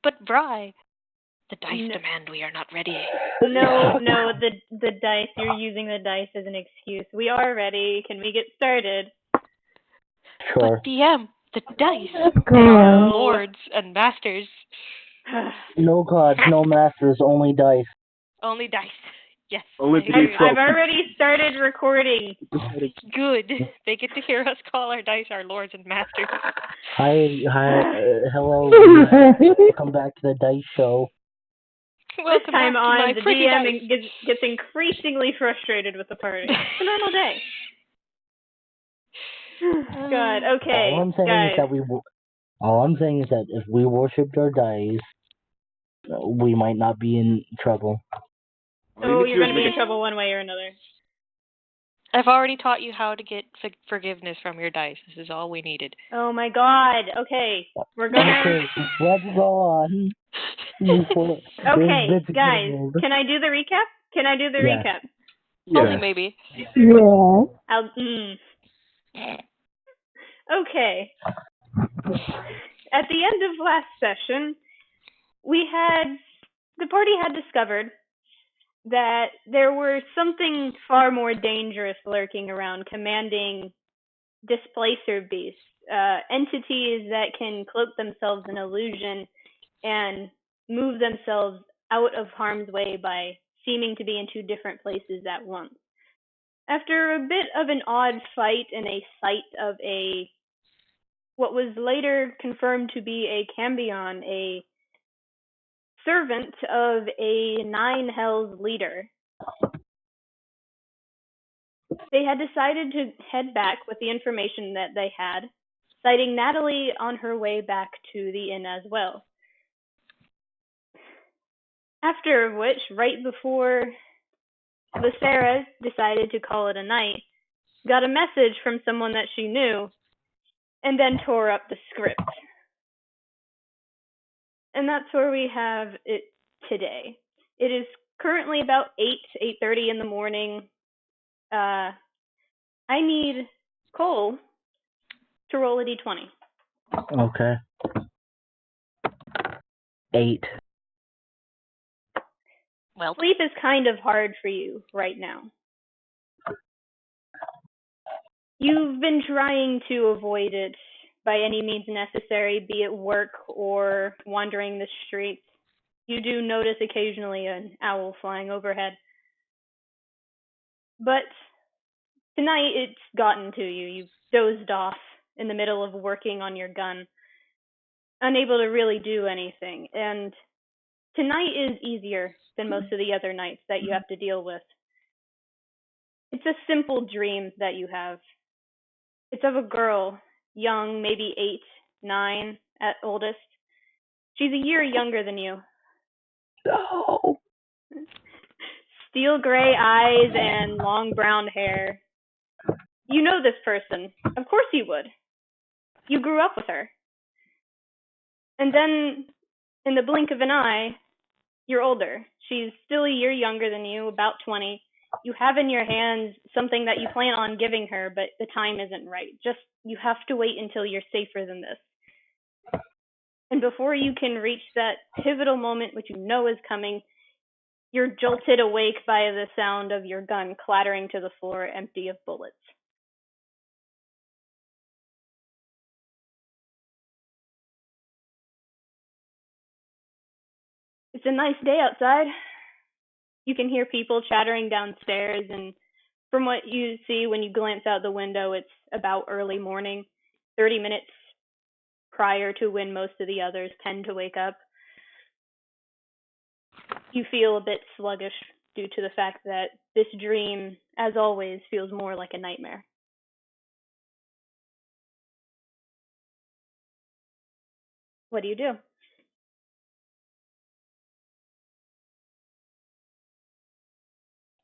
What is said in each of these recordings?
But Bri, the dice demand we are not ready. No, the dice. You're using the dice as an excuse. We are ready. Can we get started? Sure. But DM, the dice, they are lords and masters. No gods, no masters, only dice. Only dice. Yes. I've already started recording. Good. They get to hear us call our dice our lords and masters. Hi, hello. Welcome back to the Dice Show. Welcome this time back on, to my the pretty DM dice. gets increasingly frustrated with the party. It's a normal day. God, okay, All I'm saying is that if we worshipped our dice, we might not be in trouble. Oh, you're going to be in trouble one way or another. I've already taught you how to get forgiveness from your dice. This is all we needed. Oh my God. Okay, we're gonna. Okay, let's go on. Okay, guys, can I do the recap? Recap? Yeah. Only maybe. Yeah. Okay. At the end of last session, the party had discovered that there were something far more dangerous lurking around, commanding displacer beasts, entities that can cloak themselves in illusion and move themselves out of harm's way by seeming to be in two different places at once. After a bit of an odd fight in a site of what was later confirmed to be a Cambion, a servant of a Nine Hells leader, they had decided to head back with the information that they had, citing Natali on her way back to the inn as well. After which, right before Lithera decided to call it a night, got a message from someone that she knew, and then tore up the script. And that's where we have it today. It is currently about 8:30 in the morning. I need Cole to roll a d20. Okay. 8. Well, sleep is kind of hard for you right now. You've been trying to avoid it by any means necessary, be it work or wandering the streets. You do notice occasionally an owl flying overhead. But tonight it's gotten to you. You've dozed off in the middle of working on your gun, unable to really do anything. And tonight is easier than most of the other nights that you have to deal with. It's a simple dream that you have. It's of a girl, young, maybe 8, 9 at oldest. She's a year younger than you. No. Steel gray eyes and long brown hair. You know this person. Of course you would. You grew up with her. And then, in the blink of an eye, you're older. She's still a year younger than you, about 20. You have in your hands something that you plan on giving her, but the time isn't right. Just, you have to wait until you're safer than this. And before you can reach that pivotal moment, which you know is coming, you're jolted awake by the sound of your gun clattering to the floor, empty of bullets. It's a nice day outside. You can hear people chattering downstairs, and from what you see when you glance out the window, it's about early morning, 30 minutes prior to when most of the others tend to wake up. You feel a bit sluggish due to the fact that this dream, as always, feels more like a nightmare. What do you do?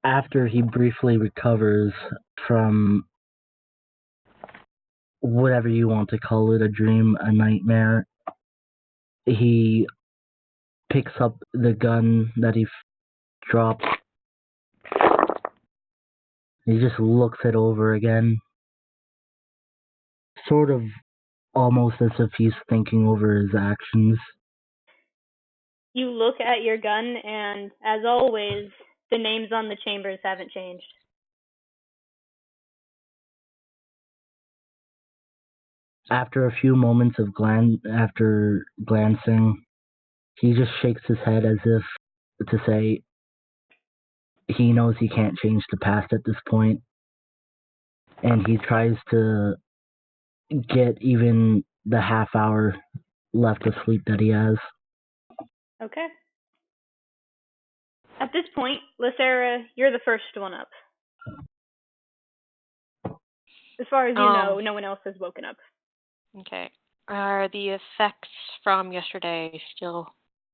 After he briefly recovers from whatever you want to call it, a dream, a nightmare, he picks up the gun that he dropped. He just looks it over again, sort of almost as if he's thinking over his actions. You look at your gun, and as always, the names on the chambers haven't changed. After a few moments of after glancing, he just shakes his head as if to say he knows he can't change the past at this point, and he tries to get even the half hour left of sleep that he has. Okay. At this point, Lithera, you're the first one up. As far as you know, no one else has woken up. Okay. Are the effects from yesterday still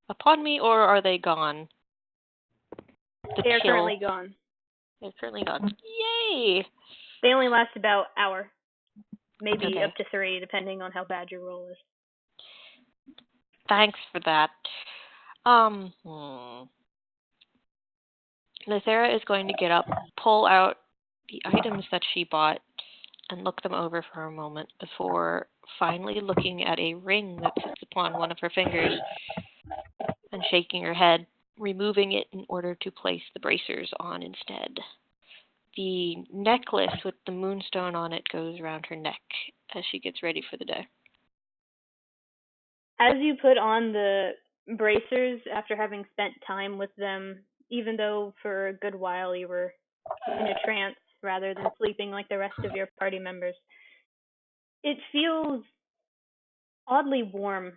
upon me, or are they gone? They are currently gone. They're currently gone. Yay! They only last about an hour. Maybe Okay. up to 3, depending on how bad your roll is. Thanks for that. Lithera is going to get up, pull out the items that she bought, and look them over for a moment before finally looking at a ring that sits upon one of her fingers and shaking her head, removing it in order to place the bracers on instead. The necklace with the moonstone on it goes around her neck as she gets ready for the day. As you put on the bracers after having spent time with them, even though for a good while you were in a trance rather than sleeping like the rest of your party members, it feels oddly warm,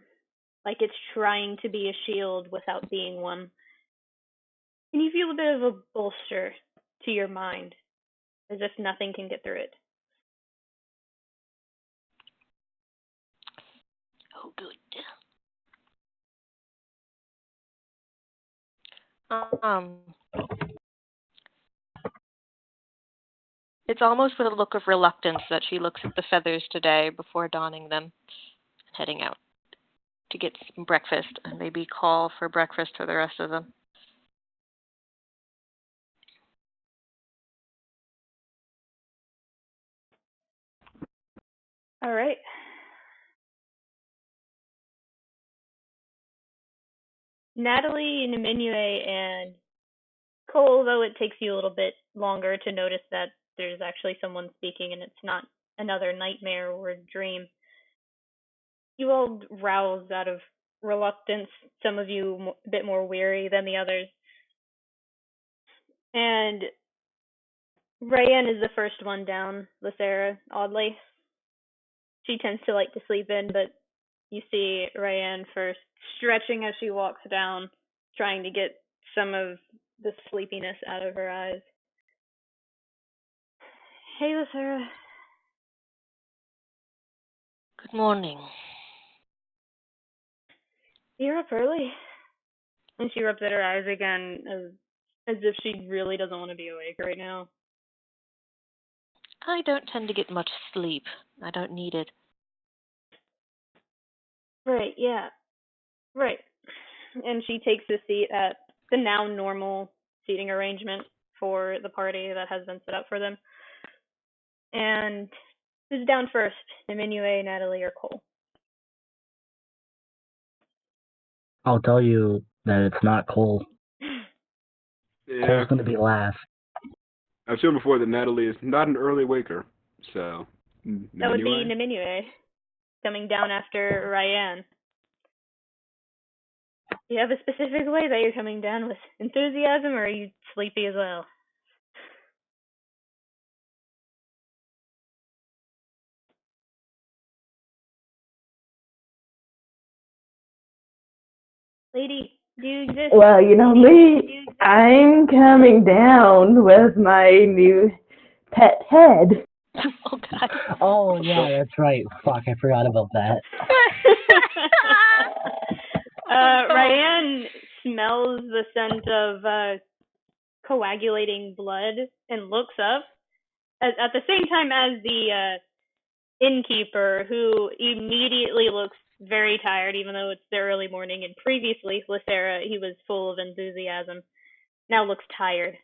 like it's trying to be a shield without being one. And you feel a bit of a bolster to your mind, as if nothing can get through it. Oh, good. It's almost with a look of reluctance that she looks at the feathers today before donning them and heading out to get some breakfast and maybe call for breakfast for the rest of them. All right. Natali, Niminue, and Cole, though it takes you a little bit longer to notice that there's actually someone speaking and it's not another nightmare or a dream, you all rouse out of reluctance, some of you a bit more weary than the others. And Raiann is the first one down, Lithera, oddly. She tends to like to sleep in, but you see Raiann first, stretching as she walks down, trying to get some of the sleepiness out of her eyes. Hey, Lithera. Good morning. You're up early. And she rubs at her eyes again, as if she really doesn't want to be awake right now. I don't tend to get much sleep. I don't need it. Right, yeah. Right. And she takes a seat at the now normal seating arrangement for the party that has been set up for them. And who's down first? Niminue, Natali, or Cole? I'll tell you that it's not Cole. Yeah, Cole's going to be last. I've shown before that Natali is not an early waker, so That would be Niminue, coming down after Raiann. Do you have a specific way that you're coming down with enthusiasm, or are you sleepy as well? Lady, do you exist? Well, you know me, I'm coming down with my new pet head. Oh, God. Oh, yeah, that's right. Fuck, I forgot about that. Raiann smells the scent of coagulating blood and looks up at the same time as the innkeeper, who immediately looks very tired, even though it's the early morning. And previously, Lithera, he was full of enthusiasm. Now looks tired.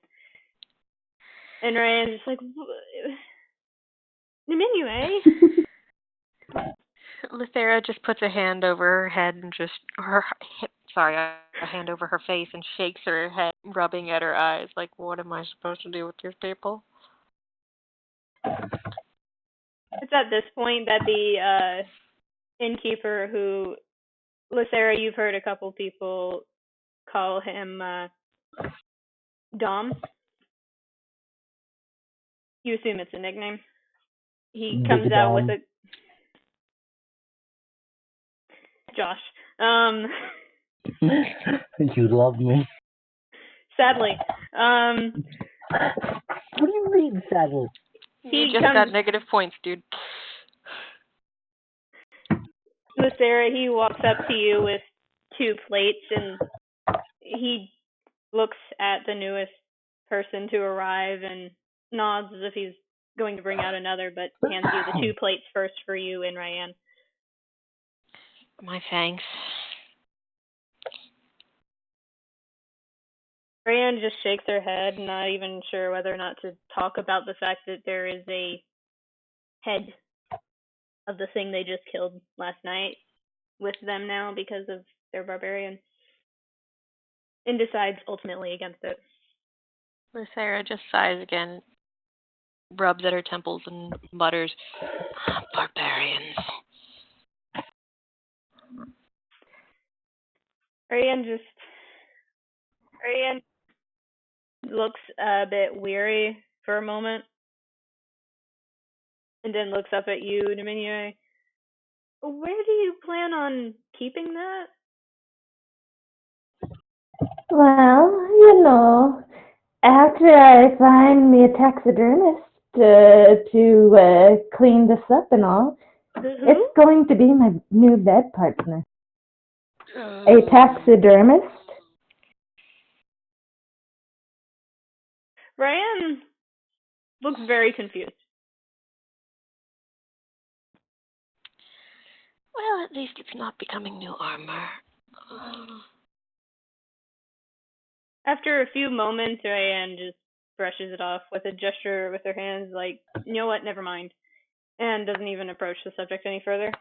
And Raiann's just like, Niminue? Lithera just puts a hand over her head and just her sorry, a hand over her face and shakes her head, rubbing at her eyes. Like, what am I supposed to do with your people? It's at this point that the innkeeper who, Lithera, you've heard a couple people call him Dom. You assume it's a nickname. He comes out with a Josh. You love me. Sadly. What do you mean, sadly? You just got negative points, dude. Lithera, he walks up to you with 2 plates, and he looks at the newest person to arrive and nods as if he's going to bring out another, but hands you the 2 plates first for you and Raiann. My thanks. Raiann just shakes her head, not even sure whether or not to talk about the fact that there is a head of the thing they just killed last night with them now because of their barbarian, and decides ultimately against it. Lithera just sighs again, rubs at her temples, and mutters, "Barbarians." Raiann looks a bit weary for a moment, and then looks up at you, Niminue. Where do you plan on keeping that? Well, after I find me a taxidermist to clean this up and all, it's going to be my new bed partner. A taxidermist. Raiann looks very confused. Well, at least it's not becoming new armor. After a few moments, Raiann just brushes it off with a gesture with her hands like, you know what, never mind, and doesn't even approach the subject any further.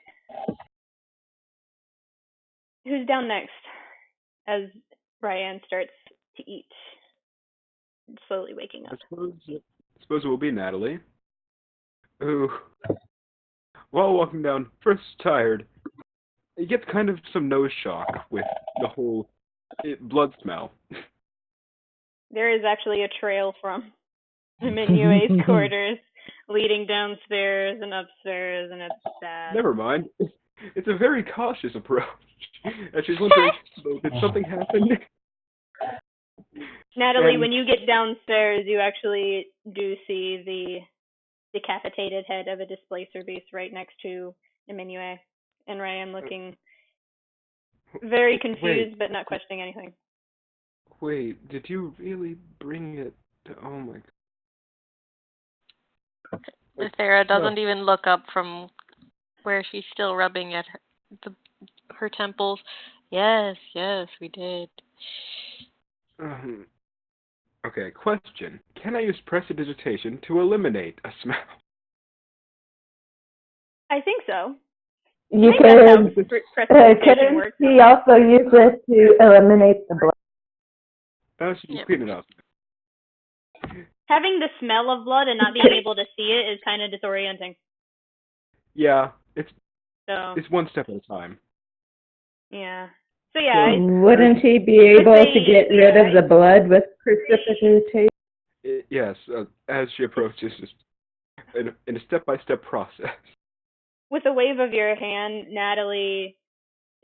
Who's down next? As Raiann starts to eat, slowly waking up. I suppose it will be Natali, who, while walking down, first tired, he gets kind of some nose shock with the whole blood smell. There is actually a trail from Niminue's quarters leading downstairs and upstairs, and it's sad. Never mind. It's a very cautious approach. And she's wondering, did something happen? Natali, when you get downstairs, you actually do see the decapitated head of a displacer beast right next to Niminue, and Raiann looking very confused, but not questioning anything. Wait, did you really bring it to... Oh my god. Lithera doesn't even look up from where she's still rubbing at her temples. Yes, we did. Okay, question. Can I use prestidigitation to eliminate a smell? I think so. You could he also use it to eliminate the blood? She's clean enough. Having the smell of blood and not being able to see it is kind of disorienting. Yeah, it's one step at a time. Yeah. So yeah. Wouldn't he be able to get rid of the blood with precipitation? Yes, as she approaches, just in a step-by-step process. With a wave of your hand, Natali,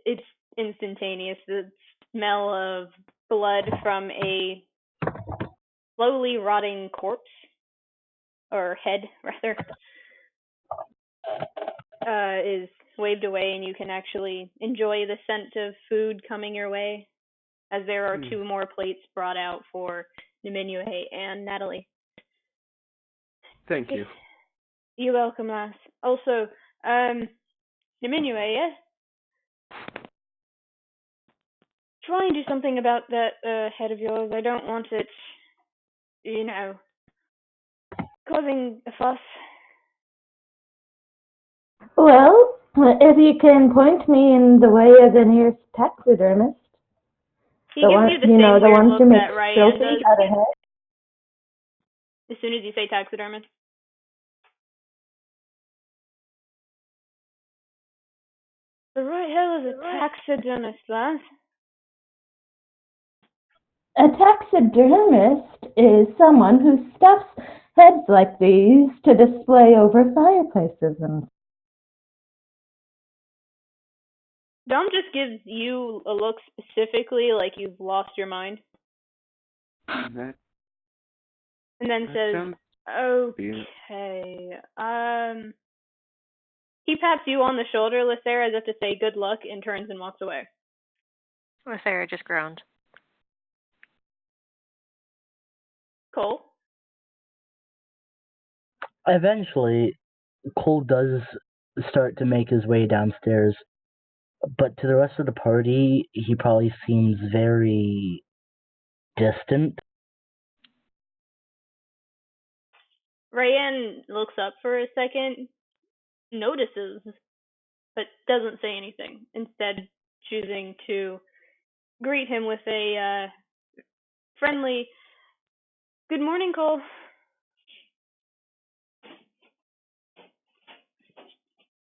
it's instantaneous. The smell of blood from a slowly rotting corpse, or head, rather, is waved away, and you can actually enjoy the scent of food coming your way, as there are 2 more plates brought out for Niminue and Natali. Thank you. You're welcome, lass. Also, Niminue, yeah? Try and do something about that head of yours. I don't want it, causing a fuss. Well, if you can point me in the way of the nearest taxidermist. He gives you the same the weird ones look who make that Raiann trophies does out of head. as soon as you say taxidermist. The right hell is a taxidermist, lads. A taxidermist is someone who stuffs heads like these to display over fireplaces and... Dom just gives you a look specifically like you've lost your mind. That And then says, sounds okay, he pats you on the shoulder, Lithera, as if to say good luck, and turns and walks away. Lithera just groaned. Cole? Eventually, Cole does start to make his way downstairs, but to the rest of the party, he probably seems very distant. Raiann looks up for a second, notices, but doesn't say anything, instead choosing to greet him with a friendly, good morning, Cole.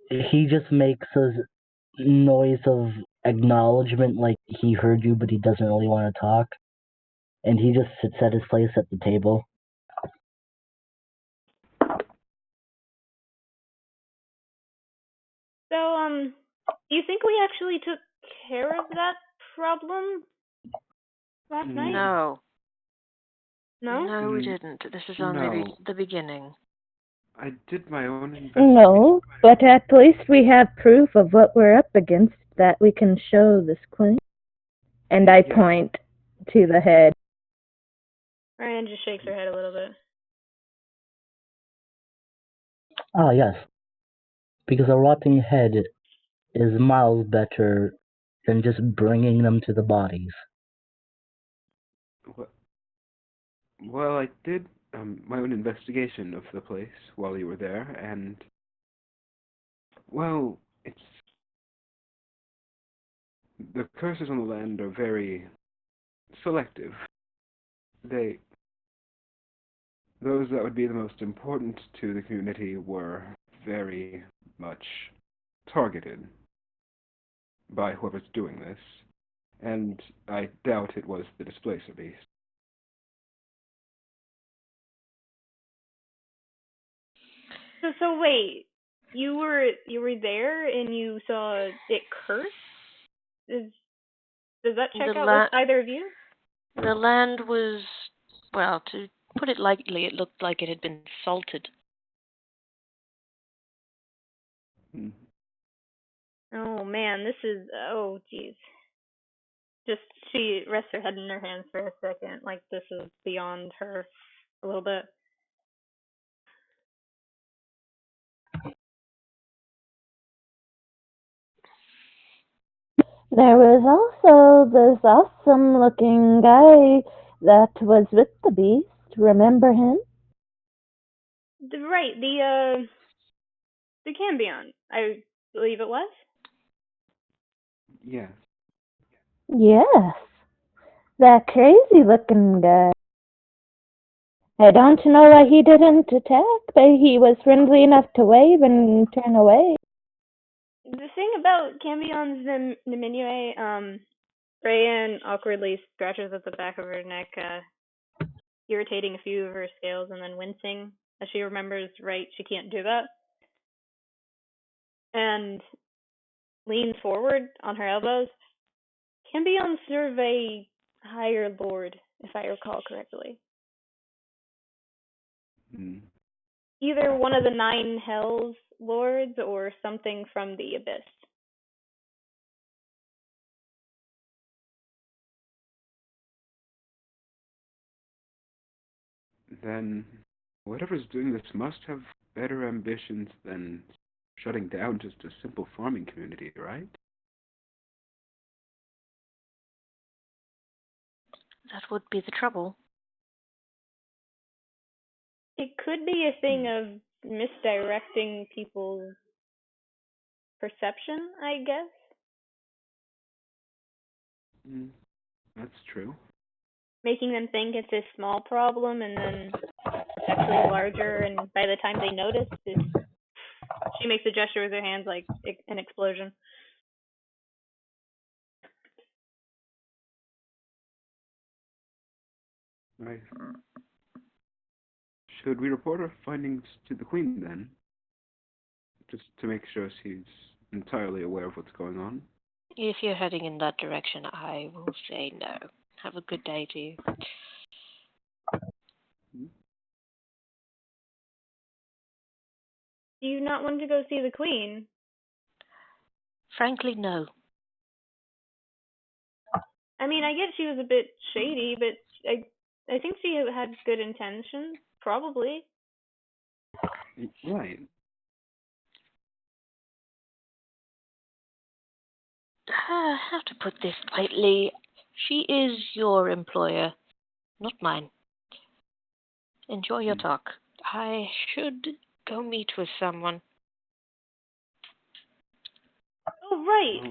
He just makes a noise of acknowledgement, like he heard you, but he doesn't really want to talk. And he just sits at his place at the table. So, do you think we actually took care of that problem last night? No. No? No, we didn't. This is only the beginning. I did my own investigation. No, but at least we have proof of what we're up against that we can show this claim. And I point to the head. Raiann just shakes her head a little bit. Ah, yes. Because a rotting head is miles better than just bringing them to the bodies. Well, I did my own investigation of the place while you were there, and, well, the curses on the land are very selective. Those that would be the most important to the community were very much targeted by whoever's doing this, and I doubt it was the Displacer Beast. So wait, you were there and you saw it curse? Does that check out with either of you? The land was, well, to put it lightly, it looked like it had been salted. Oh man, this is, oh jeez. Just, she rests her head in her hands for a second, like this is beyond her a little bit. There was also this awesome looking guy that was with the beast. Remember him? Right, the Cambion, I believe it was? Yes. Yes. That crazy looking guy. I don't know why he didn't attack, but he was friendly enough to wave and turn away. The thing about Cambion's Niminue, Raiann awkwardly scratches at the back of her neck, irritating a few of her scales and then wincing as she remembers, right, she can't do that. And leans forward on her elbows. Cambion's sort of a higher lord, if I recall correctly. Either one of the 9 Hells lords or something from the Abyss. Then whatever's doing this must have better ambitions than shutting down just a simple farming community, right? That would be the trouble. It could be a thing of misdirecting people's perception, I guess. That's true. Making them think it's a small problem and then it's actually larger, and by the time they notice, she makes a gesture with her hands like an explosion. Right. Should we report our findings to the Queen then? Just to make sure she's entirely aware of what's going on? If you're heading in that direction, I will say no. Have a good day to you. Do you not want to go see the Queen? Frankly, no. I mean, I get she was a bit shady, but I think she had good intentions, probably. Right. How to put this lightly? She is your employer, not mine. Enjoy your talk. I should go meet with someone. Oh, right.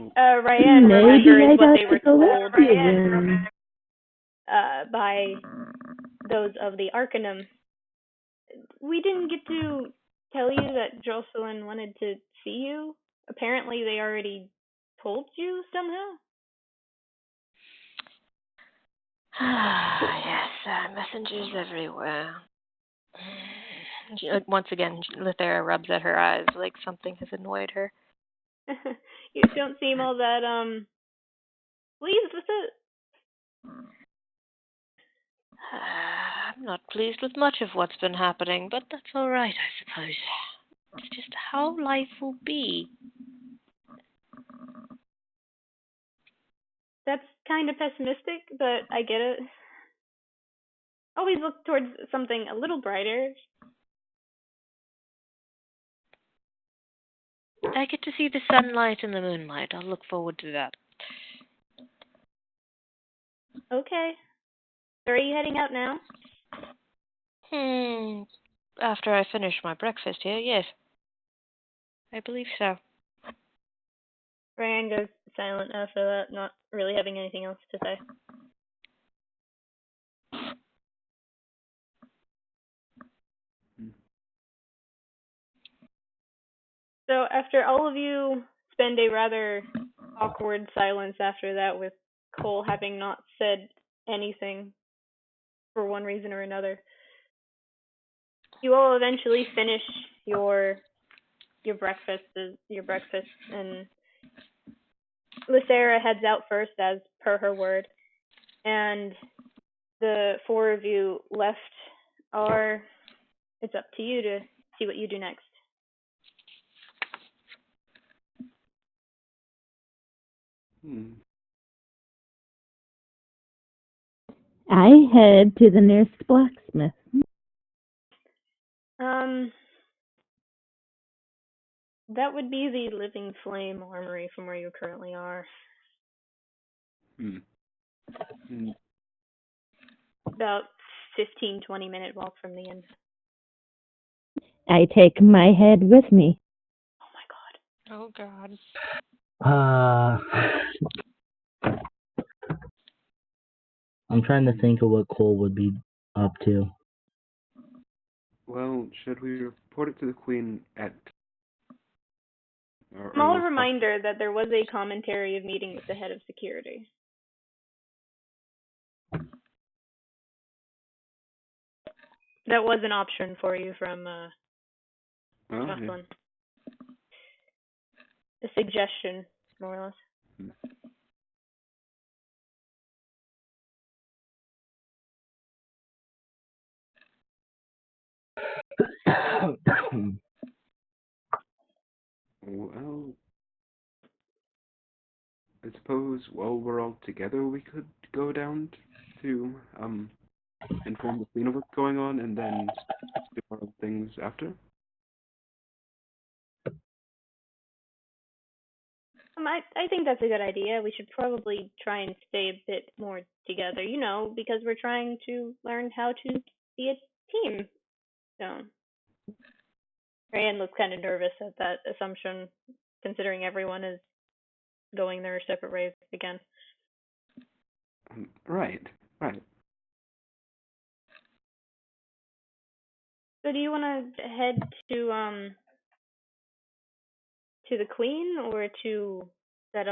Raiann remembers what they were told by those of the Arcanum. We didn't get to tell you that Jocelyn wanted to see you. Apparently, they already told you somehow. Yes, messengers everywhere. Once again, Lithera rubs at her eyes like something has annoyed her. You don't seem all that pleased with it. I'm not pleased with much of what's been happening, but that's all right, I suppose. It's just how life will be. That's kind of pessimistic, but I get it. Always look towards something a little brighter. I get to see the sunlight and the moonlight. I'll look forward to that. Okay. So are you heading out now? After I finish my breakfast here, yes. I believe so. Raiann goes silent after that, not really having anything else to say. So after all of you spend a rather awkward silence after that, with Cole having not said anything for one reason or another, you all eventually finish your breakfast, and Lithera heads out first, as per her word, and the four of you left are, it's up to you to see what you do next. I head to the nearest blacksmith. That would be the Living Flame Armory from where you currently are. About 15-20 minute walk from the inn. I take my head with me. Oh, God. I'm trying to think of what Cole would be up to. Well, should we report it to the Queen at... Small reminder that there was a commentary of meeting with the head of security. That was an option for you from Jocelyn. A suggestion, more or less. Well, I suppose while we're all together, we could go down to inform the Queen of what's going on, and then do our own things after. I think that's a good idea. We should probably try and stay a bit more together, because we're trying to learn how to be a team. So, Raiann looks kind of nervous at that assumption, considering everyone is going their separate ways again. Right. So do you want to head to the Queen or to that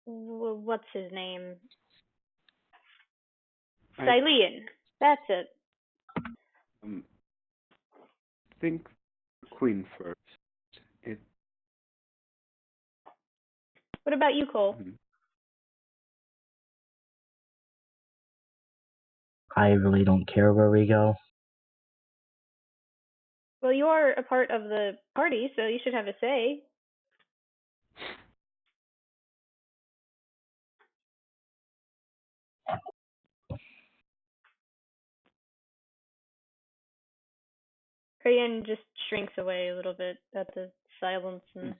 what's his name? Silean. That's it. Think Queen first. What about you, Cole? I really don't care where we go. Well, you are a part of the party, so you should have a say. Raiann just shrinks away a little bit at the silence and...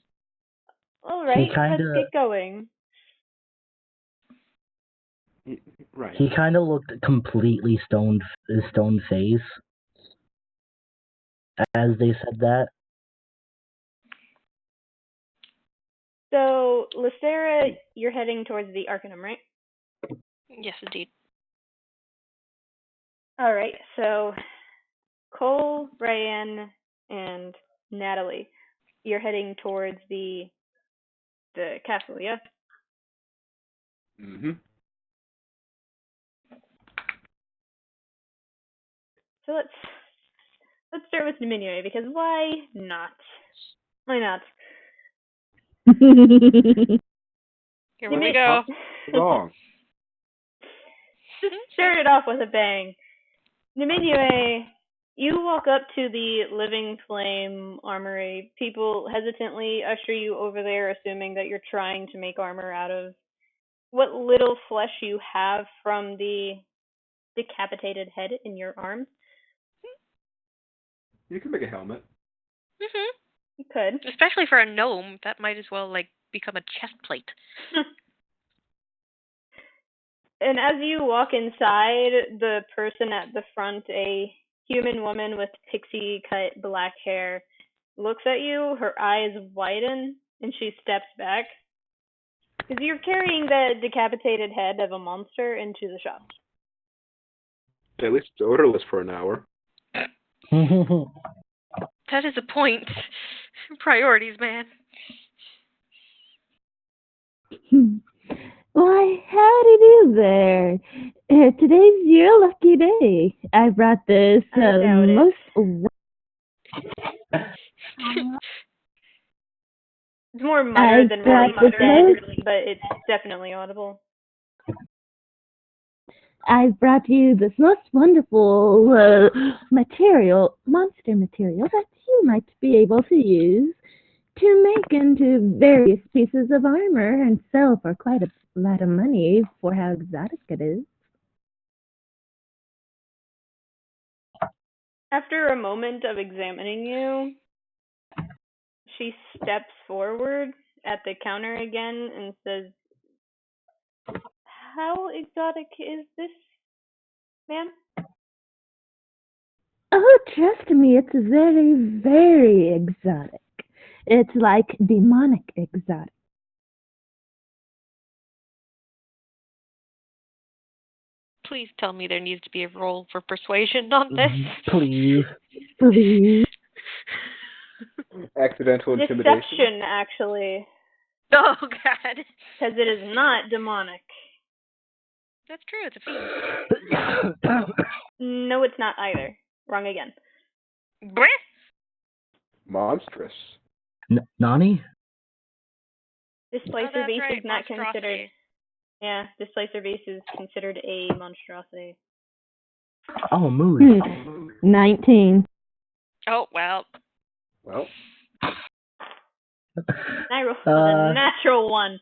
Alright, let's get going. Right. He kind of looked completely stone-faced as they said that. So, Lithera, you're heading towards the Arcanum, right? Yes, indeed. Alright, so Cole, Raiann, and Natali, you're heading towards the castle, yeah? Mm-hmm. So let's start with Niminue, because why not? Why not? Here we go. Wrong. Just started off with a bang. Niminue, you walk up to the Living Flame Armory. People hesitantly usher you over there, assuming that you're trying to make armor out of what little flesh you have from the decapitated head in your arm. You can make a helmet. Mhm. You could. Especially for a gnome, that might as well become a chest plate. And as you walk inside, the person at the front, a human woman with pixie-cut black hair, looks at you. Her eyes widen, and she steps back. Because you're carrying the decapitated head of a monster into the shop. At least it's odorless for an hour. That is a point. Priorities, man. Why, howdy do there. Today's your lucky day. I brought this most... It's more muttered than really said, but it's definitely audible. I've brought you this most wonderful monster material that you might be able to use to make into various pieces of armor and sell for quite a lot of money for how exotic it is. After a moment of examining you, she steps forward at the counter again and says, "How exotic is this, ma'am?" Oh, trust me, it's very, very exotic. It's like demonic exotic. Please tell me there needs to be a roll for persuasion on this. Please. Accidental intimidation. Deception, actually. Oh, God. Because it is not demonic. That's true, it's a fiend. No, it's not either. Wrong again. Breh? Monstrous. Nani? Displacer beast right, is not considered... Yeah, Displacer beast is considered a monstrosity. Oh, moose. 19. Oh, well. Well. I rolled a natural one.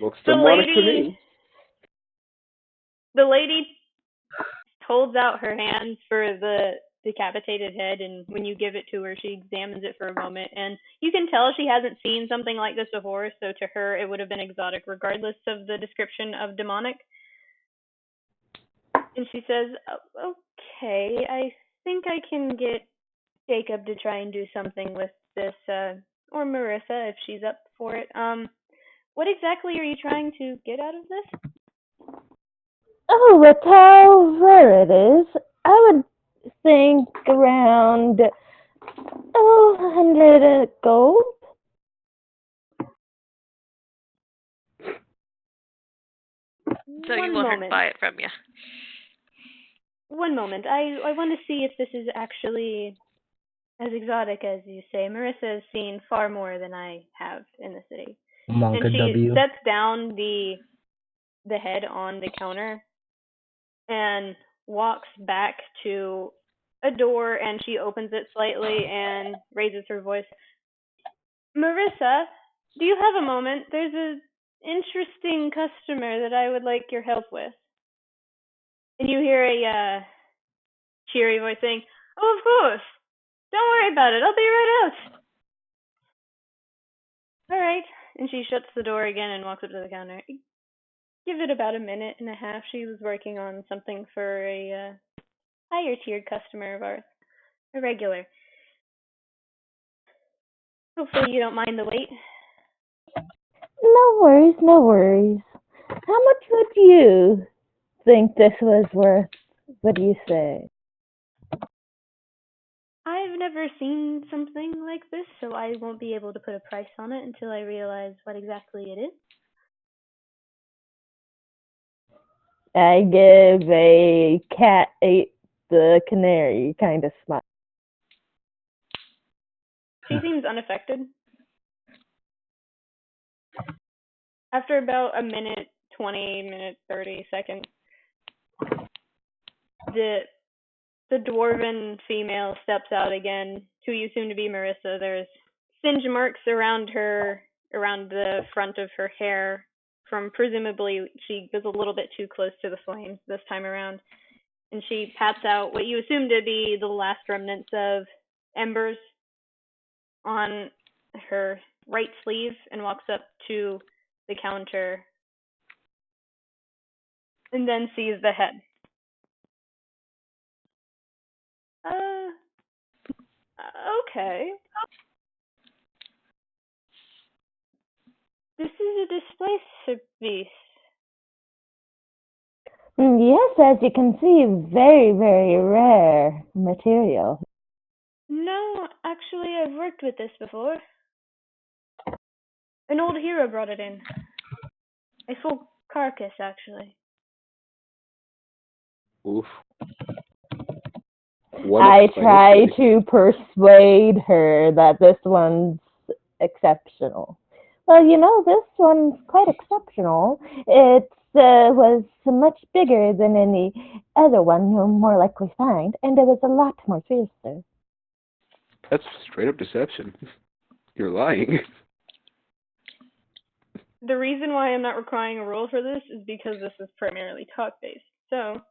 Looks demonic to me. The lady holds out her hands for the decapitated head, and when you give it to her, she examines it for a moment, and you can tell she hasn't seen something like this before, so to her it would have been exotic regardless of the description of demonic. And she says, "Okay, I think I can get Jacob to try and do something with this, or Marissa if she's up for it. What exactly are you trying to get out of this? Oh, with how rare it is, I would think around 100 gold. So One you want her to moment. buy it from you. One moment. I want to see if this is actually as exotic as you say. Marissa has seen far more than I have in the city. Monka And she W. sets down the head on the counter and walks back to a door, and she opens it slightly and raises her voice. Marissa, do you have a moment? There's an interesting customer that I would like your help with. And you hear a cheery voice saying, "Oh, of course. Don't worry about it. I'll be right out." All right. And she shuts the door again and walks up to the counter. Give it about a minute and a half. She was working on something for a higher tiered customer of ours, a regular. Hopefully you don't mind the wait. No worries, no worries. How much would you think this was worth? What do you say? I've never seen something like this, so I won't be able to put a price on it until I realize what exactly it is. I give a cat ate the canary kind of smile. She seems unaffected. After about a minute, 30 seconds, the dwarven female steps out again, who you assume to be Marissa. There's singe marks around the front of her hair, from presumably she was a little bit too close to the flames this time around. And she pats out what you assume to be the last remnants of embers on her right sleeve and walks up to the counter and then sees the head. Okay. This is a displacer beast. Yes, as you can see, very, very rare material. No, actually, I've worked with this before. An old hero brought it in. A full carcass, actually. Oof. I try to persuade her that this one's exceptional. Well, this one's quite exceptional. It was much bigger than any other one you'll more likely find, and it was a lot more fiercer. That's straight up deception. You're lying. The reason why I'm not requiring a roll for this is because this is primarily talk-based. So,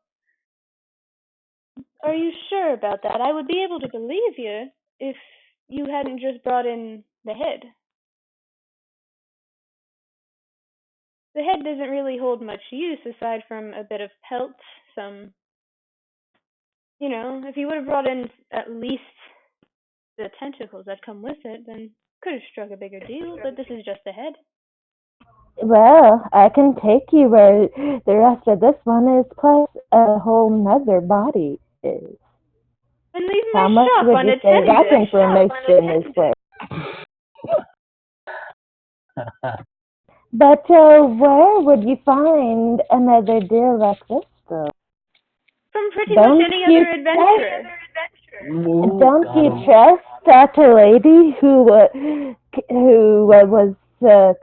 are you sure about that? I would be able to believe you if you hadn't just brought in the head. The head doesn't really hold much use aside from a bit of pelt, some... if you would have brought in at least the tentacles that come with it, then could have struck a bigger deal, but this is just the head. Well, I can take you where the rest of this one is, plus a whole nother body is. And leave How my much shop would on you a say that teddy information is worth? But where would you find another deal like this, though? From pretty much any other adventurer. Don't you trust that lady who was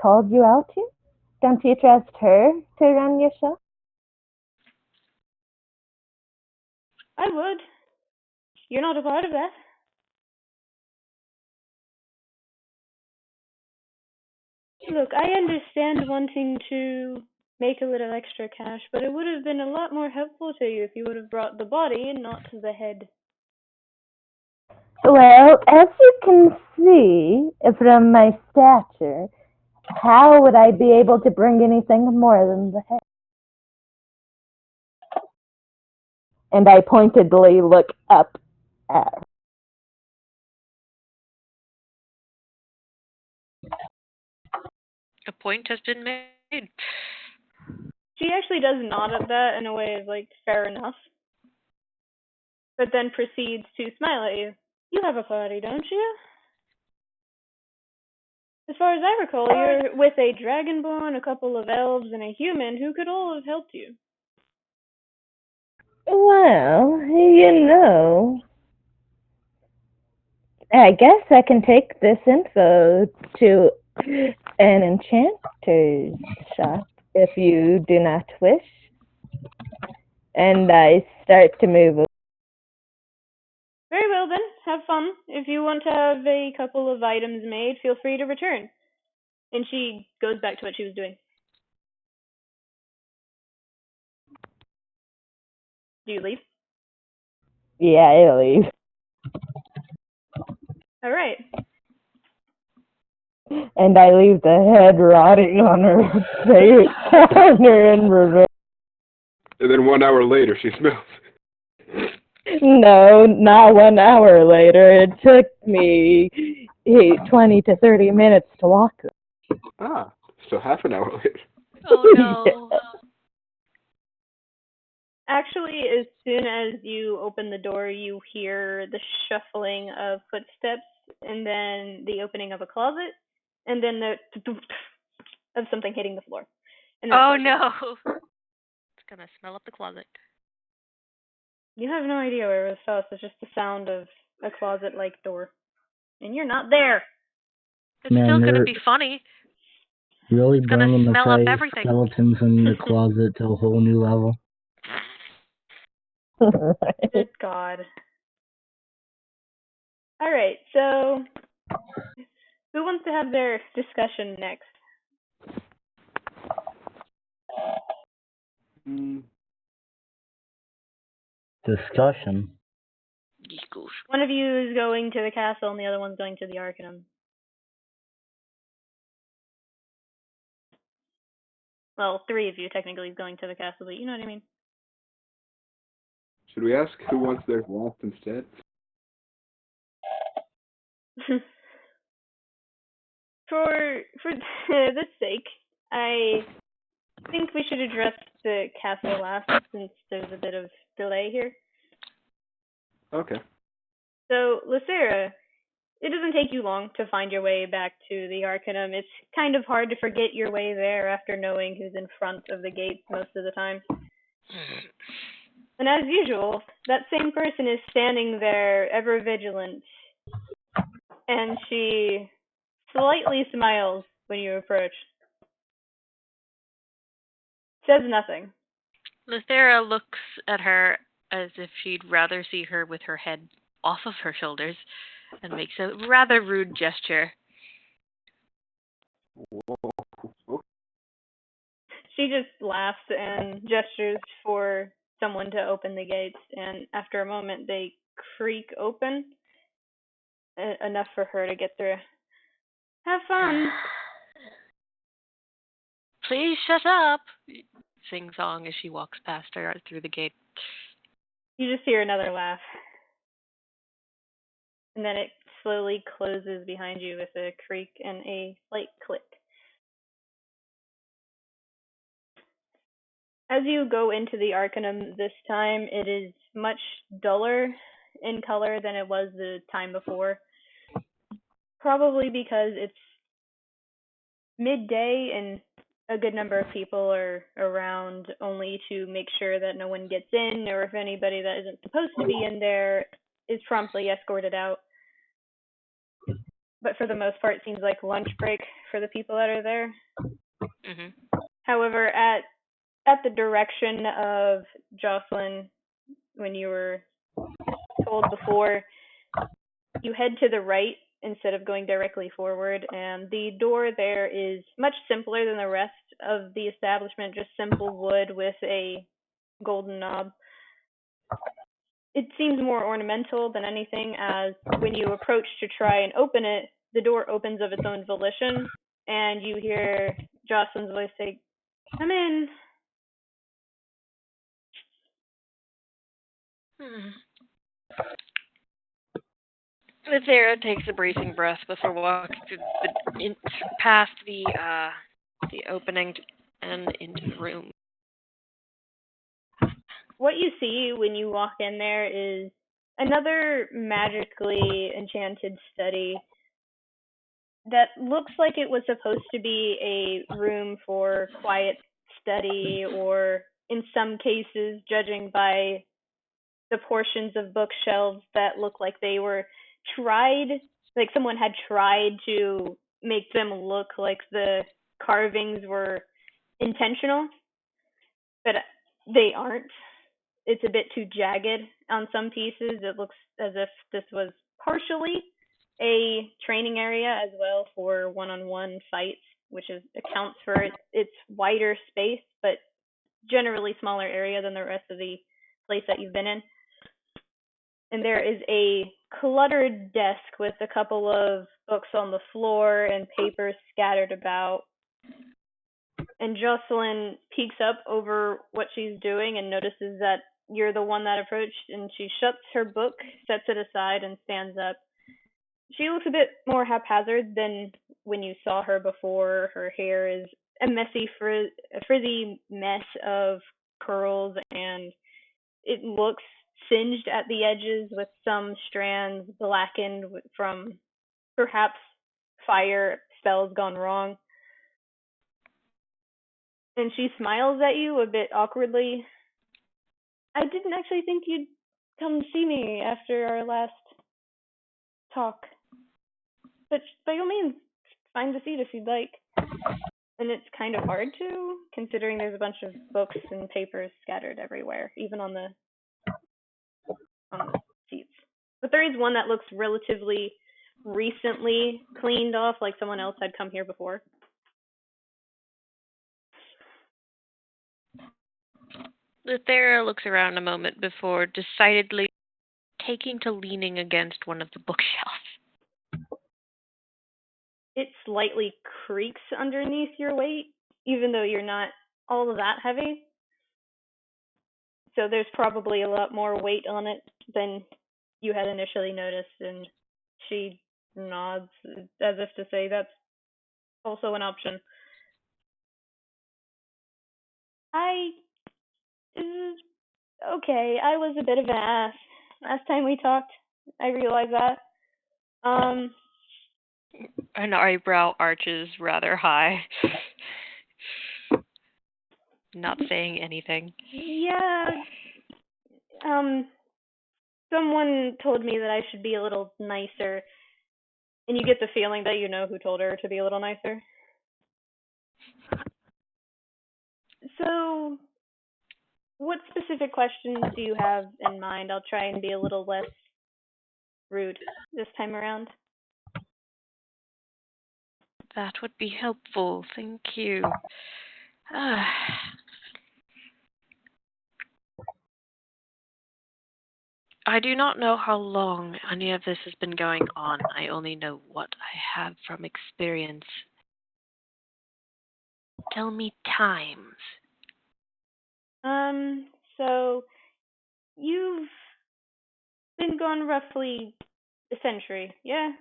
called you out to? Don't you trust her to run your shop? I would. You're not a part of that. Look, I understand wanting to make a little extra cash, but it would have been a lot more helpful to you if you would have brought the body and not the head. Well, as you can see from my stature, how would I be able to bring anything more than the head? And I pointedly look up at her. A point has been made. She actually does nod at that in a way of like, fair enough. But then proceeds to smile at you. You have a party, don't you? As far as I recall, you're with a Dragonborn, a couple of elves, and a human who could all have helped you. Well, I guess I can take this info to an enchanter's shop if you do not wish. And I start to move. Very well then, have fun. If you want to have a couple of items made, feel free to return. And she goes back to what she was doing. Do you leave? Yeah, I leave. Alright. And I leave the head rotting on her face, on her in reverse. And then 1 hour later, she smells. No, not 1 hour later. It took me 20 to 30 minutes to walk. Ah, so half an hour later. Oh no. Actually, as soon as you open the door, you hear the shuffling of footsteps, and then the opening of a closet, and then the of something hitting the floor. And Oh no. It's gonna smell up the closet. You have no idea where it was felt. It's just the sound of a closet-like door. And you're not there. It's Man, still gonna you're be funny. really It's gonna bringing the smell up phrase everything. skeletons in the closet to a whole new level. Good God. Alright, so who wants to have their discussion next? Discussion. One of you is going to the castle and the other one's going to the Arcanum. Well, 3 of you technically is going to the castle, but you know what I mean. Should we ask who wants theirs last instead? For this sake, I think we should address the castle last, since there's a bit of delay here. Okay. So, Lithera, it doesn't take you long to find your way back to the Arcanum. It's kind of hard to forget your way there after knowing who's in front of the gates most of the time. And as usual, that same person is standing there, ever vigilant, and she slightly smiles when you approach. Says nothing. Lithera looks at her as if she'd rather see her with her head off of her shoulders and makes a rather rude gesture. Whoa. She just laughs and gestures for someone to open the gates, and after a moment they creak open, enough for her to get through. Have fun! Please shut up! Sing-song as she walks past her through the gate. You just hear another laugh. And then it slowly closes behind you with a creak and a slight click. As you go into the Arcanum this time, it is much duller in color than it was the time before. Probably because it's midday and a good number of people are around only to make sure that no one gets in, or if anybody that isn't supposed to be in there is promptly escorted out. But for the most part, it seems like lunch break for the people that are there. Mm-hmm. However, at the direction of Jocelyn, when you were told before, you head to the right instead of going directly forward, and the door there is much simpler than the rest of the establishment, just simple wood with a golden knob. It seems more ornamental than anything, as when you approach to try and open it, the door opens of its own volition, and you hear Jocelyn's voice say, "Come in." Lithera takes a bracing breath before walking past the the opening and into the room. What you see when you walk in there is another magically enchanted study that looks like it was supposed to be a room for quiet study, or in some cases, judging by the portions of bookshelves that look like they were tried, like someone had tried to make them look like the carvings were intentional, but they aren't. It's a bit too jagged on some pieces. It looks as if this was partially a training area as well for one-on-one fights, which accounts for its wider space, but generally smaller area than the rest of the place that you've been in. And there is a cluttered desk with a couple of books on the floor and papers scattered about. And Jocelyn peeks up over what she's doing and notices that you're the one that approached, and she shuts her book, sets it aside, and stands up. She looks a bit more haphazard than when you saw her before. Her hair is a messy, frizzy mess of curls, and it looks singed at the edges with some strands blackened from perhaps fire spells gone wrong. And she smiles at you a bit awkwardly. I didn't actually think you'd come see me after our last talk. But by all means, find a seat if you'd like. And it's kind of hard to, considering there's a bunch of books and papers scattered everywhere, even on the seats. But there is one that looks relatively recently cleaned off, like someone else had come here before. Lithera looks around a moment before decidedly taking to leaning against one of the bookshelves. It slightly creaks underneath your weight, even though you're not all of that heavy. So there's probably a lot more weight on it than you had initially noticed, and she nods as if to say that's also an option. Okay, I was a bit of an ass last time we talked. I realize that. An eyebrow arches rather high. Not saying anything. Yeah. Someone told me that I should be a little nicer, and you get the feeling that you know who told her to be a little nicer. So, what specific questions do you have in mind? I'll try and be a little less rude this time around. That would be helpful. Thank you. I do not know how long any of this has been going on. I only know what I have from experience. Tell me times. So you've been gone roughly a century, yeah?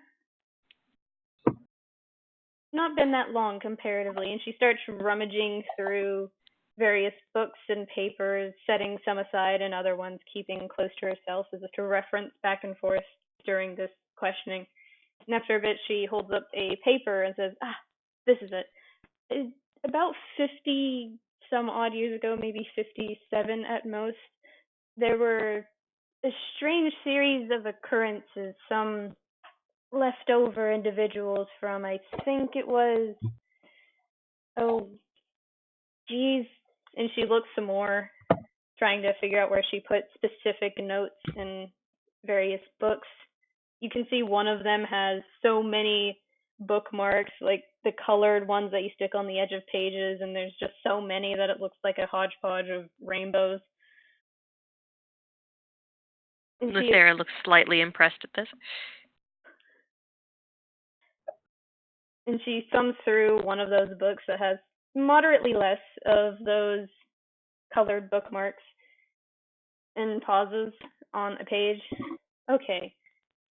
Not been that long comparatively, and she starts rummaging through various books and papers, setting some aside and other ones keeping close to herself as if to reference back and forth during this questioning. And after a bit, she holds up a paper and says, this is it. About 50 some odd years ago, maybe 57 at most, there were a strange series of occurrences, some leftover individuals from, I think it was, and she looks some more, trying to figure out where she put specific notes in various books. You can see one of them has so many bookmarks, like the colored ones that you stick on the edge of pages, and there's just so many that it looks like a hodgepodge of rainbows. Lithera looks slightly impressed at this. And she thumbs through one of those books that has moderately less of those colored bookmarks and pauses on a page. Okay,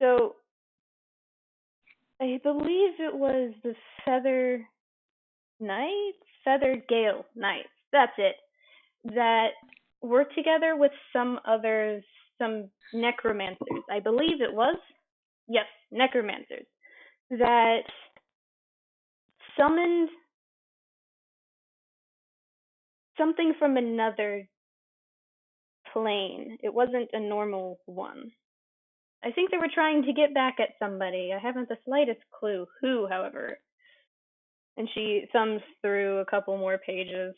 so I believe it was the feather Knights, Feathered Gale Knights. That's it. That worked together with some others, some necromancers. I believe it was. Yes, necromancers. That summoned something from another plane. It wasn't a normal one. I think they were trying to get back at somebody. I haven't the slightest clue who, however. And she thumbs through a couple more pages.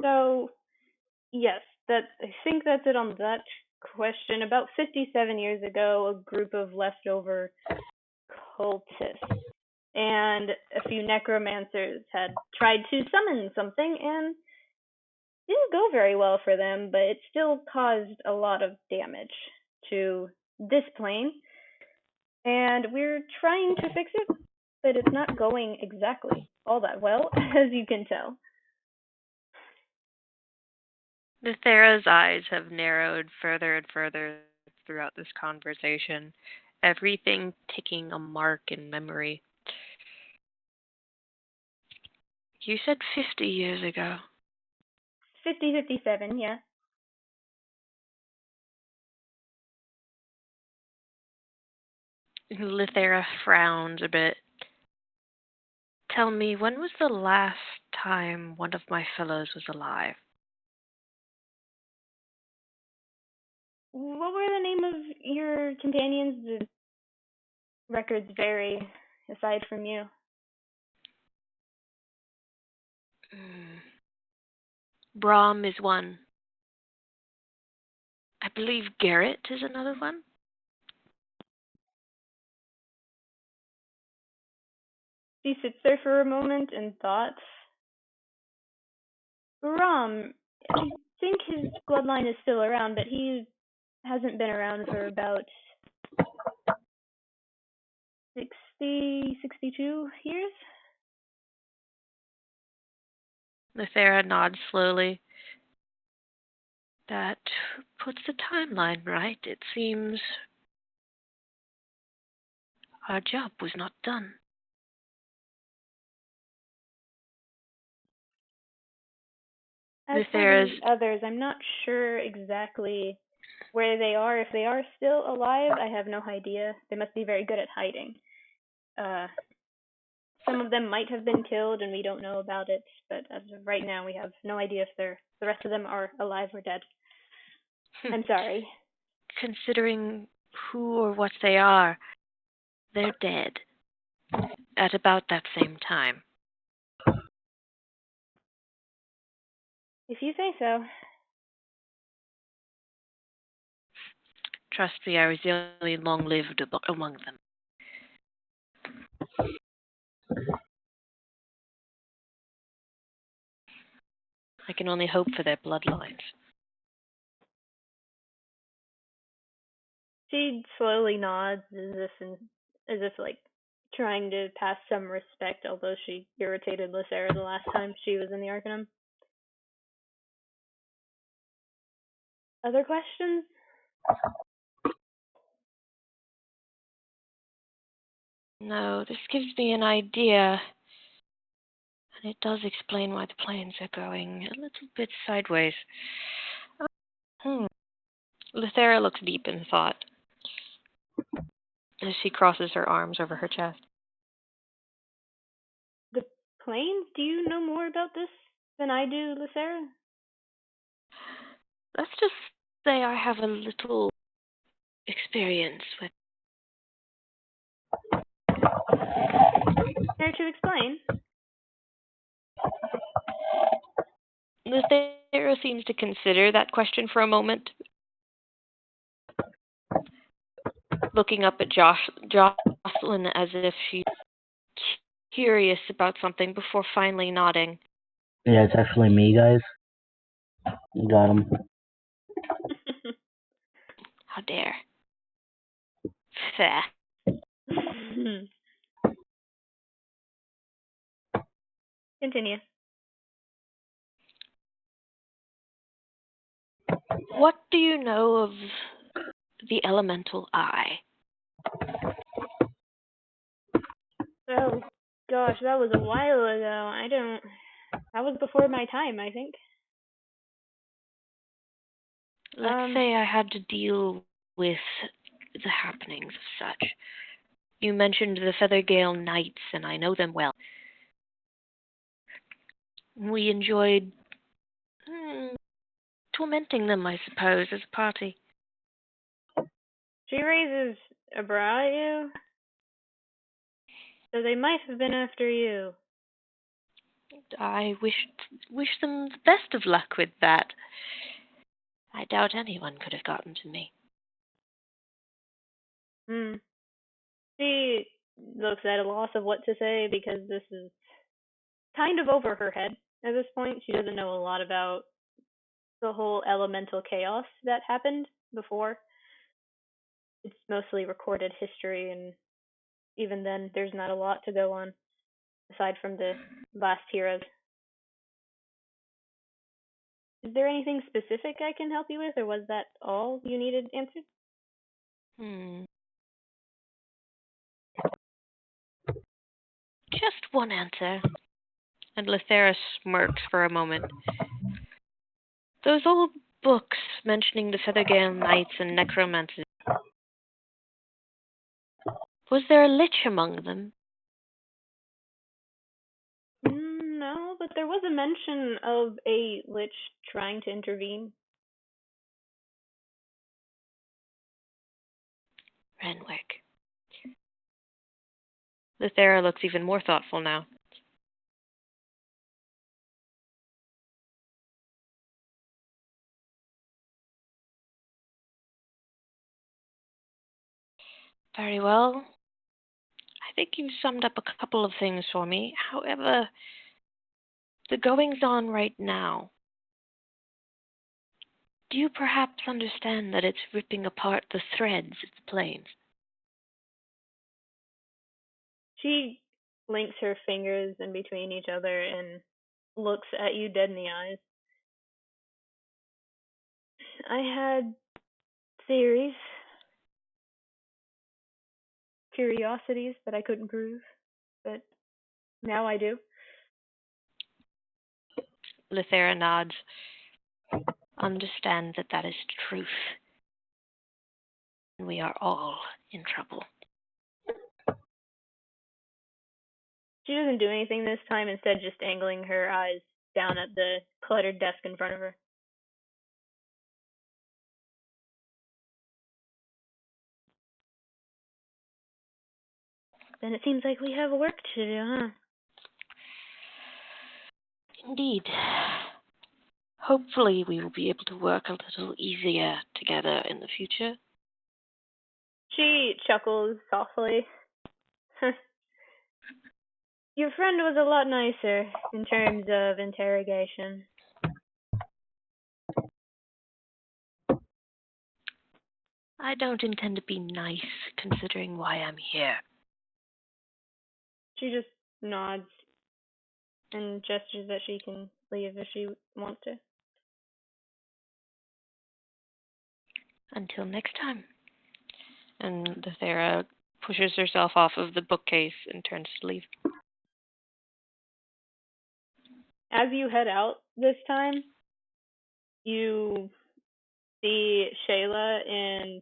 So, yes, I think that's it on that question. About 57 years ago, a group of leftover cultists and a few necromancers had tried to summon something, and didn't go very well for them, but it still caused a lot of damage to this plane. And we're trying to fix it, but it's not going exactly all that well, as you can tell. Lithera's eyes have narrowed further and further throughout this conversation, everything ticking a mark in memory. You said 50 years ago. 57, yeah. Lithera frowns a bit. Tell me, when was the last time one of my fellows was alive? What were the name of your companions? The records vary, aside from you. Brahm is one. I believe Garrett is another one. She sits there for a moment in thought. Brahm, I think his bloodline is still around, but he hasn't been around for about 62 years. Lithera nods slowly. That puts the timeline right. It seems our job was not done. As for the others, I'm not sure exactly where they are. If they are still alive, I have no idea. They must be very good at hiding. Some of them might have been killed and we don't know about it, but as of right now, we have no idea if the rest of them are alive or dead. I'm sorry. Considering who or what they are, they're dead at about that same time. If you say so. Trust me, I was the only long-lived among them. I can only hope for their bloodlines. She slowly nods as if like trying to pass some respect, although she irritated Lithera the last time she was in the Arcanum. Other questions? No, this gives me an idea. And it does explain why the planes are going a little bit sideways. Lithera looks deep in thought as she crosses her arms over her chest. The planes? Do you know more about this than I do, Lithera? Let's just say I have a little experience with. Care to explain? Lithera seems to consider that question for a moment, looking up at Jocelyn as if she's curious about something before finally nodding. Yeah, it's actually me, guys. You got him. How dare. Fair. Continue. What do you know of the elemental eye? So, Gosh, that was a while ago. That was before my time, I think. Let's say I had to deal with the happenings of such. You mentioned the Feathergale Knights, and I know them well. We enjoyed tormenting them, I suppose, as a party. She raises a brow at you. So they might have been after you. I wish them the best of luck with that. I doubt anyone could have gotten to me. She looks at a loss of what to say because this is kind of over her head at this point. She doesn't know a lot about the whole elemental chaos that happened before. It's mostly recorded history, and even then, there's not a lot to go on aside from the last heroes. Is there anything specific I can help you with, or was that all you needed answered? Just one answer. And Lithera smirks for a moment. Those old books mentioning the Feathergale Knights and necromancers. Was there a lich among them? No, but there was a mention of a lich trying to intervene. Renwick. Lithera looks even more thoughtful now. Very well. I think you've summed up a couple of things for me. However, the goings-on right now, do you perhaps understand that it's ripping apart the threads of the planes? She links her fingers in between each other and looks at you dead in the eyes. I had theories, curiosities that I couldn't prove, but now I do. Lithera nods. Understand that that is truth. We are all in trouble. She doesn't do anything this time, instead just angling her eyes down at the cluttered desk in front of her. Then it seems like we have work to do, huh? Indeed. Hopefully we will be able to work a little easier together in the future. She chuckles softly. Your friend was a lot nicer in terms of interrogation. I don't intend to be nice, considering why I'm here. She just nods and gestures that she can leave if she wants to. Until next time. And Lithera pushes herself off of the bookcase and turns to leave. As you head out this time, you see Shayla, and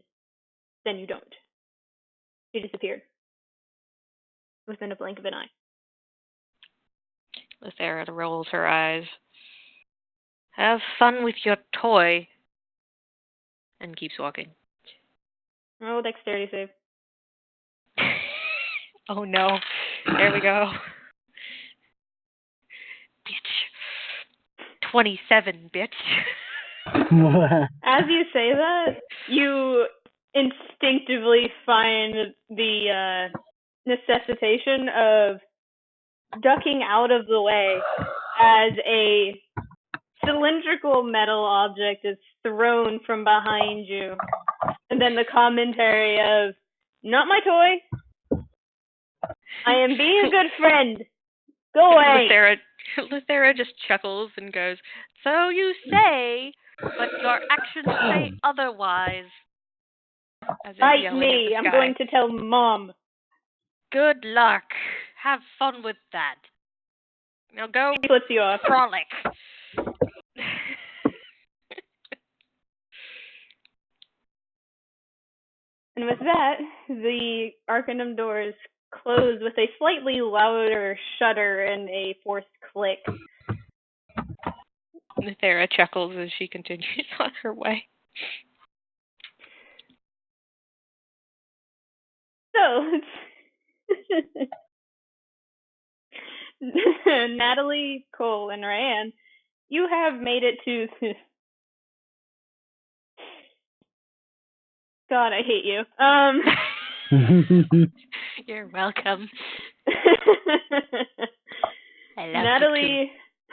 then you don't. She disappeared within a blink of an eye. Lithera rolls her eyes. Have fun with your toy. And keeps walking. Roll dexterity save. Oh no. There we go. Bitch. 27, bitch. As you say that, you instinctively find the necessitation of ducking out of the way as a cylindrical metal object is thrown from behind you. And then the commentary of, not my toy. I am being a good friend. Go away. Lithera just chuckles and goes, so you say, but your actions say otherwise. Bite me. I'm going to tell Mom. Good luck. have fun with that. Now go He flips you off. frolic. And with that, the Arcanum doors close with a slightly louder shudder and a forced click. Lithera chuckles as she continues on her way. So, Natali, Cole, and Raiann, you have made it to... God, I hate you. You're welcome. I love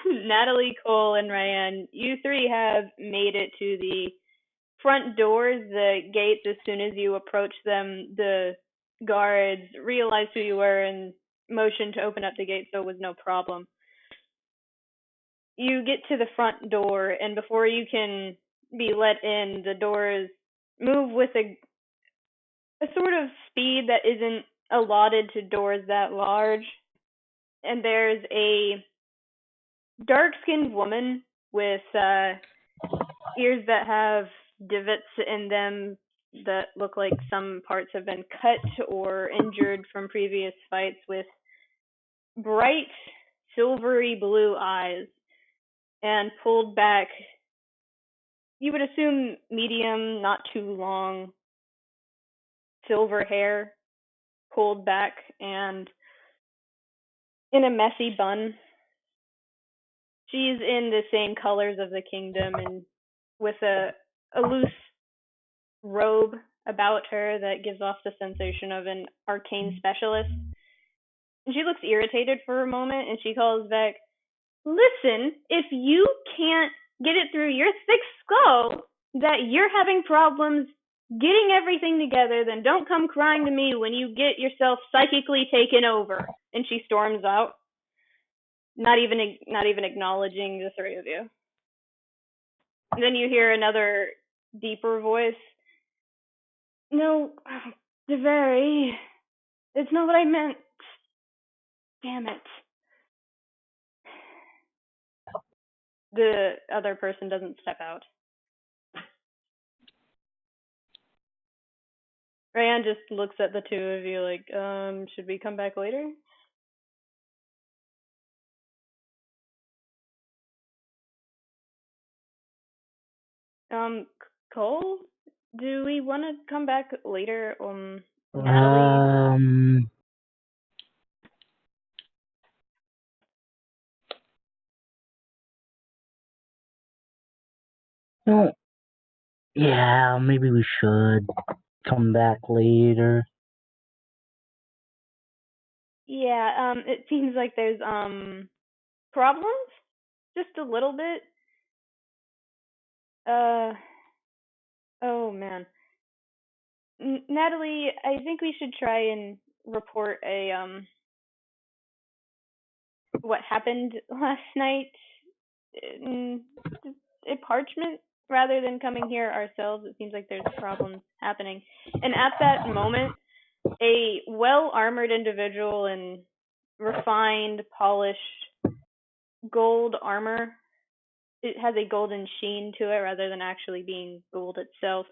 Natali, Cole, and Raiann, you three have made it to the front doors, the gates. As soon as you approach them, the guards realized who you were and motioned to open up the gate, so it was no problem. You get to the front door, and before you can be let in, the doors move with a sort of speed that isn't allotted to doors that large. And there's a dark-skinned woman with ears that have divots in them that look like some parts have been cut or injured from previous fights, with bright silvery blue eyes and pulled back, you would assume medium, not too long, silver hair pulled back and in a messy bun. She's in the same colors of the kingdom and with a loose robe about her that gives off the sensation of an arcane specialist. And she looks irritated for a moment and she calls back, "Listen, if you can't get it through your thick skull that you're having problems getting everything together, then don't come crying to me when you get yourself psychically taken over." And she storms out, not even acknowledging the three of you. And then you hear another deeper voice. "No, DeVary, it's not what I meant. Damn it." The other person doesn't step out. Raiann just looks at the two of you like, should we come back later? Cole, do we want to come back later? Natali? No. Yeah, maybe we should come back later. Yeah, it seems like there's problems, just a little bit. Oh man, Natali, I think we should try and report what happened last night in a parchment rather than coming here ourselves. It seems like there's problems happening. And at that moment, a well-armored individual in refined, polished gold armor, it has a golden sheen to it rather than actually being gold itself,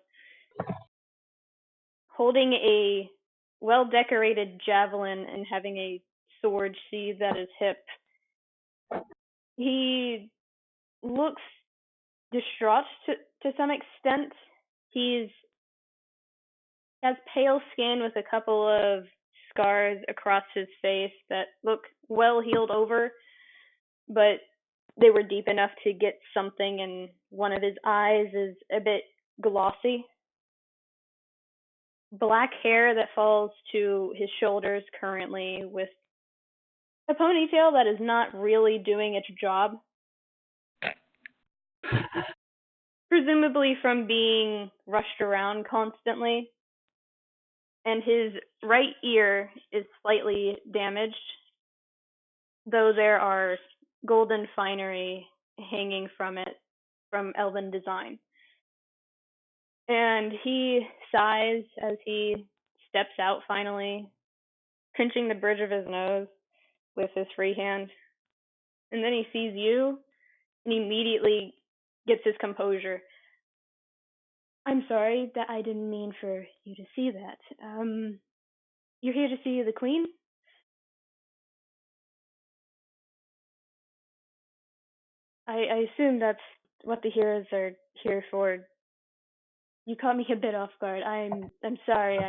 holding a well-decorated javelin and having a sword sheathed at his hip. He looks distraught to some extent. He has pale skin with a couple of scars across his face that look well healed over, but they were deep enough to get something, and one of his eyes is a bit glossy. Black hair that falls to his shoulders currently, with a ponytail that is not really doing its job. Presumably from being rushed around constantly. And his right ear is slightly damaged, though there are golden finery hanging from it, from elven design. And he sighs as he steps out finally, pinching the bridge of his nose. with his free hand. And then he sees you, and he immediately gets his composure. I'm sorry, that I didn't mean for you to see that. You're here to see the queen? I assume that's what the heroes are here for. You caught me a bit off guard. I'm sorry.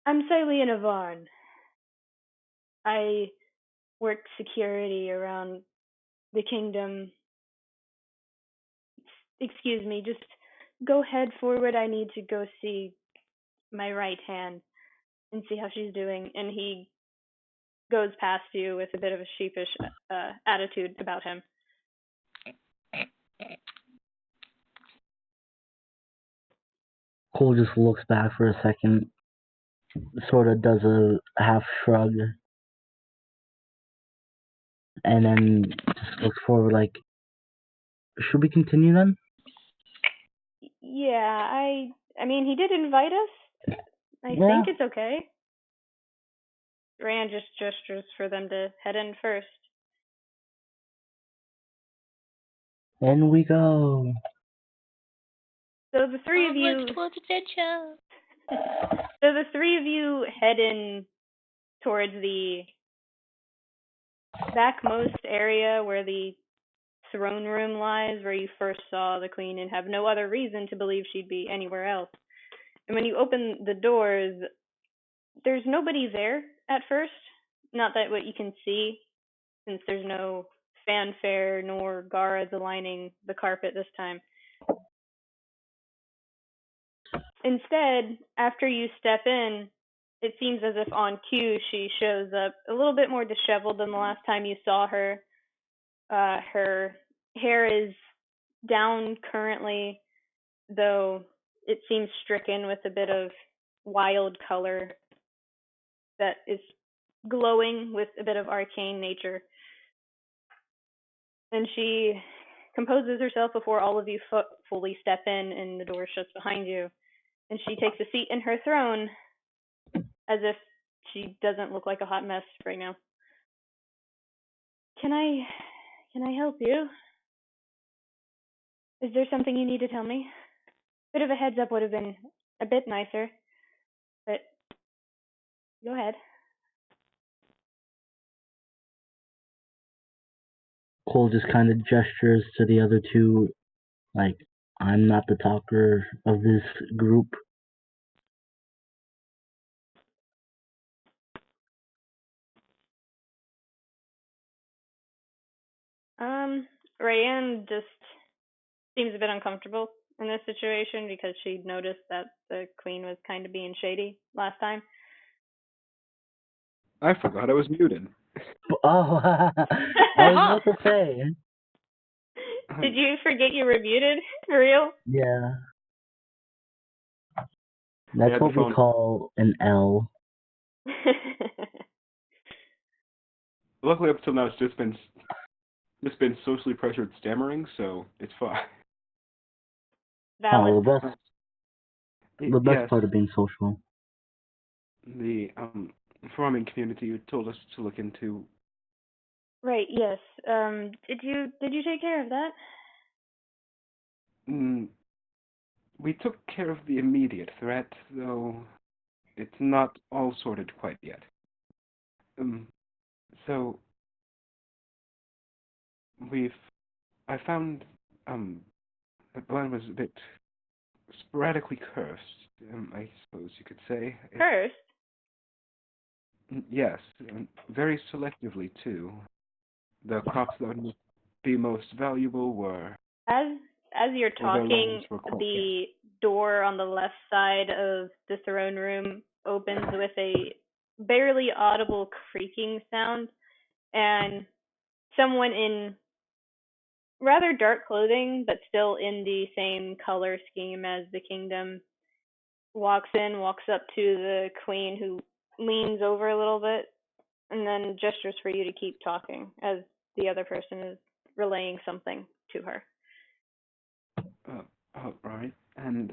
I'm Cylene Avarn. I work security around the kingdom. Excuse me, just go head forward. I need to go see my right hand and see how she's doing. And he goes past you with a bit of a sheepish attitude about him. Cole just looks back for a second, sort of does a half shrug, and then just looks forward like, should we continue then? Yeah, I mean, he did invite us. I think it's okay. Raiann just gestures for them to head in first. In we go. So the three of you. So the three of you head in towards the backmost area where the throne room lies, where you first saw the queen and have no other reason to believe she'd be anywhere else. And when you open the doors, there's nobody there at first. Not that what you can see, since there's no fanfare nor guards aligning the carpet this time. Instead, after you step in, it seems as if on cue she shows up a little bit more disheveled than the last time you saw her. Her hair is down currently, though it seems stricken with a bit of wild color that is glowing with a bit of arcane nature. And she composes herself before all of you fully step in and the door shuts behind you. And she takes a seat in her throne as if she doesn't look like a hot mess right now. Can I help you? Is there something you need to tell me? Bit of a heads up would have been a bit nicer, but go ahead. Cole just kind of gestures to the other two, like, I'm not the talker of this group. Raiann just seems a bit uncomfortable in this situation because she'd noticed that the queen was kind of being shady last time. I forgot I was muted. Oh, I was about to say. Did you forget you were muted? For real? Yeah. That's what we call an L. Luckily, up till now, it's just been socially pressured stammering, so it's fine. Valid. Oh, the best part of being social. The farming community you told us to look into. Right. Yes. Did you take care of that? We took care of the immediate threat, though it's not all sorted quite yet. So I found that Glenn was a bit sporadically cursed, I suppose you could say. Cursed? Yes, very selectively too. The crops that would be most valuable were... As you're talking, the door on the left side of the throne room opens with a barely audible creaking sound, and someone in rather dark clothing, but still in the same color scheme as the kingdom, walks up to the queen, who leans over a little bit and then gestures for you to keep talking as the other person is relaying something to her. Right. And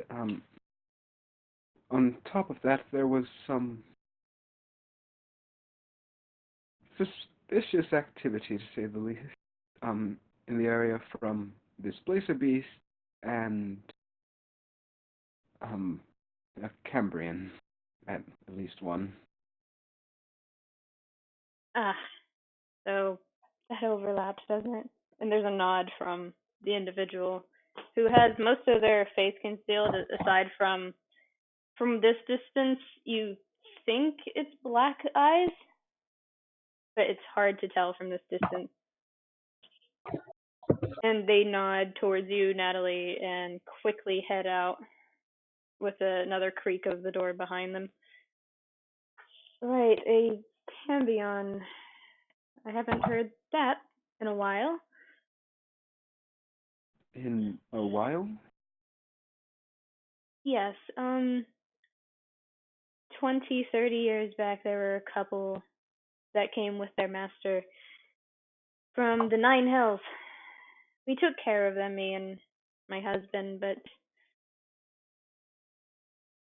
on top of that, there was some suspicious activity, to say the least, in the area from this Blazer Beast and, a Cambrian, at least one. Ah, so that overlaps, doesn't it? And there's a nod from the individual who has most of their face concealed, aside from this distance, you think it's black eyes, but it's hard to tell from this distance. And they nod towards you, Natali, and quickly head out with another creak of the door behind them. Right, a Cambion. I haven't heard that in a while. In a while? Yes, 20, 30 years back, there were a couple that came with their master from the Nine Hells. We took care of them, me and my husband, but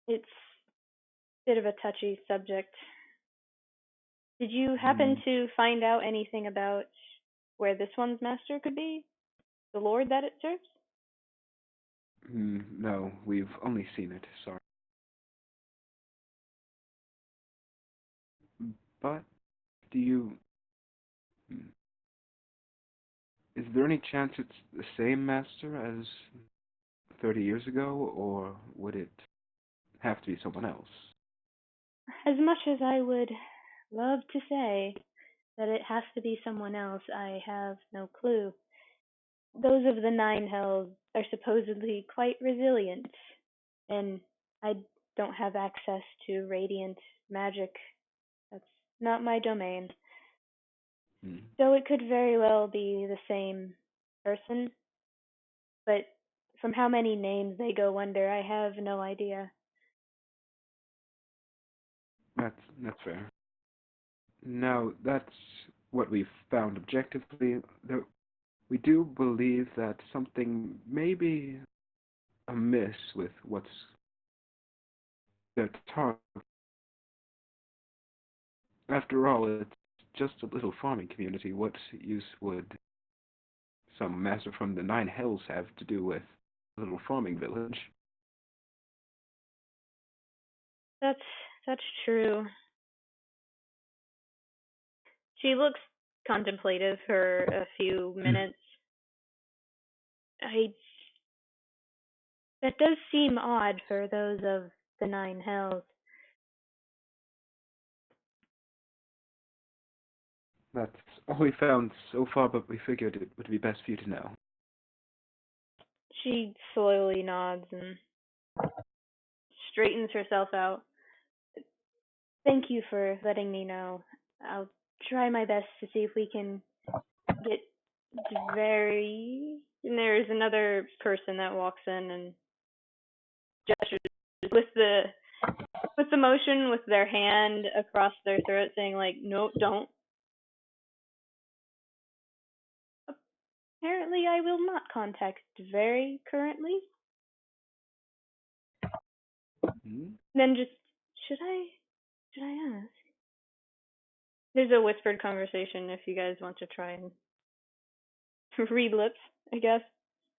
it's a bit of a touchy subject. Did you happen to find out anything about where this one's master could be? The lord that it serves? No, we've only seen it, sorry. But, do you... Is there any chance it's the same master as 30 years ago, or would it have to be someone else? As much as I would love to say that it has to be someone else, I have no clue. Those of the Nine Hells are supposedly quite resilient, and I don't have access to radiant magic. That's not my domain. So it could very well be the same person, but from how many names they go under, I have no idea. That's fair. Now, that's what we've found objectively. We do believe that something may be amiss with what's their target. After all, it's just a little farming community. What use would some master from the Nine Hells have to do with a little farming village? That's true. She looks contemplative for a few minutes. That does seem odd for those of the Nine Hells. That's all we found so far, but we figured it would be best for you to know. She slowly nods and straightens herself out. Thank you for letting me know. I'll try my best to see if we can get very... And there's another person that walks in and gestures with the motion with their hand across their throat, saying like, "No, don't." Apparently, I will not contact very currently. Then just should I ask? There's a whispered conversation if you guys want to try and read lips, I guess,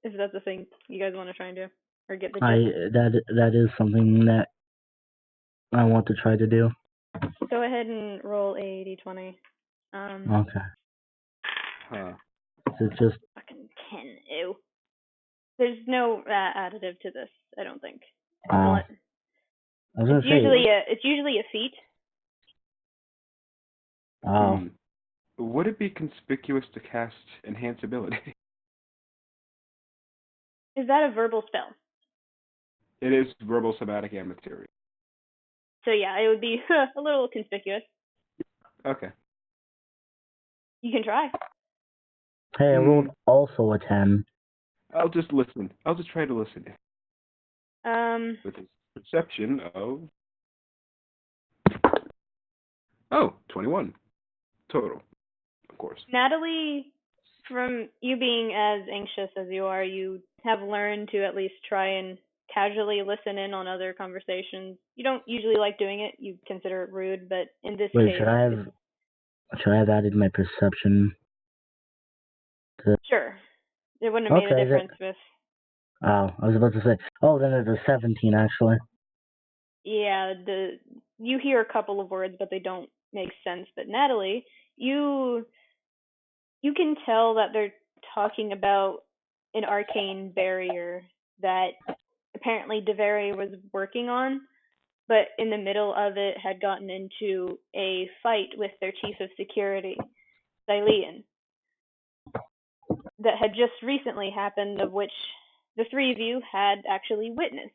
if that's a thing you guys want to try and do or get the gist. That is something that I want to try to do. Go ahead and roll a d20. Okay. Huh. Is it just Fucking 10. Ew. There's no additive to this, I don't think. It's usually a feat. Would it be conspicuous to cast Enhance Ability? Is that a verbal spell? It is verbal, somatic, and material. So yeah, it would be a little conspicuous. Okay. You can try. Hey, I rolled also a 10. I'll just listen. I'll just try to listen. With his perception of... 21. Total. Of course. Natali, from you being as anxious as you are, you have learned to at least try and casually listen in on other conversations. You don't usually like doing it. You consider it rude, but in this case... Should I have Should I have added my perception? Sure. It wouldn't have made a difference with... Oh, I was about to say, then it's a 17, actually. Yeah, you hear a couple of words, but they don't make sense. But Natali, you can tell that they're talking about an arcane barrier that apparently Deveri was working on, but in the middle of it had gotten into a fight with their chief of security, Xylean, that had just recently happened, of which the three of you had actually witnessed.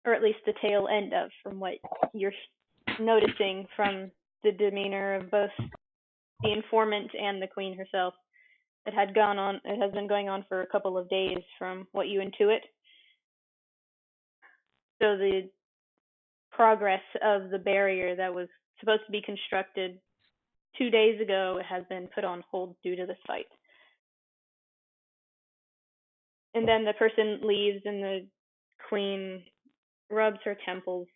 Or at least the tail end of, from what you're noticing from the demeanor of both the informant and the queen herself. It has been going on for a couple of days from what you intuit. So the progress of the barrier that was supposed to be constructed 2 days ago has been put on hold due to this fight. And then the person leaves and the queen rubs her temples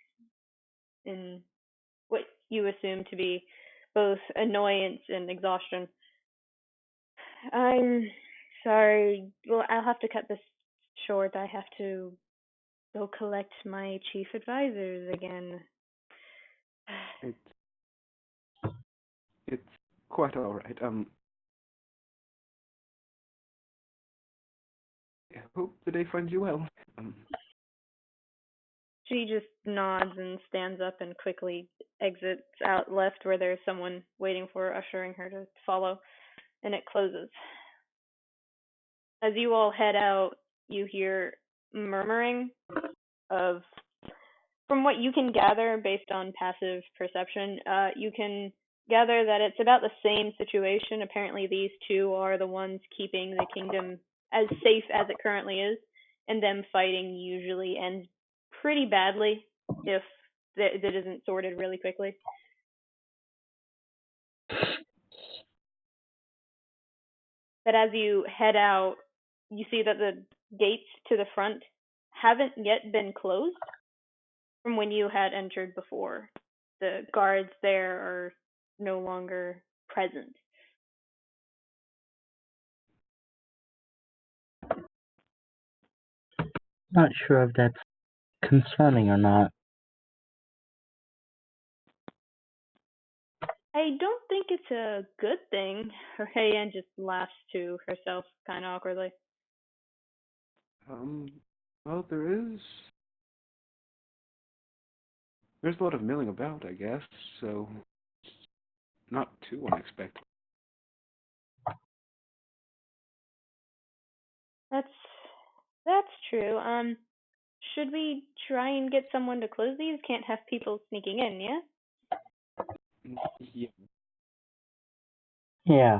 in what you assume to be both annoyance and exhaustion. I'm sorry. Well, I'll have to cut this short. I have to go collect my chief advisors again. It's quite all right. I hope the day finds you well. She just nods and stands up and quickly exits out left where there's someone waiting for her, ushering her to follow, and it closes. As you all head out, you hear murmuring of, from what you can gather based on passive perception, you can gather that it's about the same situation. Apparently these two are the ones keeping the kingdom as safe as it currently is, and them fighting usually ends pretty badly if it isn't sorted really quickly. But as you head out, you see that the gates to the front haven't yet been closed from when you had entered before. The guards there are no longer present. Not sure if that's concerning or not. I don't think it's a good thing. Raiann just laughs to herself kind of awkwardly. Well, there's a lot of milling about, I guess, so not too unexpected. That's true. Should we try and get someone to close these? Can't have people sneaking in, yeah? Yeah. Yeah.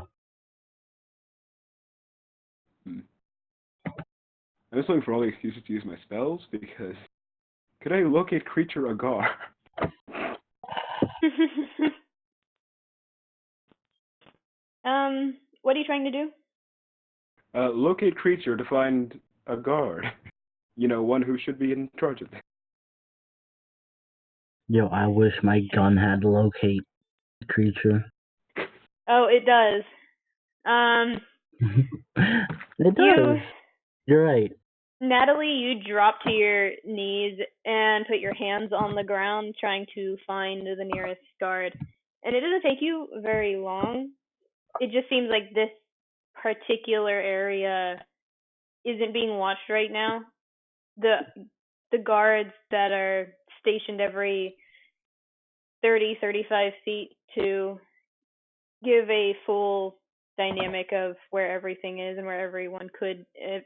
I was looking for all the excuses to use my spells because could I locate creature agar? What are you trying to do? Locate creature to find a guard. You know, one who should be in charge of it. Yo, I wish my gun had locate creature. Oh, it does. It does. You're right. Natali, you drop to your knees and put your hands on the ground trying to find the nearest guard. And it doesn't take you very long. It just seems like this particular area isn't being watched right now. The guards that are stationed every 30-35 feet to give a full dynamic of where everything is and where everyone could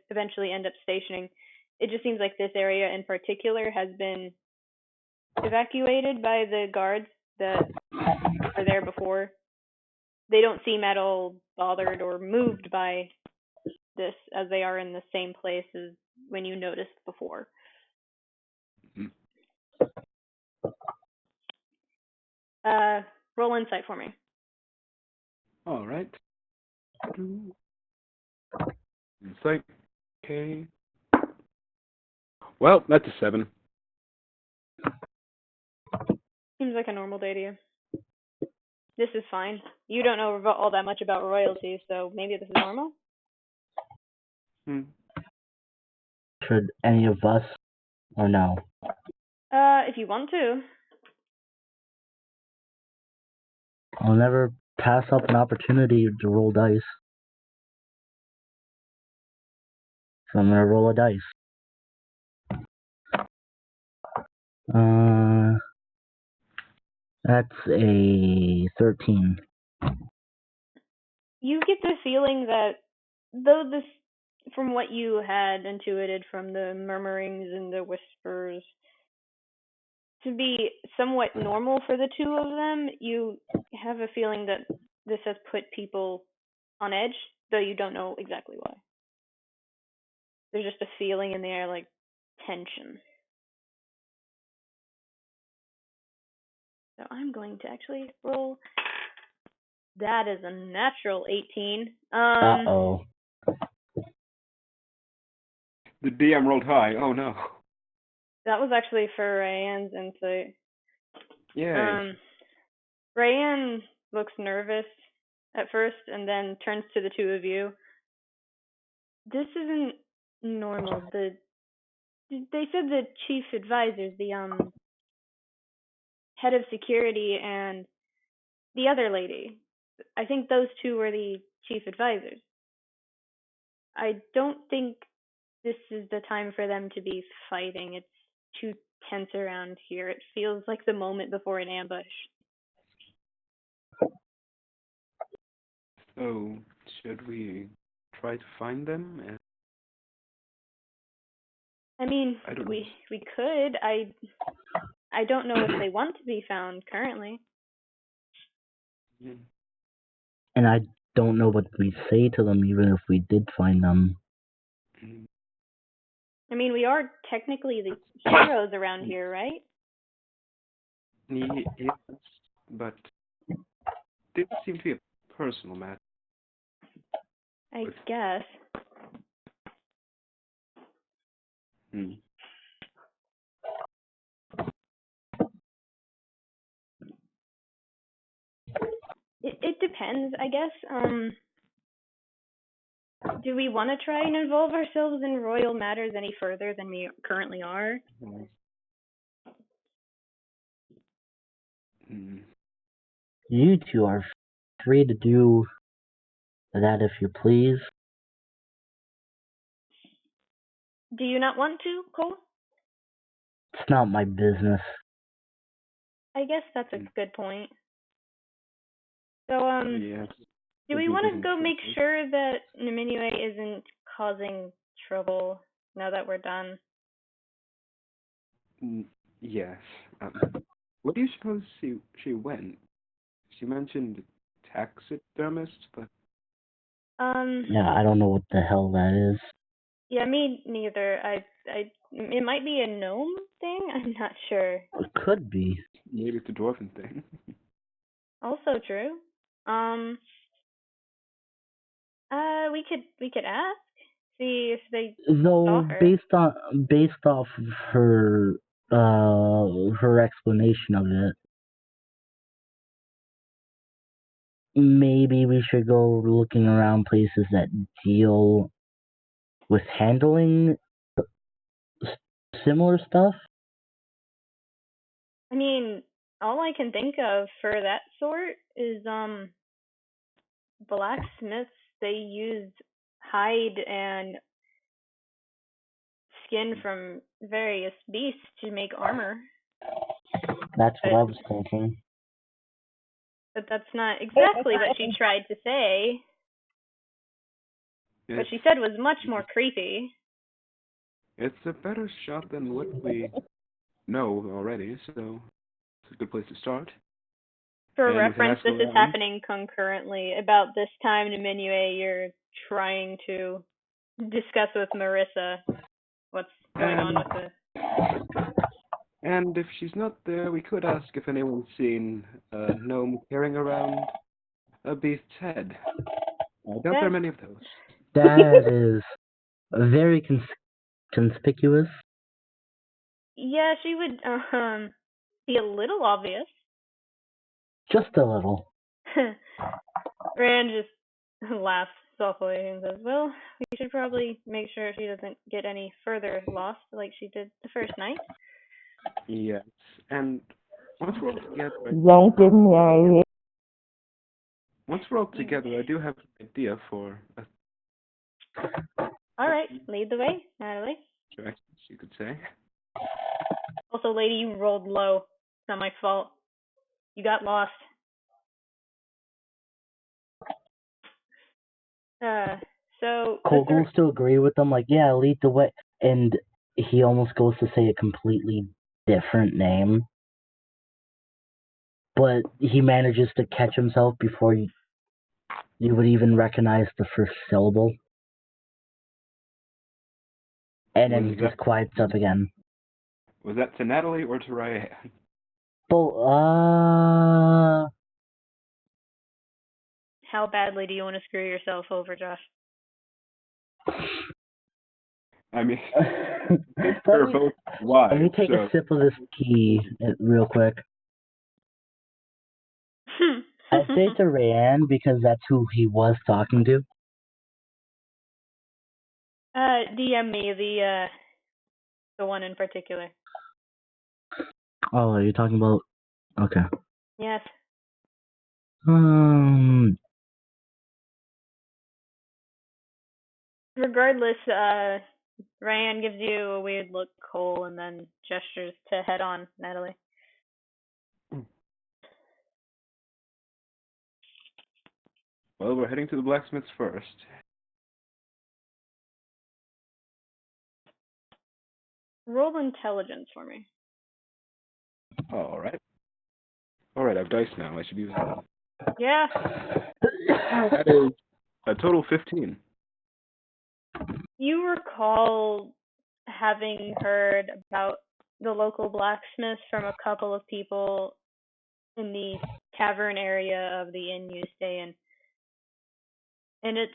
eventually end up stationing. It just seems like this area in particular has been evacuated by the guards that were there before. They don't seem at all bothered or moved by this, as they are in the same place as when you noticed before. Roll insight for me. All right. Insight. Okay. Well, that's a 7. Seems like a normal day to you. This is fine. You don't know all that much about royalty, so maybe this is normal? Should any of us, or no? If you want to. I'll never pass up an opportunity to roll dice. So I'm gonna roll a dice. That's a 13. You get the feeling that, though this, from what you had intuited from the murmurings and the whispers, to be somewhat normal for the two of them, you have a feeling that this has put people on edge, though you don't know exactly why. There's just a feeling in the air, like tension. So I'm going to actually roll. That is a natural 18. Uh-oh. The DM rolled high. Oh no. That was actually for Raiann's insight. Yay. Raiann looks nervous at first and then turns to the two of you. This isn't normal. They said the chief advisors, the head of security and the other lady. I think those two were the chief advisors. I don't think this is the time for them to be fighting. It's too tense around here. It feels like the moment before an ambush. So, should we try to find them? I mean, I don't know. we could. I don't know if they want to be found currently. Yeah. And I don't know what we'd say to them even if we did find them. I mean, we are technically the heroes around here, right? Yes, but this seems to be a personal matter. I guess. It depends, I guess. Do we want to try and involve ourselves in royal matters any further than we currently are? You two are free to do that if you please. Do you not want to, Cole? It's not my business. I guess that's a good point. So, Yes. do we want to go make sure that Niminue isn't causing trouble now that we're done? Yes. Where do you suppose she went? She mentioned taxidermist, but Yeah, I don't know what the hell that is. Yeah, me neither. It might be a gnome thing. I'm not sure. It could be. maybe it's a dwarven thing. Also true. We could ask, see if they Though saw her. based off of her explanation of it, maybe we should go looking around places that deal with handling similar stuff. I mean, all I can think of for that sort is blacksmiths. They used hide and skin from various beasts to make armor. That's what I was thinking. But that's not exactly what she tried to say. What she said was much more creepy. It's a better shot than what we know already, so it's a good place to start. For And reference, this is around. happening concurrently. About this time, Niminue, you're trying to discuss with Marissa what's going on with this. And if she's not there, we could ask if anyone's seen a gnome carrying around a beast's head. I doubt there are many of those. That is very conspicuous. Yeah, she would be a little obvious. Just a little. Rand just laughs softly and says, well, we should probably make sure she doesn't get any further lost like she did the first night. Yes, and once we're all together, Don't give me any. I do have an idea for a All right, lead the way, Natalie. strategy, you could say. Also, lady, you rolled low. It's not my fault. You got lost. So Cole goes to agree with them, like, yeah, lead the way. And he almost goes to say a completely different name. But he manages to catch himself before you would even recognize the first syllable. And then he just quiets up again. Was that to Natali or to Raiann? how badly do you want to screw yourself over, Josh? I mean, they're both wise. Let me take a sip of this tea real quick. I say to Raiann because that's who he was talking to. DM me the one in particular. Oh, are you talking about? Okay. Yes. Regardless, Raiann gives you a weird look, Cole, and then gestures to head on, Natalie. Well, we're heading to the blacksmith's first. Roll intelligence for me. Oh, all right. All right, I have dice now. I should use them. Yeah. That is a total 15. You recall having heard about the local blacksmith from a couple of people in the tavern area of the inn you stay in. And it's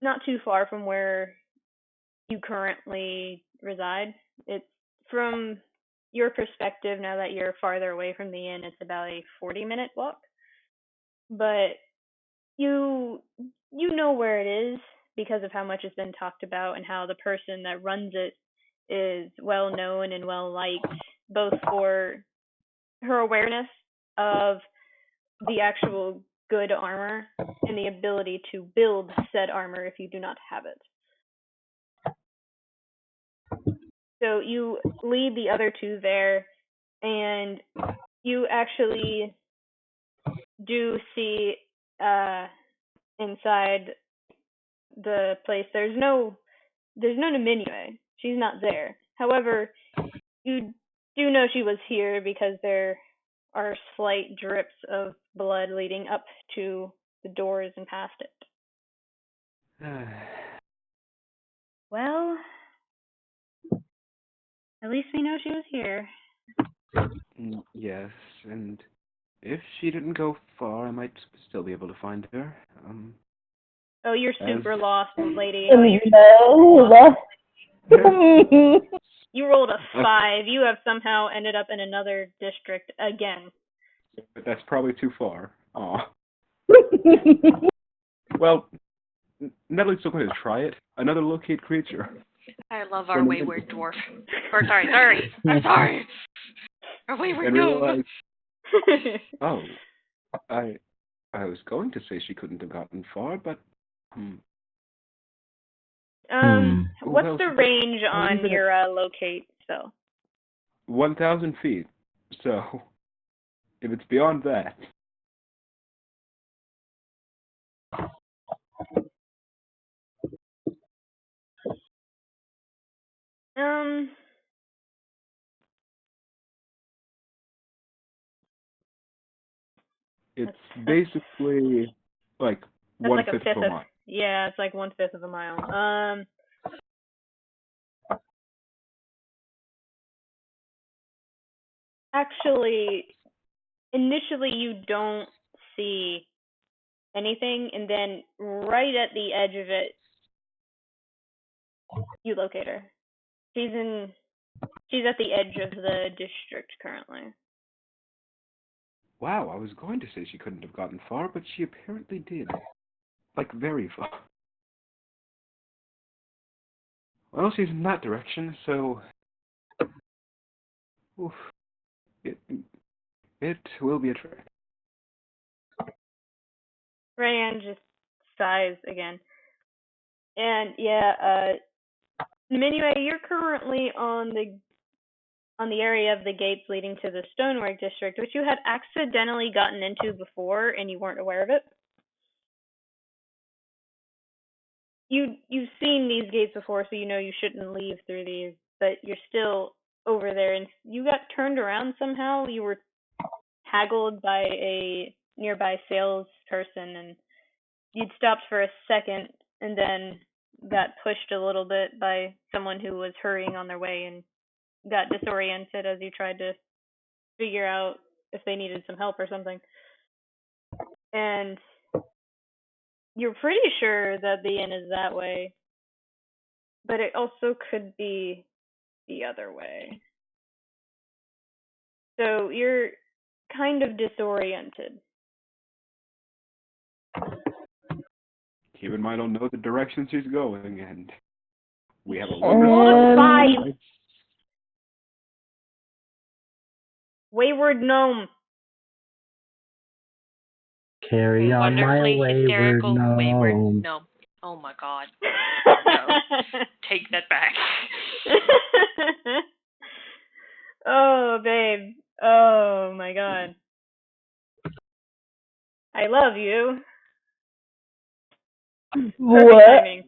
not too far from where you currently reside. It's from your perspective, now that you're farther away from the inn, it's about a 40-minute walk. But you know where it is because of how much has been talked about and how the person that runs it is well known and well liked, both for her awareness of the actual good armor and the ability to build said armor if you do not have it. So you lead the other two there, and you actually do see inside the place there's no Niminue. She's not there. However, you do know she was here because there are slight drips of blood leading up to the doors and past it. Well, at least we know she was here. Yes, and if she didn't go far, I might still be able to find her. Oh, you're super lost, lady. You rolled a 5. You have somehow ended up in another district again. But that's probably too far. Aw. Well, Natalie's still going to try it. Another locate creature. I love our wayward dwarf. Or sorry. I'm sorry. Our wayward gnome. Oh, I was going to say she couldn't have gotten far, but what's the range on your locate spell? 1,000 feet. So, if it's beyond that. It's basically like one-fifth of a mile. Yeah, it's like 1/5 of a mile. Actually, initially you don't see anything, and then right at the edge of it, you locate her. She's at the edge of the district currently. Wow, I was going to say she couldn't have gotten far, but she apparently did. Like, very far. Well, she's in that direction, so... Oof. It will be a trek. Raiann just sighs again. And Niminue, you're currently on the area of the gates leading to the Stonework District, which you had accidentally gotten into before and you weren't aware of it. You've seen these gates before, so you know you shouldn't leave through these, but you're still over there, and you got turned around somehow. You were haggled by a nearby salesperson, and you'd stopped for a second, and then got pushed a little bit by someone who was hurrying on their way, and got disoriented as you tried to figure out if they needed some help or something. And you're pretty sure that the inn is that way, but it also could be the other way. So you're kind of disoriented. Keep in mind, I don't know the direction she's going, and we have a Roll 5. Wayward gnome. Carry on my Wonderfully wayward hysterical wayward gnome. gnome. Oh my god. No. Take that back. Oh, babe. Oh my god. I love you. Perfect What? timing.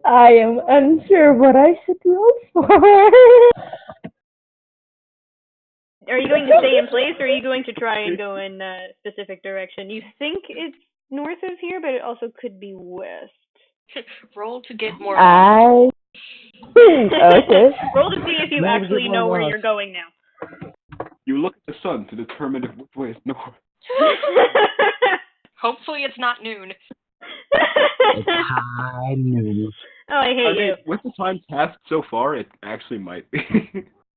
I am unsure what I should roll for. Are you going to stay in place, or are you going to try and go in a specific direction? You think it's north of here, but it also could be west. Roll to get more. Okay. Roll to see if you Maybe actually get know more where lost. you're going now. You look at the sun to determine if which way is north. Hopefully it's not noon. It's high news. Oh, I hate you. With the time passed so far, it actually might be.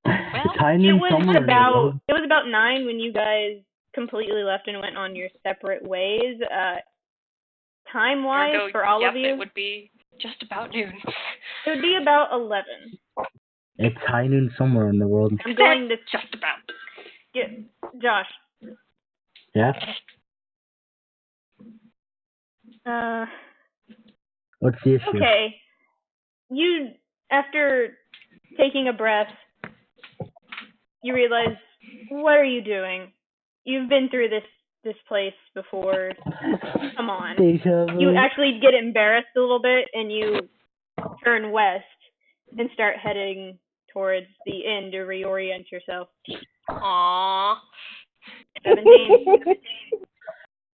It's high noon somewhere in the world. It was about 9 when you guys completely left and went on your separate ways. Time-wise, Ergo, for all yep, of you, it would be just about noon. it would be about 11. It's high noon somewhere in the world. I'm going to just about. get Josh. Yeah? What's the issue? Okay. You, after taking a breath, you realize, what are you doing? You've been through this place before. Come on. Deja vu. You actually get embarrassed a little bit, and you turn west and start heading towards the inn to reorient yourself. Aww. 17.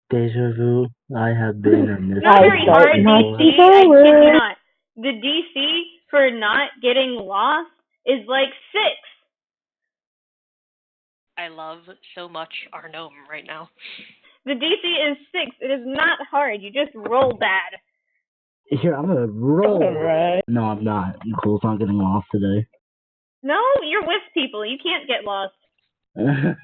Deja vu. I have been in this. Not very hard DC, I kid you not. The DC for not getting lost is like 6. I love so much our gnome right now. The DC is 6. It is not hard. You just roll bad. Here, I'm gonna roll. Alright. No, I'm not. Nicole's not getting lost today. No, you're with people. You can't get lost. Says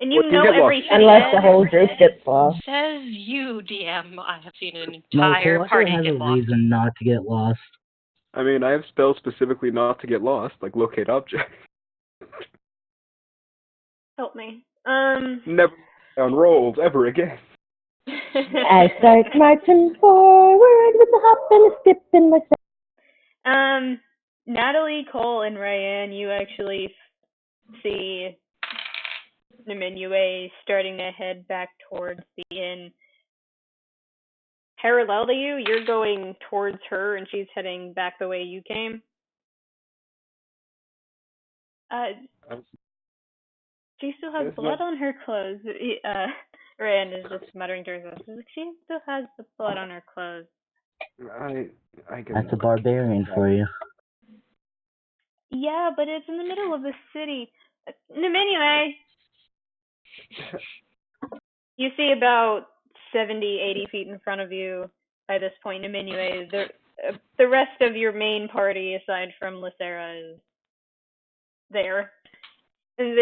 And you Well, you know get lost. every city. Unless the whole group gets lost. You, DM. I have seen an no, entire Nicole party has get a lost. reason not to get lost. I mean, I have spells specifically not to get lost, like locate object. Help me. Never on rolls ever again. I start marching forward with a hop and a skip in my step. Natali, Cole, and Raiann, you actually see Niminue starting to head back towards the inn. Parallel to you, you're going towards her, and she's heading back the way you came. She still has blood on her clothes. Raiann is just muttering to herself. She still has the blood on her clothes. I guess. That's a barbarian for you. Yeah, but it's in the middle of the city. Niminue! You see about 70, 80 feet in front of you by this point, Niminue. The rest of your main party, aside from Lithera, is there. And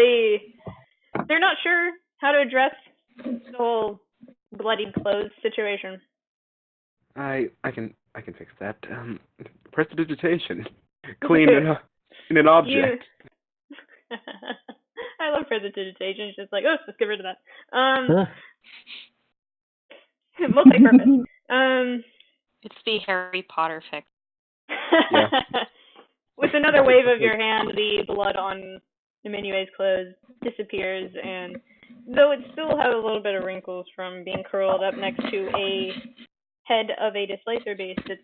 they're not sure how to address the whole bloodied clothes situation. I can fix that. Prestidigitation. Clean in an object. I love prestidigitation. It's just like, oh, let's get rid of that. Multi-purpose. It's the Harry Potter fix. Yeah. With another wave of your hand, the blood on Niminue's clothes disappears, and though it still has a little bit of wrinkles from being curled up next to a head of a displacer beast, it's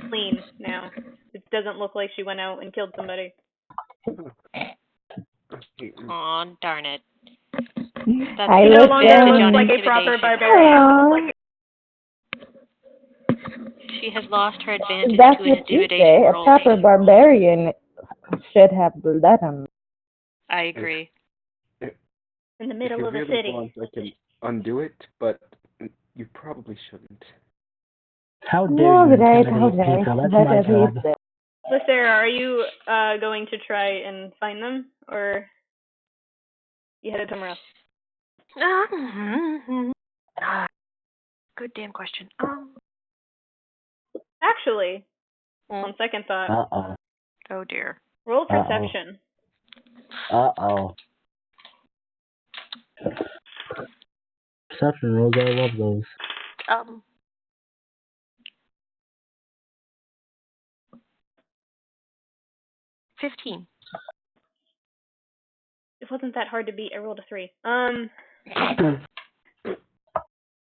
clean now. It doesn't look like she went out and killed somebody. Aw, darn it. I no looked longer down. looks like a proper barbarian. Aww. She has lost her advantage That's to what you intimidation say. A rolling. proper barbarian should have blood on. I agree. In the middle of If the you really city. want, I can undo it, but you probably shouldn't. How dare No, you right, intimidate people? That's What my have job. you said? Lithera, are you going to try and find them, or you headed somewhere else? Good damn question. Actually, on second thought, Uh-oh. Oh dear. roll perception. Uh-oh. Perception rolls, I love those. 15. It wasn't that hard to beat. I rolled a 3.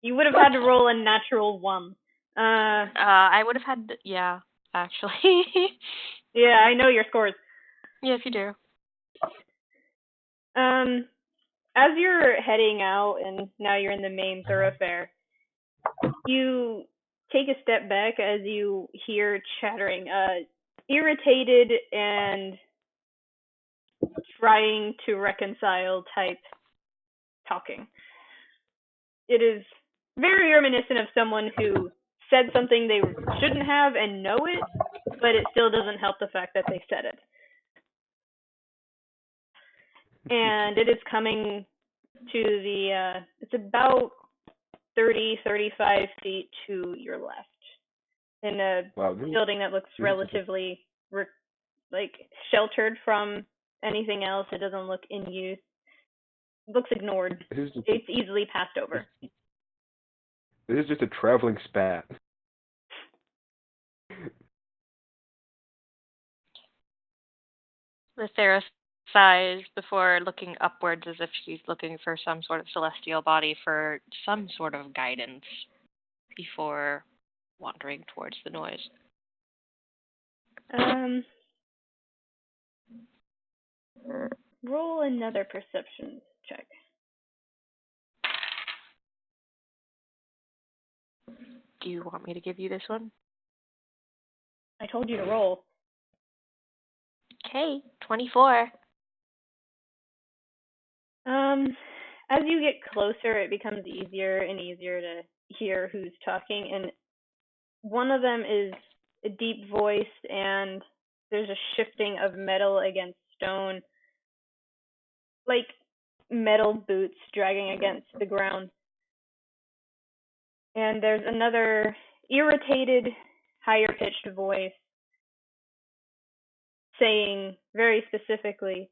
You would have had to roll a natural 1. I would have had, yeah, actually. Yeah, I know your scores. Yes, you do. As you're heading out, and now you're in the main thoroughfare, you take a step back as you hear chattering, irritated and trying to reconcile type talking. It is very reminiscent of someone who said something they shouldn't have and know it, but it still doesn't help the fact that they said it. And it is coming to the, it's about 30-35 feet to your left, in a building that looks relatively sheltered from anything else. It doesn't look in use. It looks ignored. It's easily passed over. This is just a traveling spat. Lithera sighs before looking upwards as if she's looking for some sort of celestial body for some sort of guidance before wandering towards the noise. Roll another perception check. Do you want me to give you this one? I told you to roll. Okay, 24. As you get closer, it becomes easier and easier to hear who's talking, and one of them is a deep voice, and there's a shifting of metal against stone, like metal boots dragging against the ground. And there's another irritated, higher-pitched voice saying very specifically,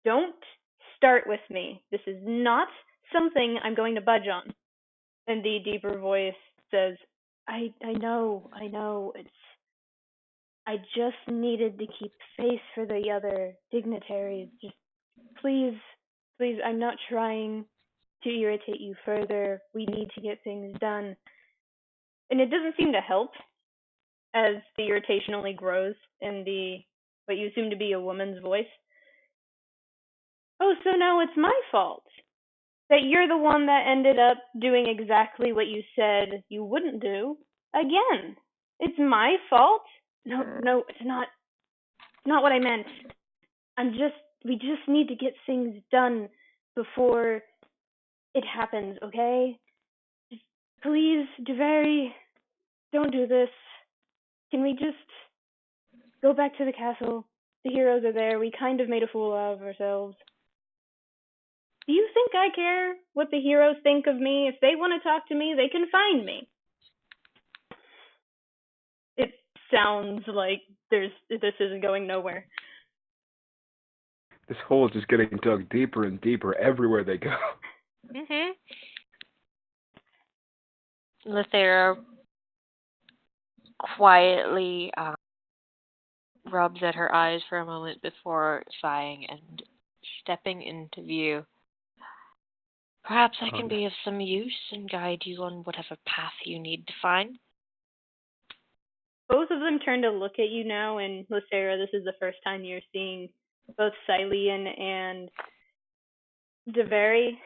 "Don't start with me. This is not something I'm going to budge on." And the deeper voice says, I know, I just needed to keep face for the other dignitaries. Just please, I'm not trying to irritate you further. We need to get things done. And it doesn't seem to help, as the irritation only grows in what you assume to be a woman's voice. "Oh, so now it's my fault that you're the one that ended up doing exactly what you said you wouldn't do. Again, it's my fault? No, it's not. It's not what I meant. We just need to get things done before it happens, okay? Just, please, Javeri, don't do this. Can we just go back to the castle? The heroes are there. We kind of made a fool of ourselves." Do you think I care what the heroes think of me? If they want to talk to me, they can find me. It sounds like this isn't going nowhere. This hole is just getting dug deeper and deeper everywhere they go. Lithera quietly rubs at her eyes for a moment before sighing and stepping into view. Perhaps I can be of some use and guide you on whatever path you need to find. Both of them turn to look at you now, and Lithera, this is the first time you're seeing both Cylian and Deveri.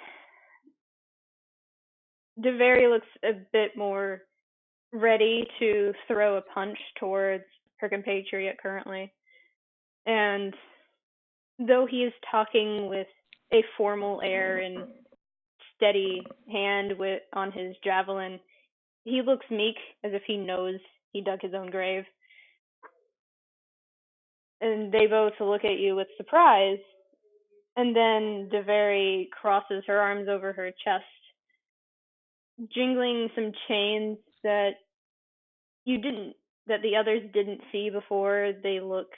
Deveri looks a bit more ready to throw a punch towards her compatriot currently. And though he is talking with a formal air and steady hand on his javelin, he looks meek, as if he knows he dug his own grave. And they both look at you with surprise, and then Deveri crosses her arms over her chest, jingling some chains that the others didn't see before. They look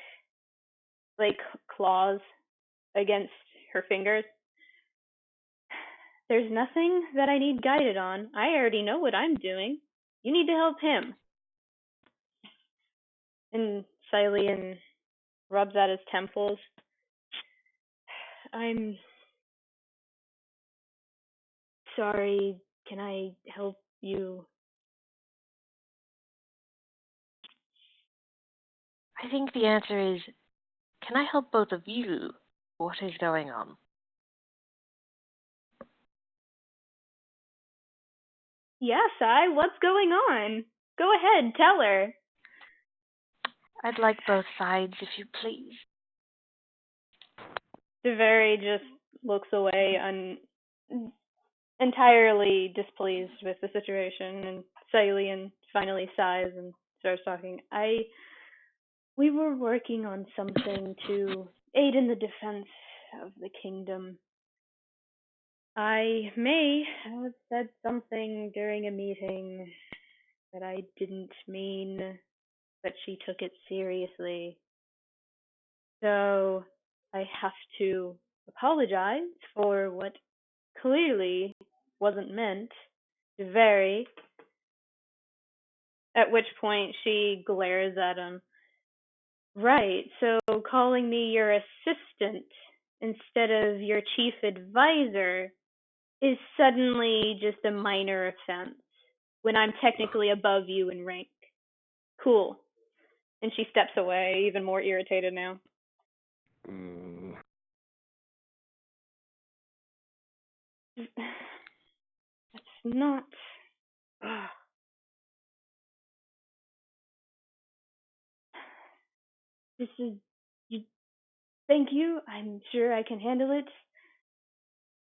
like claws against her fingers. There's nothing that I need guided on. I already know what I'm doing. You need to help him. And Cylian rubs at his temples. I'm sorry. Can I help you? I think the answer is, can I help both of you? What is going on? Yes, what's going on? Go ahead, tell her. I'd like both sides, if you please. Deveri just looks away, entirely displeased with the situation, and Cylian finally sighs and starts talking. We were working on something to aid in the defense of the kingdom. I may have said something during a meeting that I didn't mean, but she took it seriously. So I have to apologize for what clearly wasn't meant to vary. At which point she glares at him. Right, so calling me your assistant instead of your chief advisor is suddenly just a minor offense when I'm technically above you in rank. Cool. And she steps away, even more irritated now. That's not... This is... Thank you. I'm sure I can handle it.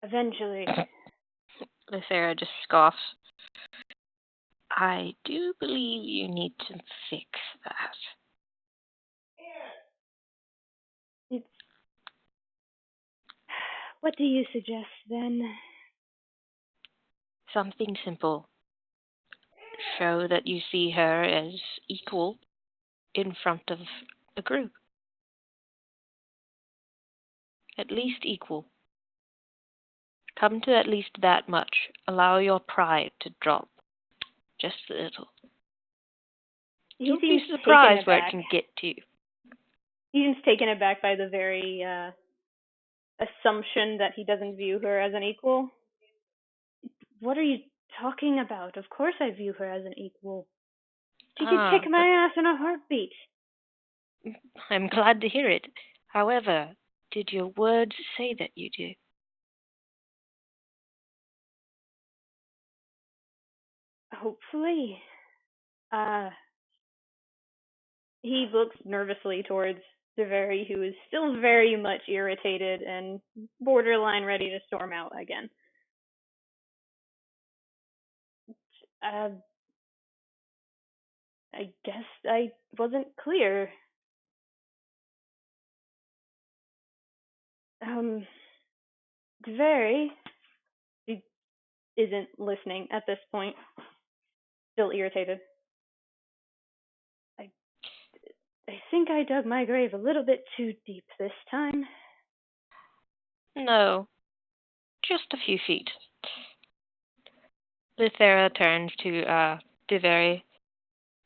Eventually. Lithera just scoffs. I do believe you need to fix that. What do you suggest, then? Something simple. Show that you see her as equal in front of the group. At least equal. Come to at least that much. Allow your pride to drop. Just a little. Don't be surprised where it can get to. He seems taken aback by the very assumption that he doesn't view her as an equal. What are you talking about? Of course I view her as an equal. She could kick my ass in a heartbeat. I'm glad to hear it. However, did your words say that you do? Hopefully. He looks nervously towards Deveri, who is still very much irritated and borderline ready to storm out again. I guess I wasn't clear. Very. She isn't listening at this point. Still irritated. I think I dug my grave a little bit too deep this time. No, just a few feet. Lithera turns to Diveri.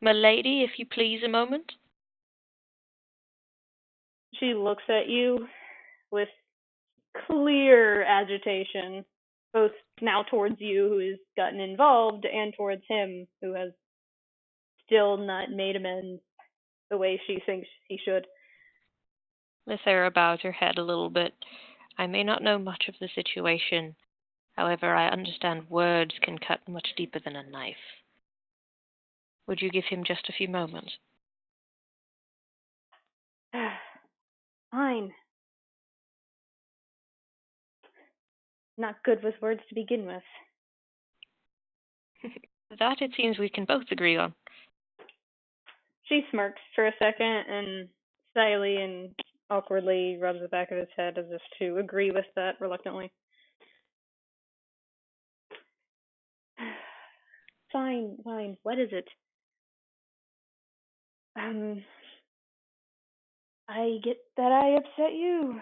"Milady, if you please, a moment." She looks at you with clear agitation, both now towards you, who has gotten involved, and towards him, who has still not made amends the way she thinks he should. Lithera bows her head a little bit. "I may not know much of the situation. However, I understand words can cut much deeper than a knife. Would you give him just a few moments?" Fine. Not good with words to begin with. That it seems we can both agree on. She smirks for a second and slyly and awkwardly rubs the back of his head as if to agree with that reluctantly. Fine. What is it? I get that I upset you.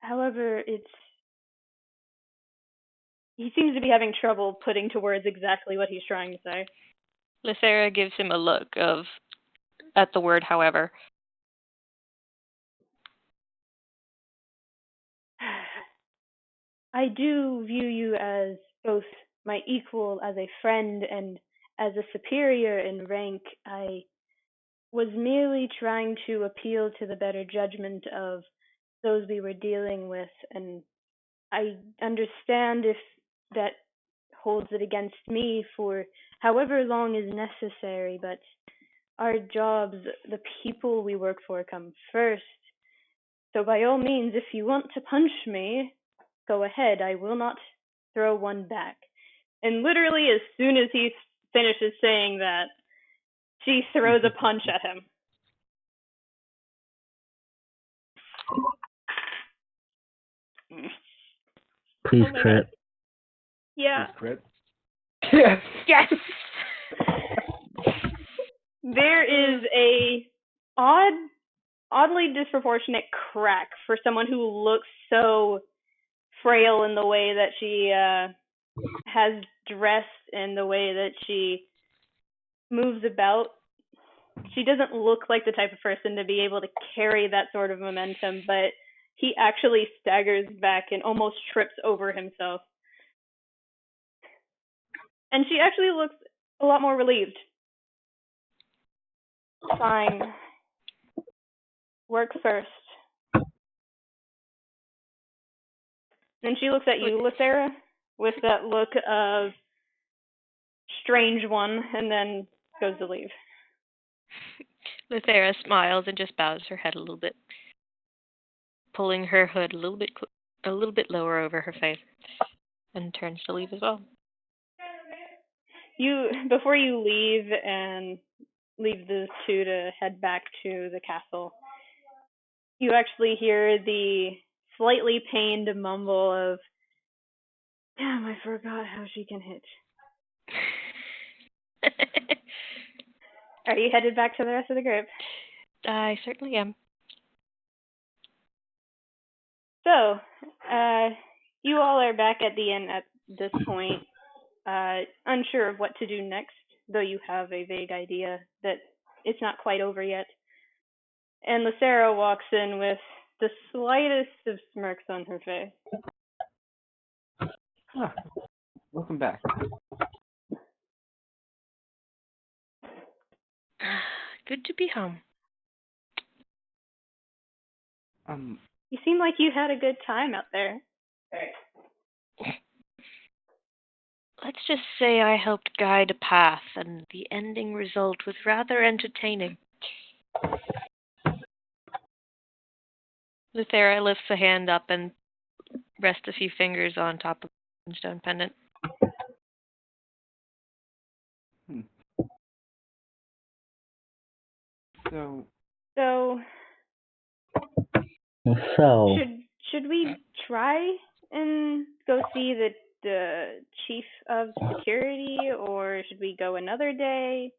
However, he seems to be having trouble putting to words exactly what he's trying to say. Lithera gives him a look at the word, however. I do view you as both my equal, as a friend, and as a superior in rank. I was merely trying to appeal to the better judgment of those we were dealing with, and I understand if that holds it against me for however long is necessary, but our jobs, the people we work for, come first. So by all means, if you want to punch me, go ahead. I will not throw one back. And literally, as soon as he finishes saying that, she throws a punch at him. Please Oh my crit. God. Yeah. Please crit. Yes! Yes! There is a oddly disproportionate crack for someone who looks so frail in the way that she has dressed and the way that she moves about. She doesn't look like the type of person to be able to carry that sort of momentum, but he actually staggers back and almost trips over himself. And she actually looks a lot more relieved. Fine. Work first. And she looks at you, Lithera, with that look of strange one, and then goes to leave. Lithera smiles and just bows her head a little bit, pulling her hood a little bit lower over her face, and turns to leave as well. Before you leave and leave the two to head back to the castle, you actually hear the slightly pained mumble of, "Damn, I forgot how she can hit." Are you headed back to the rest of the group? I certainly am. So, you all are back at the inn at this point, unsure of what to do next, though you have a vague idea that it's not quite over yet. And Lithera walks in with the slightest of smirks on her face. Ah, welcome back. Good to be home. You seem like you had a good time out there. Let's just say I helped guide a path, and the ending result was rather entertaining. Lithera lifts a hand up and rests a few fingers on top of the stone pendant. So So, should we try and go see the chief of security, or should we go another day?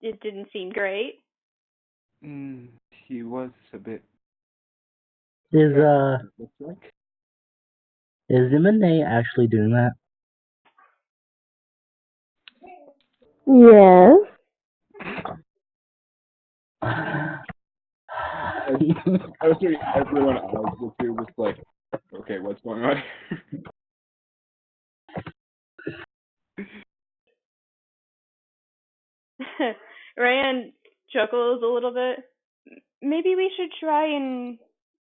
It didn't seem great. He was a bit. Is looks like. is Niminue actually doing that? Yes. I was hearing everyone else was like, okay, what's going on? Raiann chuckles a little bit. Maybe we should try and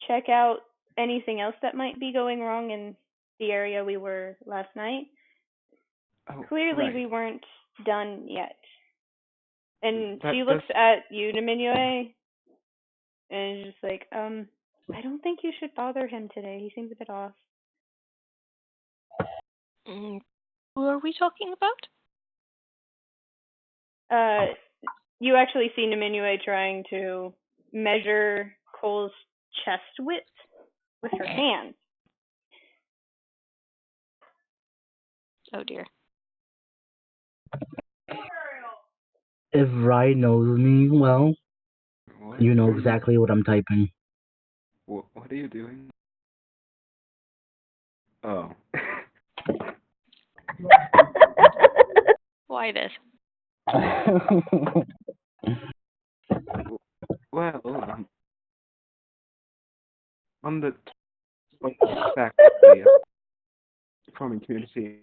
check out anything else that might be going wrong in the area we were last night. Oh, Clearly, right. we weren't done yet. And That she looks at you, Niminue, and is just like, I don't think you should bother him today. He seems a bit off. Who are we talking about? You actually see Niminue trying to measure Cole's chest width with her hands. Oh dear. If Rye knows me well, you know exactly what I'm typing. What are you doing? Oh. Why this? Well, on the fact the farming community,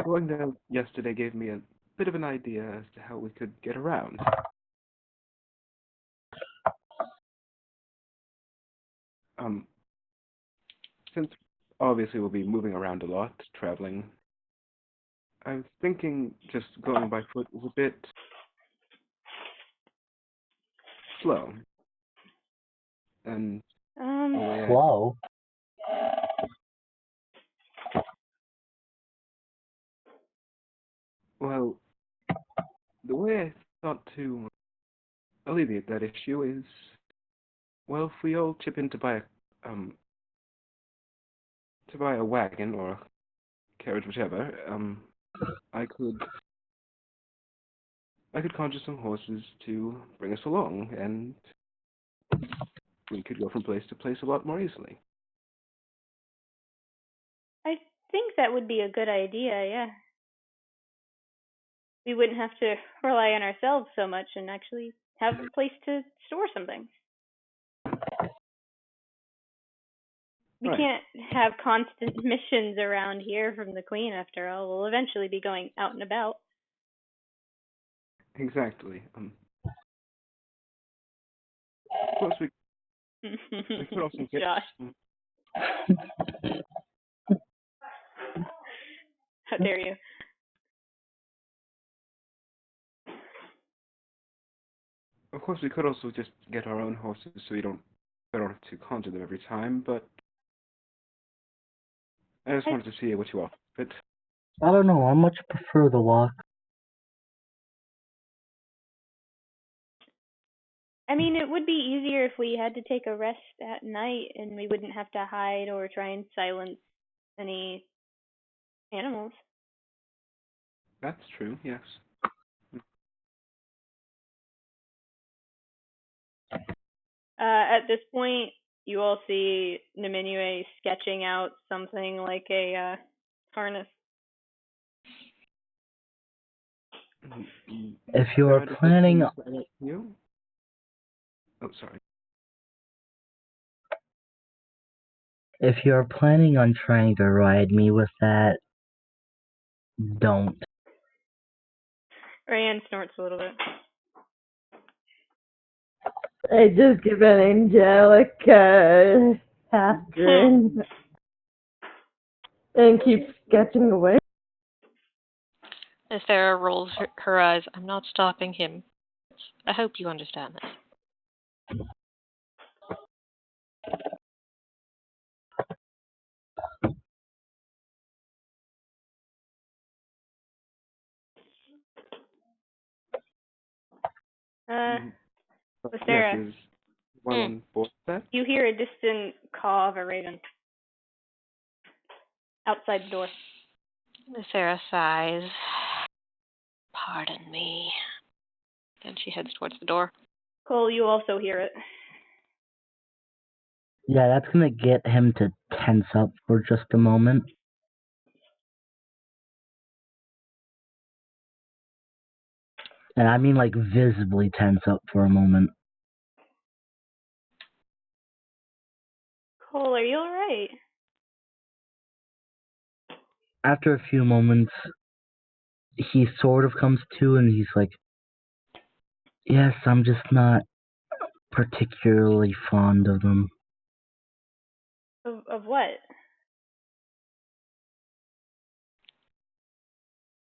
going there yesterday gave me a bit of an idea as to how we could get around. Since obviously we'll be moving around a lot, traveling, I was thinking just going by foot is a bit slow. And Slow. Well, the way I thought to alleviate that issue is, well, if we all chip in to buy a wagon or a carriage, whichever, I could conjure some horses to bring us along, and we could go from place to place a lot more easily. I think that would be a good idea, yeah. We wouldn't have to rely on ourselves so much and actually have a place to store some things. We Right. can't have constant missions around here from the Queen, after all. We'll eventually be going out and about. Exactly. Of course, we could also get. Josh. How dare you? Of course, we could also just get our own horses, so I don't have to conjure them every time. But I just wanted to see what you offer. But I don't know. I much prefer the walk. I mean, it would be easier if we had to take a rest at night and we wouldn't have to hide or try and silence any animals. that's true. Yes. At this point, you all see Niminue sketching out something like a harness. If you are planning, you? Oh, sorry. if you're planning on trying to ride me with that, don't. Raiann snorts a little bit. I just give an angelic half grin and keep sketching away. Lithera rolls her eyes. I'm not stopping him. I hope you understand this. Lithera, Yes, is one on board that? you hear a distant caw of a raven. outside the door. Lithera sighs. Pardon me. And she heads towards the door. Cole, you also hear it. Yeah, that's gonna get him to tense up for just a moment. And I mean like visibly tense up for a moment. Cole, are you alright? After a few moments, he sort of comes to and he's like, yes, I'm just not particularly fond of them. Of what?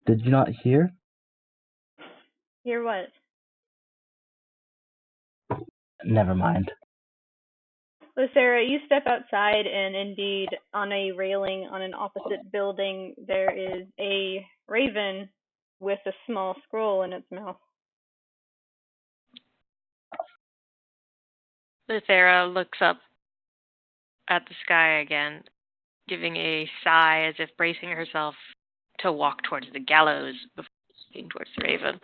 Did you not hear? Hear what? Never mind. Lithera, you step outside, and indeed, on a railing on an opposite building, there is a raven with a small scroll in its mouth. Lithera looks up at the sky again, giving a sigh as if bracing herself to walk towards the gallows before speaking towards the raven.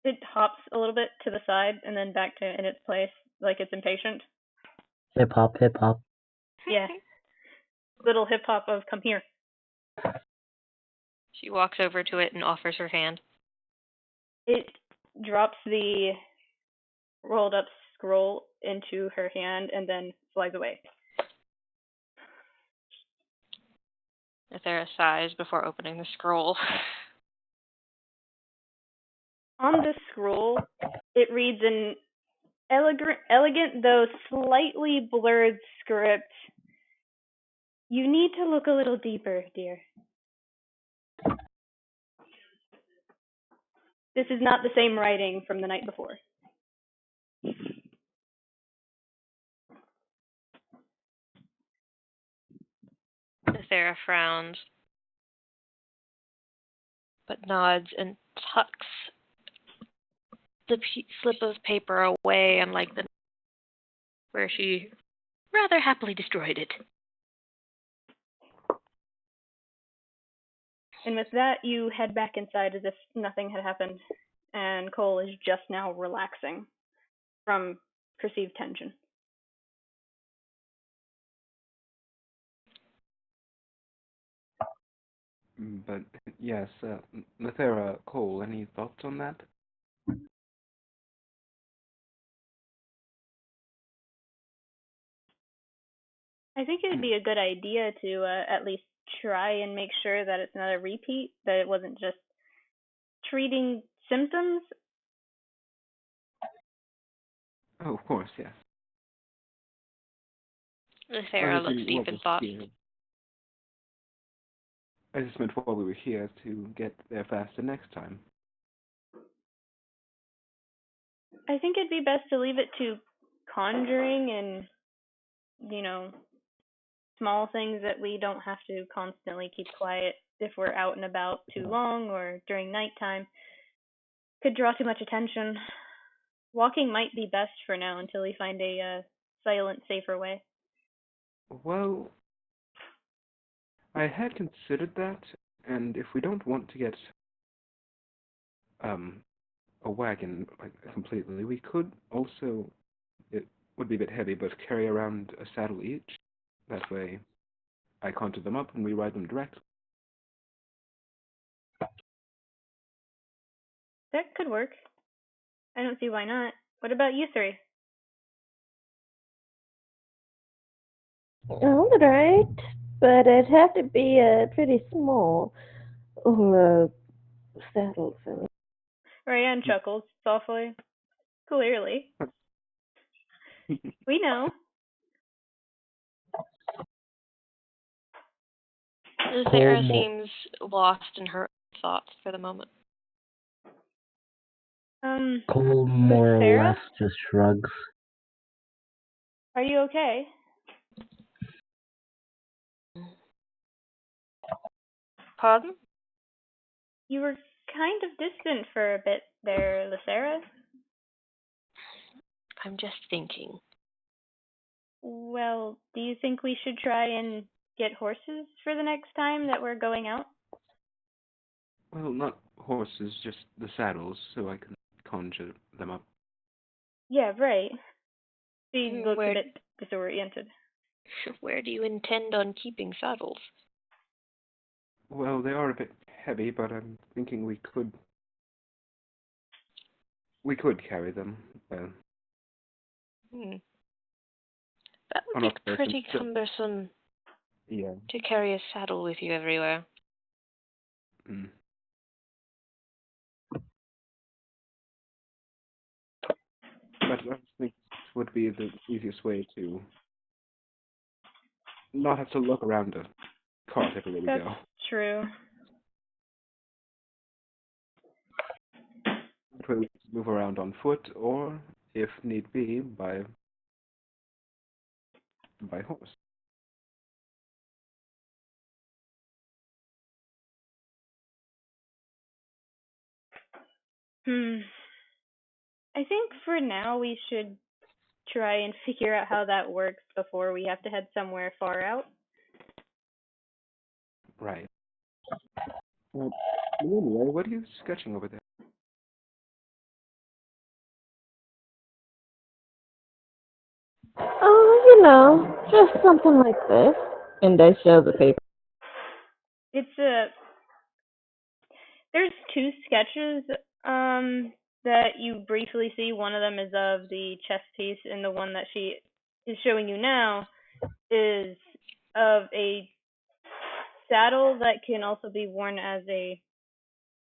It hops a little bit to the side and then back to in its place, like it's impatient. Hip hop, hip hop. Yeah. Little hip hop of come here. She walks over to it and offers her hand. It drops the rolled up scroll into her hand and then flies away. Lithera sighs before opening the scroll. On this scroll, it reads in elegant though slightly blurred script. You need to look a little deeper, dear. This is not the same writing from the night before. Lithera frowns, but nods and tucks the slip of paper away, unlike the where she rather happily destroyed it. And with that, you head back inside as if nothing had happened, and Cole is just now relaxing from perceived tension. But yes, Lithera, Cole, any thoughts on that? I think it would be a good idea to at least try and make sure that it's not a repeat, that it wasn't just treating symptoms. Oh, of course, yes. Lithera looks deep in thought. I just meant while we were here to get there faster next time. I think it'd be best to leave it to conjuring and, small things that we don't have to constantly keep quiet if we're out and about too long or during nighttime. Could draw too much attention. Walking might be best for now until we find a silent, safer way. Well, I had considered that, and if we don't want to get a wagon completely, we could also, it would be a bit heavy, but carry around a saddle each. That way, I conjure them up and we ride them direct. That could work. I don't see why not. What about you three? All right, but it'd have to be pretty small saddle for me. Raiann chuckles softly. Clearly. We know. Lithera seems lost in her thoughts for the moment. Cole more Lithera? or less just shrugs. Are you okay? Pardon? You were kind of distant for a bit there, Lithera. I'm just thinking. Well, do you think we should try and get horses for the next time that we're going out? Well, not horses, just the saddles, so I can conjure them up. Yeah, right. She looks Where- a bit disoriented. Where do you intend on keeping saddles? Well, they are a bit heavy, but I'm thinking we could carry them. That would On be a person, pretty so- cumbersome Yeah. to carry a saddle with you everywhere. Mm. But I just think this would be the easiest way to not have to look around a cart everywhere we That's go. true. That way we can move around on foot, or, if need be, by horse. I think for now we should try and figure out how that works before we have to head somewhere far out. Right. Anyway, what are you sketching over there? Oh, just something like this. And I show the paper. It's there's two sketches that you briefly see. One of them is of the chess piece, and the one that she is showing you now is of a saddle that can also be worn as a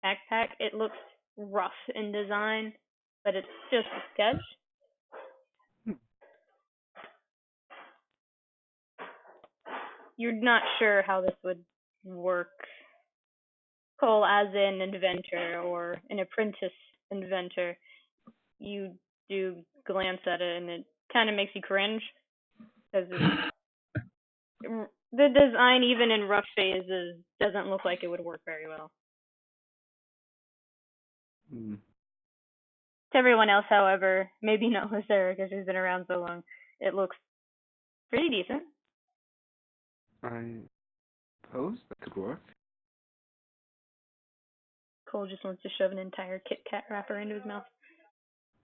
backpack. It looks rough in design, but it's just a sketch. You're not sure how this would work, Cole, as an inventor or an apprentice inventor. You do glance at it, and it kind of makes you cringe, because the design, even in rough phases, doesn't look like it would work very well. Hmm. To everyone else, however, maybe not Lithera because she's been around so long, it looks pretty decent. I suppose that could work. Cole just wants to shove an entire Kit Kat wrapper into his mouth.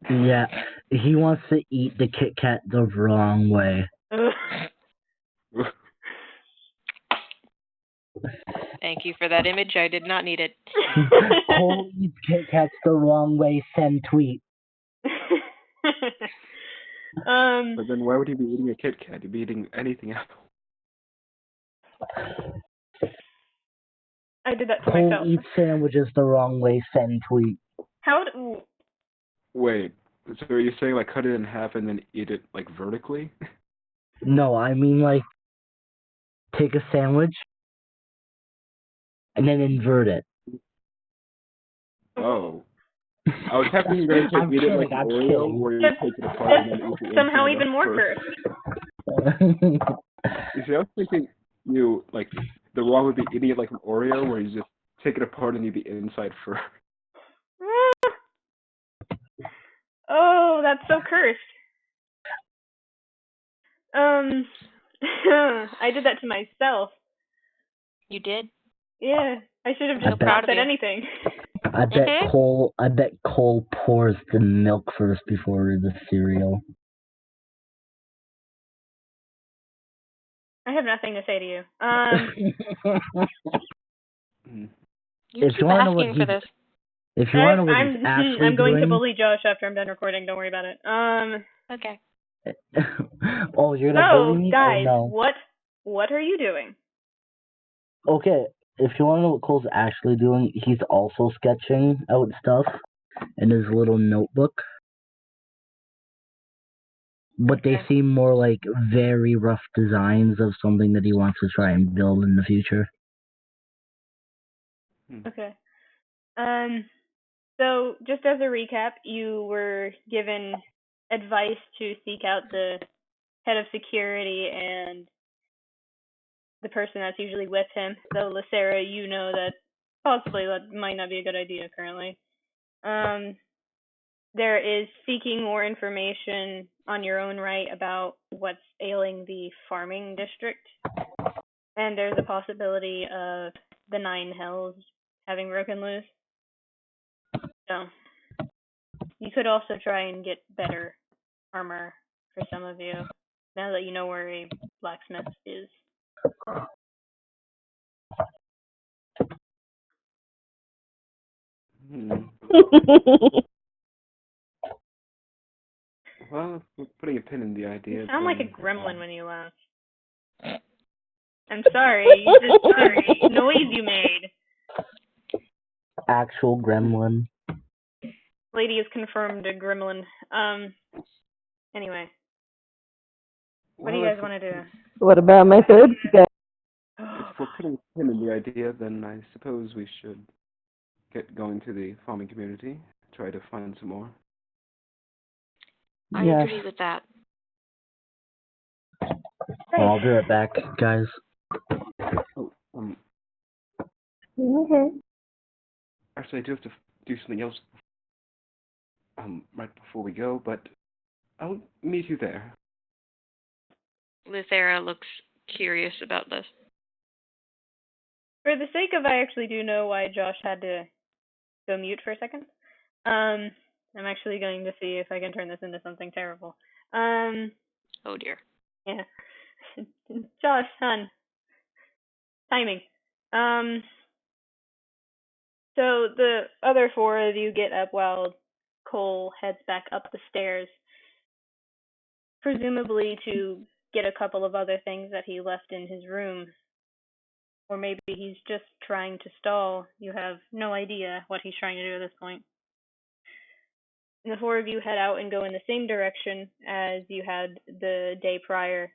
Yeah, he wants to eat the Kit Kat the wrong way. Thank you for that image. I did not need it. Cole eats Kit Kats the wrong way, send tweet. But then why would he be eating a Kit Kat? He'd be eating anything else. I did that to Cole myself. eats sandwiches the wrong way, send tweet. How? Wait, so are you saying like cut it in half and then eat it like vertically? No, I mean like take a sandwich and then invert it. Oh. I was happy you were going to eat it like an Oreo, where you take it apart and then eat the Somehow inside even up more first. cursed. You see, I was thinking you, like, the wrong would be eating it like an Oreo, where you just take it apart and eat the inside first. Oh, that's so cursed. I did that to myself. You did? Yeah, I should have just I'm not proud of said you. anything. I bet Cole pours the milk first before the cereal. I have nothing to say to you. You If keep you wanna know what asking for this. If you want to know what he's actually I'm going doing, to bully Josh after I'm done recording. Don't worry about it. Okay. oh, you're gonna bully me? Guys, Oh, no. what are you doing? Okay, if you want to know what Cole's actually doing, he's also sketching out stuff in his little notebook. But they seem more like very rough designs of something that he wants to try and build in the future. Okay. So just as a recap, you were given advice to seek out the head of security and the person that's usually with him. So Lithera, you know that possibly that might not be a good idea currently. There is seeking more information on your own right about what's ailing the farming district. And there's a possibility of the Nine Hells having broken loose. So, you could also try and get better armor for some of you, now that you know where a blacksmith is. Well, if we're putting a pin in the idea. You sound like a then, gremlin when you laugh. I'm sorry, the noise you made. Actual gremlin. Lady is confirmed a gremlin. Anyway. What do you guys want to do? What about my third guy? If we're putting a pin in the idea, then I suppose we should get going to the farming community, try to find some more. I Yes. agree with that. Well, I'll be right back, guys. Oh, Okay. actually, I do have to do something else right before we go, but I'll meet you there. Lithera looks curious about this. For the sake of, I actually do know why Josh had to go mute for a second. I'm actually going to see if I can turn this into something terrible. Oh dear. Yeah. Josh, son. Timing. So the other four of you get up while Cole heads back up the stairs, presumably to get a couple of other things that he left in his room. Or maybe he's just trying to stall. You have no idea what he's trying to do at this point. And the four of you head out and go in the same direction as you had the day prior,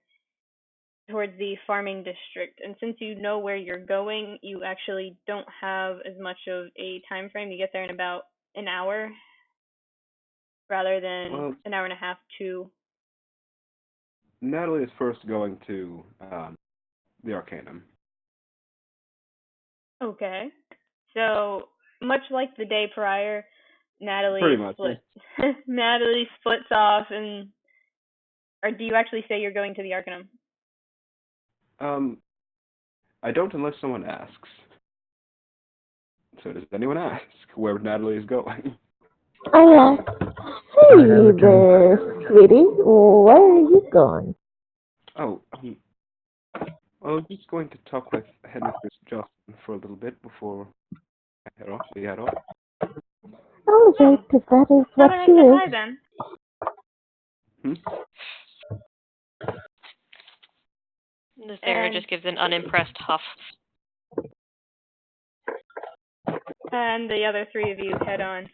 towards the farming district. And since you know where you're going, you actually don't have as much of a time frame. You get there in about an hour, rather than an hour and a half, 2. Natali is first going to the Arcanum. Okay. So, much like the day prior, Pretty much, Natali splits off and... Or do you actually say you're going to the Arcanum? I don't unless someone asks. So does anyone ask where Natali is going? Oh, yeah. Hey there, sweetie. Where are you going? Oh, well, I'm just going to talk with Headmistress Justin for a little bit before I head off. So you head off. Oh, yes, because that is what Have a she nice is. hi, then. Lithera just gives an unimpressed huff. And the other 3 of you head on.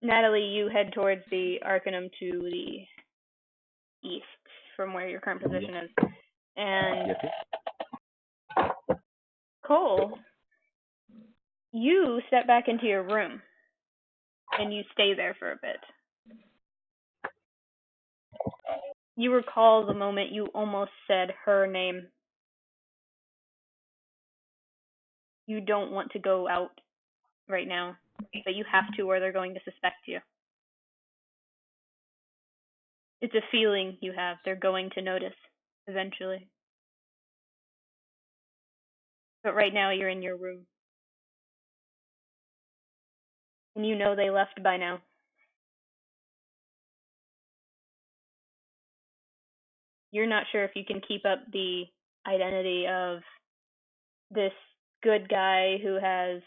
Natali, you head towards the Arcanum to the east from where your current position is. And Cole, you step back into your room and you stay there for a bit. You recall the moment you almost said her name. You don't want to go out right now, but you have to or they're going to suspect you. It's a feeling you have. They're going to notice eventually. But right now you're in your room. And you know they left by now. You're not sure if you can keep up the identity of this good guy who has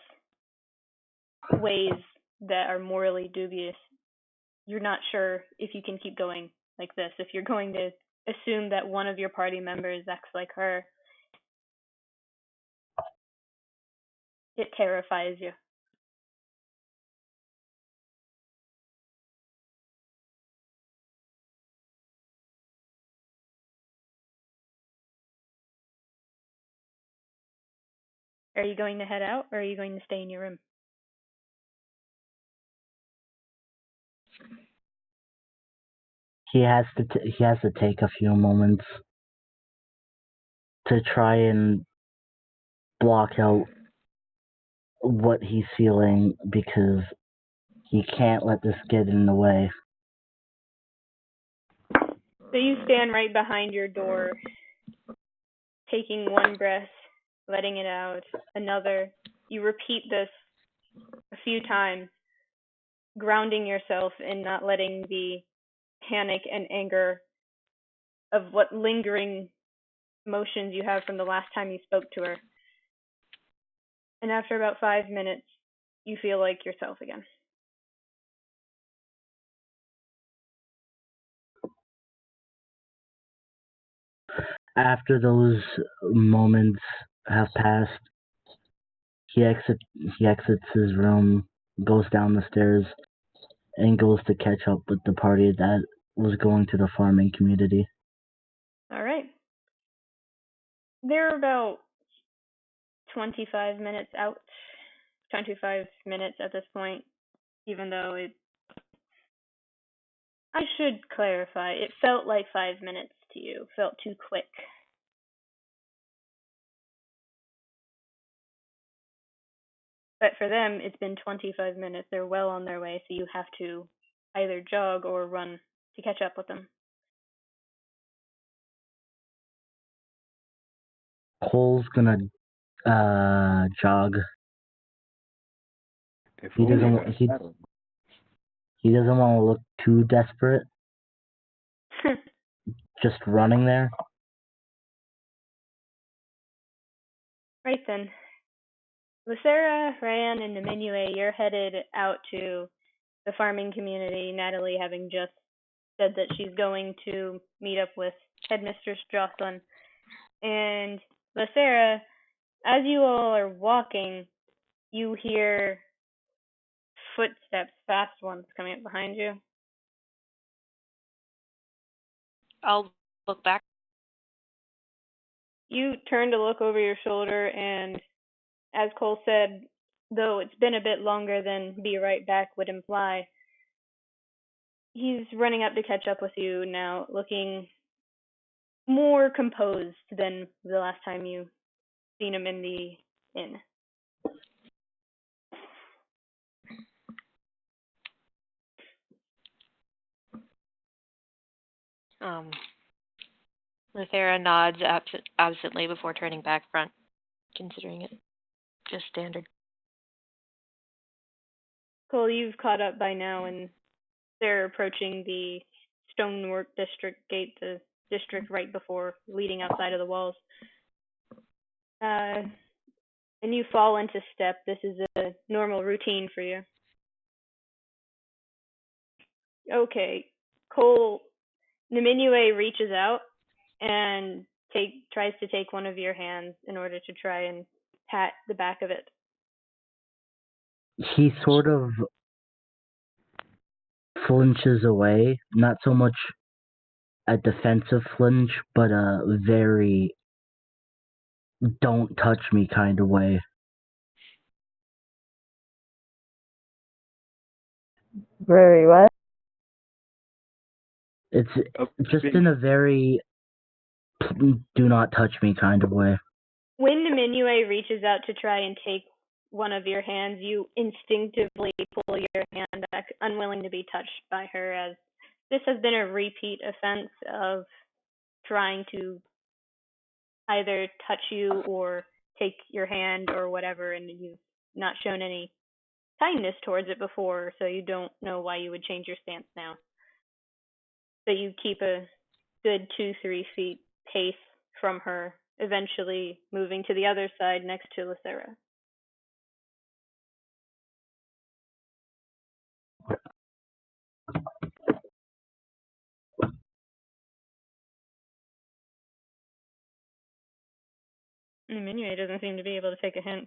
ways that are morally dubious. You're not sure if you can keep going like this. If you're going to assume that one of your party members acts like her, it terrifies you. Are you going to head out, or are you going to stay in your room? He has to take a few moments to try and block out what he's feeling, because He can't let this get in the way. So you stand right behind your door, taking one breath, letting it out, another. You repeat this a few times, grounding yourself in not letting the panic and anger of what lingering emotions you have from the last time you spoke to her. And after about 5 minutes, you feel like yourself again. After those moments have passed, he exits his room, goes down the stairs, and goes to catch up with the party that was going to the farming community. All right. They're about 25 minutes out. 25 minutes at this point, even though I should clarify, it felt like 5 minutes to you. Felt too quick. But for them, it's been 25 minutes. They're well on their way, so you have to either jog or run to catch up with them. Cole's gonna jog. If He only doesn't. I had He, that. he doesn't want to look too desperate. Just running there. Right then. Lithera, Raiann, and Niminue, you're headed out to the farming community, Natali having just said that she's going to meet up with Headmistress Jocelyn. And Lithera, as you all are walking, you hear footsteps, fast ones, coming up behind you. I'll look back. You turn to look over your shoulder, and as Cole said, though it's been a bit longer than be right back would imply, he's running up to catch up with you now, looking more composed than the last time you seen him in the inn. Lithera nods absently before turning back front, considering it just standard. Cole, you've caught up by now, and they're approaching the stonework district gate, the district right before leading outside of the walls. And you fall into step. This is a normal routine for you. Okay, Cole, Niminue reaches out and tries to take one of your hands in order to try and pat the back of it. He sort of flinches away, not so much a defensive flinch, but a very don't touch me kind of way. Very what? It's just in a very do not touch me kind of way. When Niminue reaches out to try and take one of your hands, you instinctively pull your hand back, unwilling to be touched by her, as this has been a repeat offense of trying to either touch you or take your hand or whatever, and you've not shown any kindness towards it before, so you don't know why you would change your stance now. So you keep a good 2-3 feet pace from her, eventually moving to the other side next to Lithera. Niminue doesn't seem to be able to take a hint.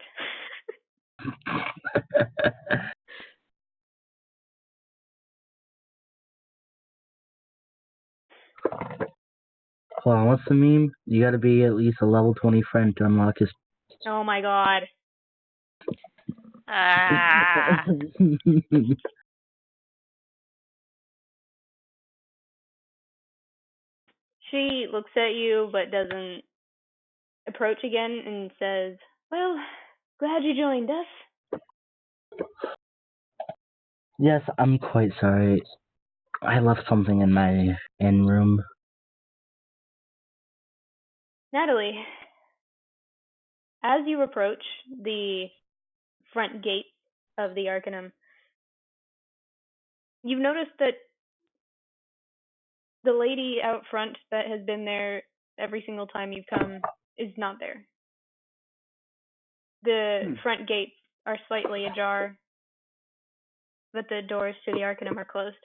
Hold on, what's the meme? You gotta be at least a level 20 friend to unlock his... Oh my god. Ah! She looks at you but doesn't approach again and says, "Well, glad you joined us." Yes, I'm quite sorry. I left something in my inn room. Natali, as you approach the front gate of the Arcanum, you've noticed that the lady out front that has been there every single time you've come is not there. The front gates are slightly ajar, but the doors to the Arcanum are closed.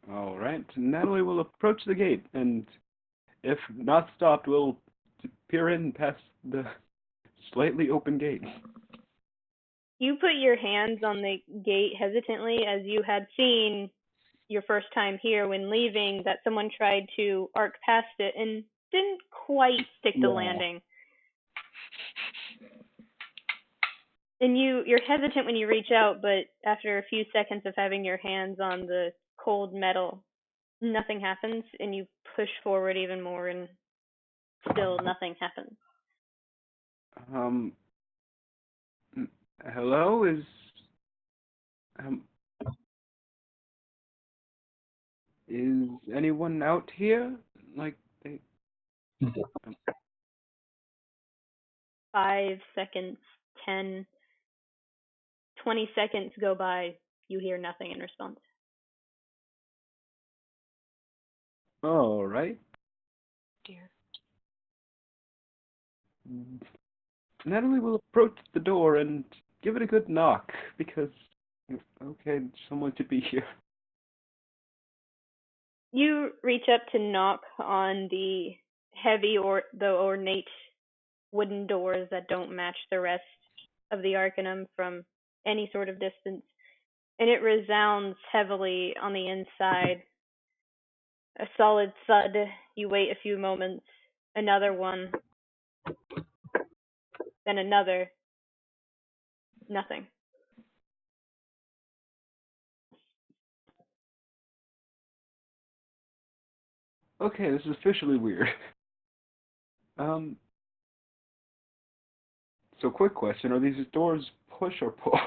All right. Natali will approach the gate, and if not stopped, will peer in past the slightly open gate. You put your hands on the gate hesitantly, as you had seen your first time here when leaving that someone tried to arc past it and didn't quite stick the landing. And you're hesitant when you reach out, but after a few seconds of having your hands on the cold metal, nothing happens, and you push forward even more, and still nothing happens. Hello? Is anyone out here? Like, 5 seconds, 10, 20 seconds go by, you hear nothing in response. all right. Dear. Natali will approach the door and give it a good knock, because, okay, someone should be here. You reach up to knock on the heavy or the ornate wooden doors that don't match the rest of the Arcanum from any sort of distance, and it resounds heavily on the inside. A solid thud. You wait a few moments, another one, then another. Nothing. Okay, this is officially weird. So quick question, are these doors push or pull?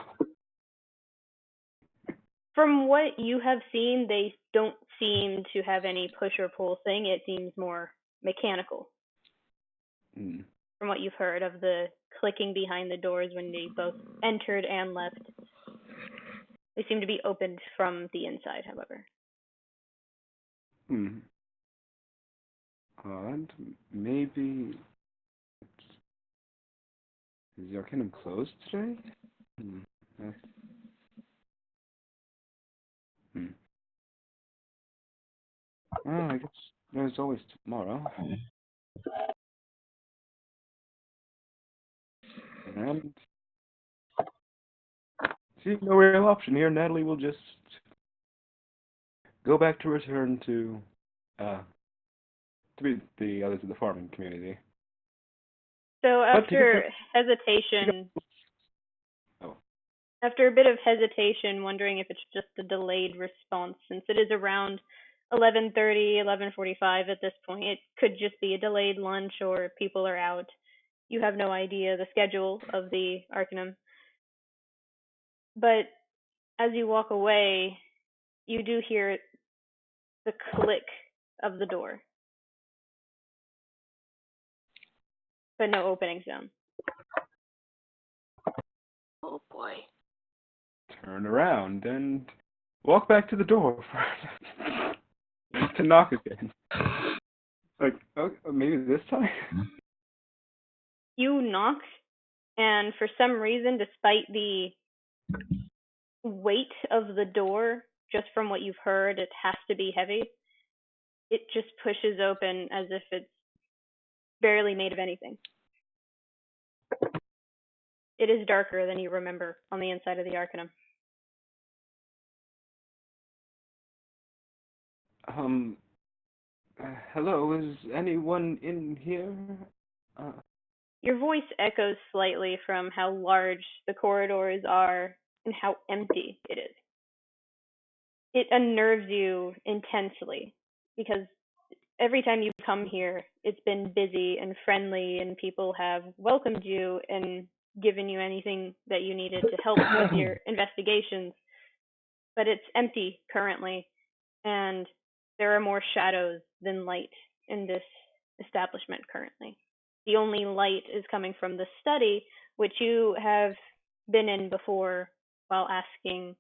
From what you have seen, they don't seem to have any push or pull thing. It seems more mechanical. From what you've heard of the clicking behind the doors when they both entered and left. They seem to be opened from the inside, however. And maybe... Is the Arcanum closed today? Well, I guess there's always tomorrow. And see, no real option here. Natali will just go back to return to be the others of the farming community. So after hesitation, after a bit of hesitation, wondering if it's just a delayed response, since it is around 11:30, 11:45 at this point, it could just be a delayed lunch or people are out. You have no idea the schedule of the Arcanum. But as you walk away, you do hear the click of the door. But no opening sound. Oh boy. Turn around and walk back to the door to knock again. Like, okay, maybe this time? You knock, and for some reason, despite the weight of the door, just from what you've heard, it has to be heavy. It just pushes open as if it's barely made of anything. It is darker than you remember on the inside of the Arcanum. Hello, is anyone in here? Your voice echoes slightly from how large the corridors are and how empty it is. It unnerves you intensely because every time you come here, it's been busy and friendly and people have welcomed you, and given you anything that you needed to help with your investigations. But it's empty currently, and there are more shadows than light in this establishment currently. The only light is coming from the study, which you have been in before while asking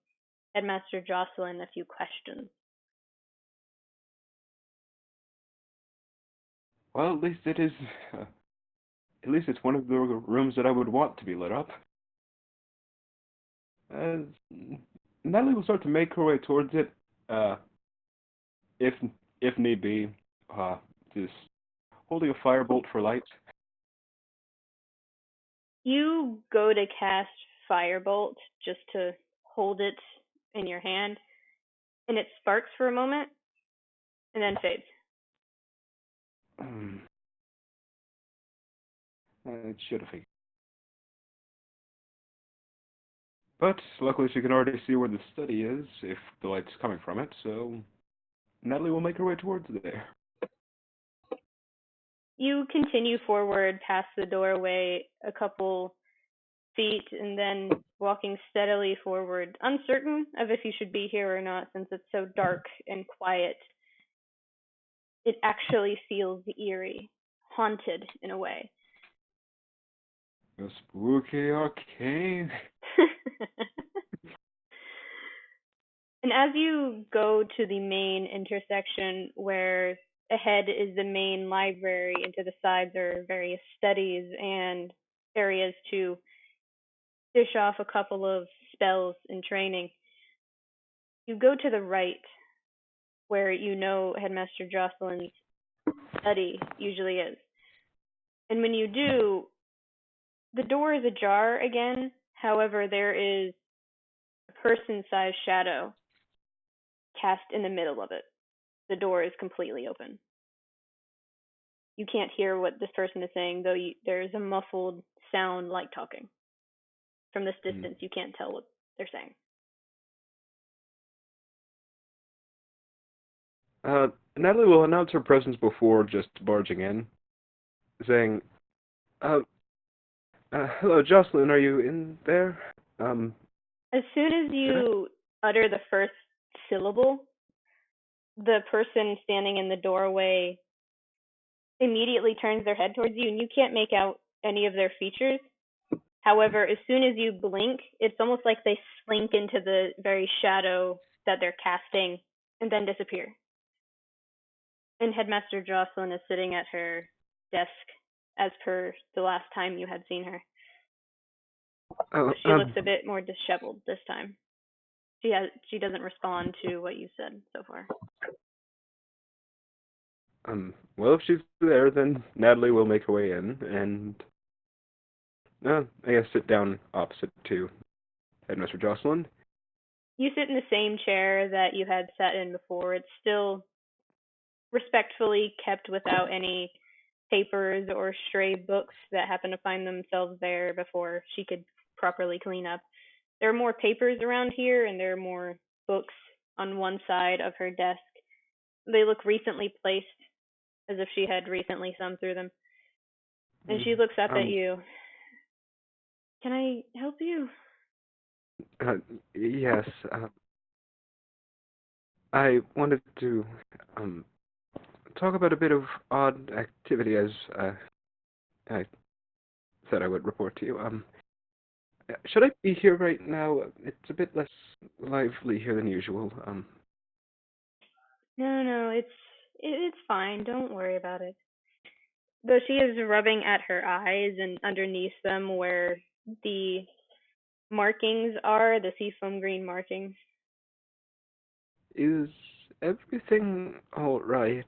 Headmaster Jocelyn a few questions. Well, at least it is. At least it's one of the rooms that I would want to be lit up. Natali will start to make her way towards it, if need be, just holding a firebolt for light. You go to cast Firebolt just to hold it in your hand, and it sparks for a moment, and then fades. It should have figured. But luckily she can already see where the study is, if the light's coming from it, so Natali will make her way towards there. You continue forward past the doorway a couple feet, and then walking steadily forward, uncertain of if you should be here or not, since it's so dark and quiet. It actually feels eerie, haunted in a way. A spooky arcane. And as you go to the main intersection where ahead is the main library, and to the sides are various studies and areas to dish off a couple of spells and training, you go to the right where you know Headmaster Jocelyn's study usually is. And when you do, the door is ajar again. However, there is a person-sized shadow cast in the middle of it. The door is completely open. You can't hear what this person is saying, though there's a muffled sound like talking. From this distance, you can't tell what they're saying. Natali will announce her presence before just barging in, saying, hello, Jocelyn, are you in there? As soon as you utter the first syllable, the person standing in the doorway immediately turns their head towards you, and you can't make out any of their features. However, as soon as you blink, it's almost like they slink into the very shadow that they're casting and then disappear. And Headmaster Jocelyn is sitting at her desk as per the last time you had seen her. So she looks a bit more disheveled this time. She doesn't respond to what you said so far. Well, if she's there, then Natali will make her way in, and I guess sit down opposite to Headmaster Jocelyn. You sit in the same chair that you had sat in before. It's still respectfully kept without any papers or stray books that happen to find themselves there before she could properly clean up. There are more papers around here, and there are more books on one side of her desk. They look recently placed, as if she had recently thumbed through them. And she looks up at you. Can I help you? Yes. I wanted to talk about a bit of odd activity, as I said I would report to you. Should I be here right now? It's a bit less lively here than usual. No, it's fine. Don't worry about it. Though she is rubbing at her eyes, and underneath them where the markings are, the seafoam green markings. Is everything all right?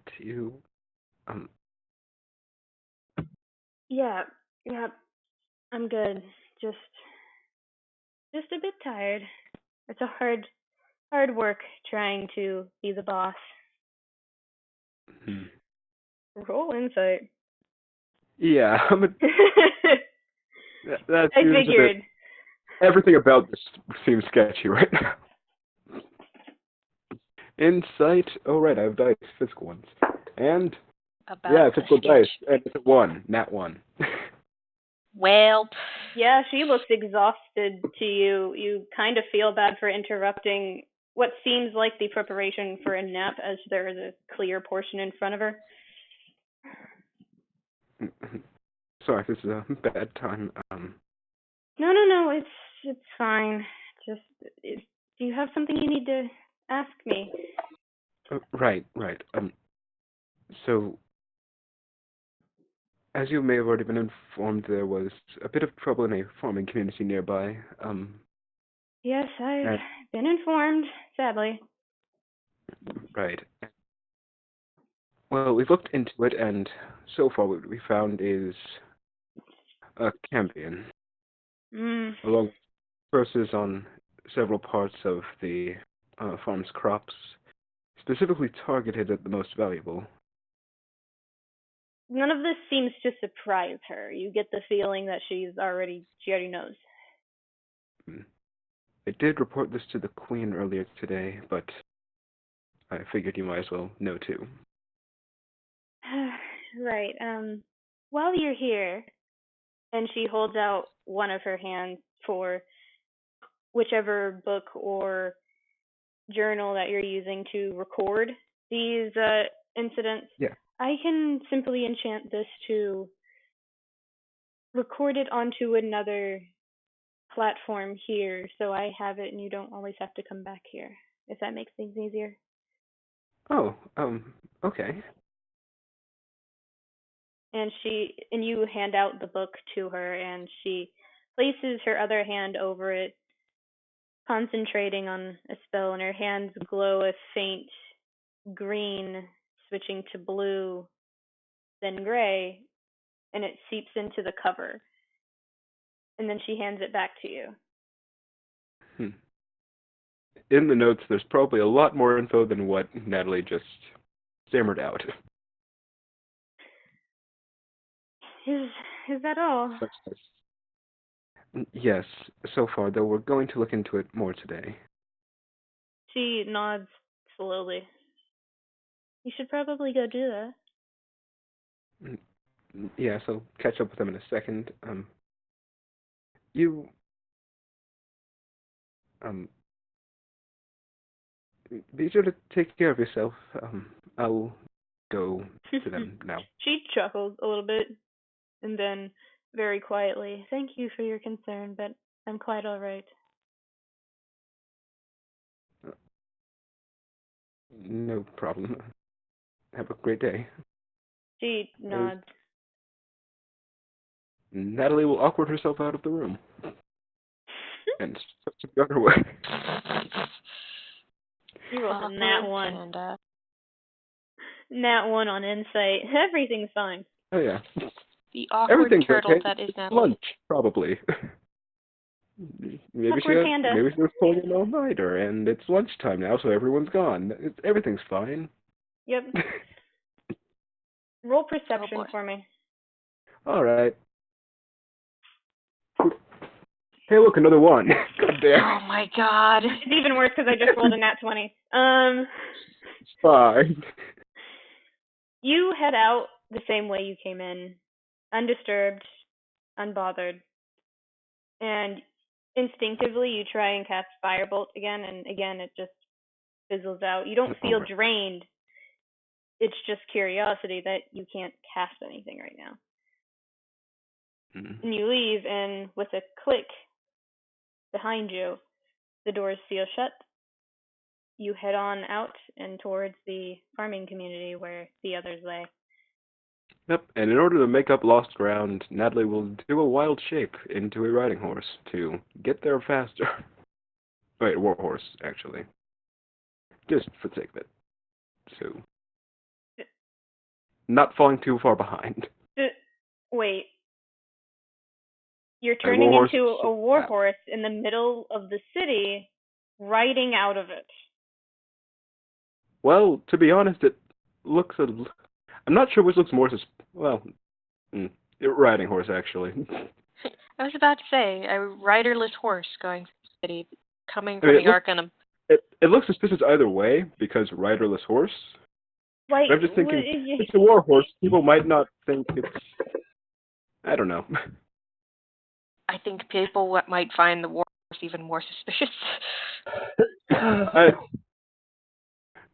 Yeah, I'm good. Just a bit tired. It's a hard work trying to be the boss. Roll insight. Yeah, that I figured. Everything about this seems sketchy right now. Insight. Oh right, I have dice, physical ones, and physical dice, and it's a 1, nat 1. Well, Yeah, she looks exhausted to you. You kind of feel bad for interrupting what seems like the preparation for a nap, as there is a clear portion in front of her. Sorry if this is a bad time. No, it's fine. Just, do you have something you need to ask me? Right. So, as you may have already been informed, there was a bit of trouble in a farming community nearby. Yes, I've been informed, sadly. Right. Well, we've looked into it, and so far what we found is a campion, along with curses on several parts of the farm's crops, specifically targeted at the most valuable. None of this seems to surprise her. You get the feeling that she already knows. I did report this to the Queen earlier today, but I figured you might as well know too. Right. While you're here, and she holds out one of her hands for whichever book or journal that you're using to record these incidents. Yeah. I can simply enchant this to record it onto another platform here, so I have it and you don't always have to come back here, if that makes things easier. Oh, okay. And you hand out the book to her, and she places her other hand over it, concentrating on a spell, and her hands glow a faint green, switching to blue, then gray, and it seeps into the cover. And then she hands it back to you. In the notes, there's probably a lot more info than what Natali just stammered out. Is that all? Yes, so far, though we're going to look into it more today. She nods slowly. You should probably go do that. Yes, I'll catch up with them in a second. Be sure to take care of yourself. I'll go to them now. She chuckles a little bit, and then very quietly, "Thank you for your concern, but I'm quite all right." No problem. Have a great day. She nods. Natali will awkward herself out of the room and starts to go on her way. You rolled a nat one. Nat one on insight. Everything's fine. Oh yeah. The awkward turtle okay. that is Natali. Lunch, probably. Maybe she was pulling an all-nighter, and it's lunchtime now, so everyone's gone. Everything's fine. Yep. Roll perception for me. All right. Hey, look, another one. God damn. Oh my god. It's even worse because I just rolled a nat 20. It's fine. You head out the same way you came in, undisturbed, unbothered, and instinctively you try and cast Firebolt again, and again it just fizzles out. You don't feel drained. It's just curiosity that you can't cast anything right now. And you leave, and with a click behind you, the doors seal shut. You head on out and towards the farming community where the others lay. Yep, and in order to make up lost ground, Natali will do a wild shape into a riding horse to get there faster. Wait, war horse, actually. Just for the sake of it. So, not falling too far behind. Wait. You're turning into a war horse in the middle of the city, riding out of it. Well, to be honest, it looks I'm not sure which looks more riding horse, actually. I was about to say, a riderless horse going through the city, coming from the Arcanum. It looks suspicious either way, because riderless horse. Like, I'm just thinking, it's a war horse. People might not think it's... I don't know. I think people might find the war horse even more suspicious. I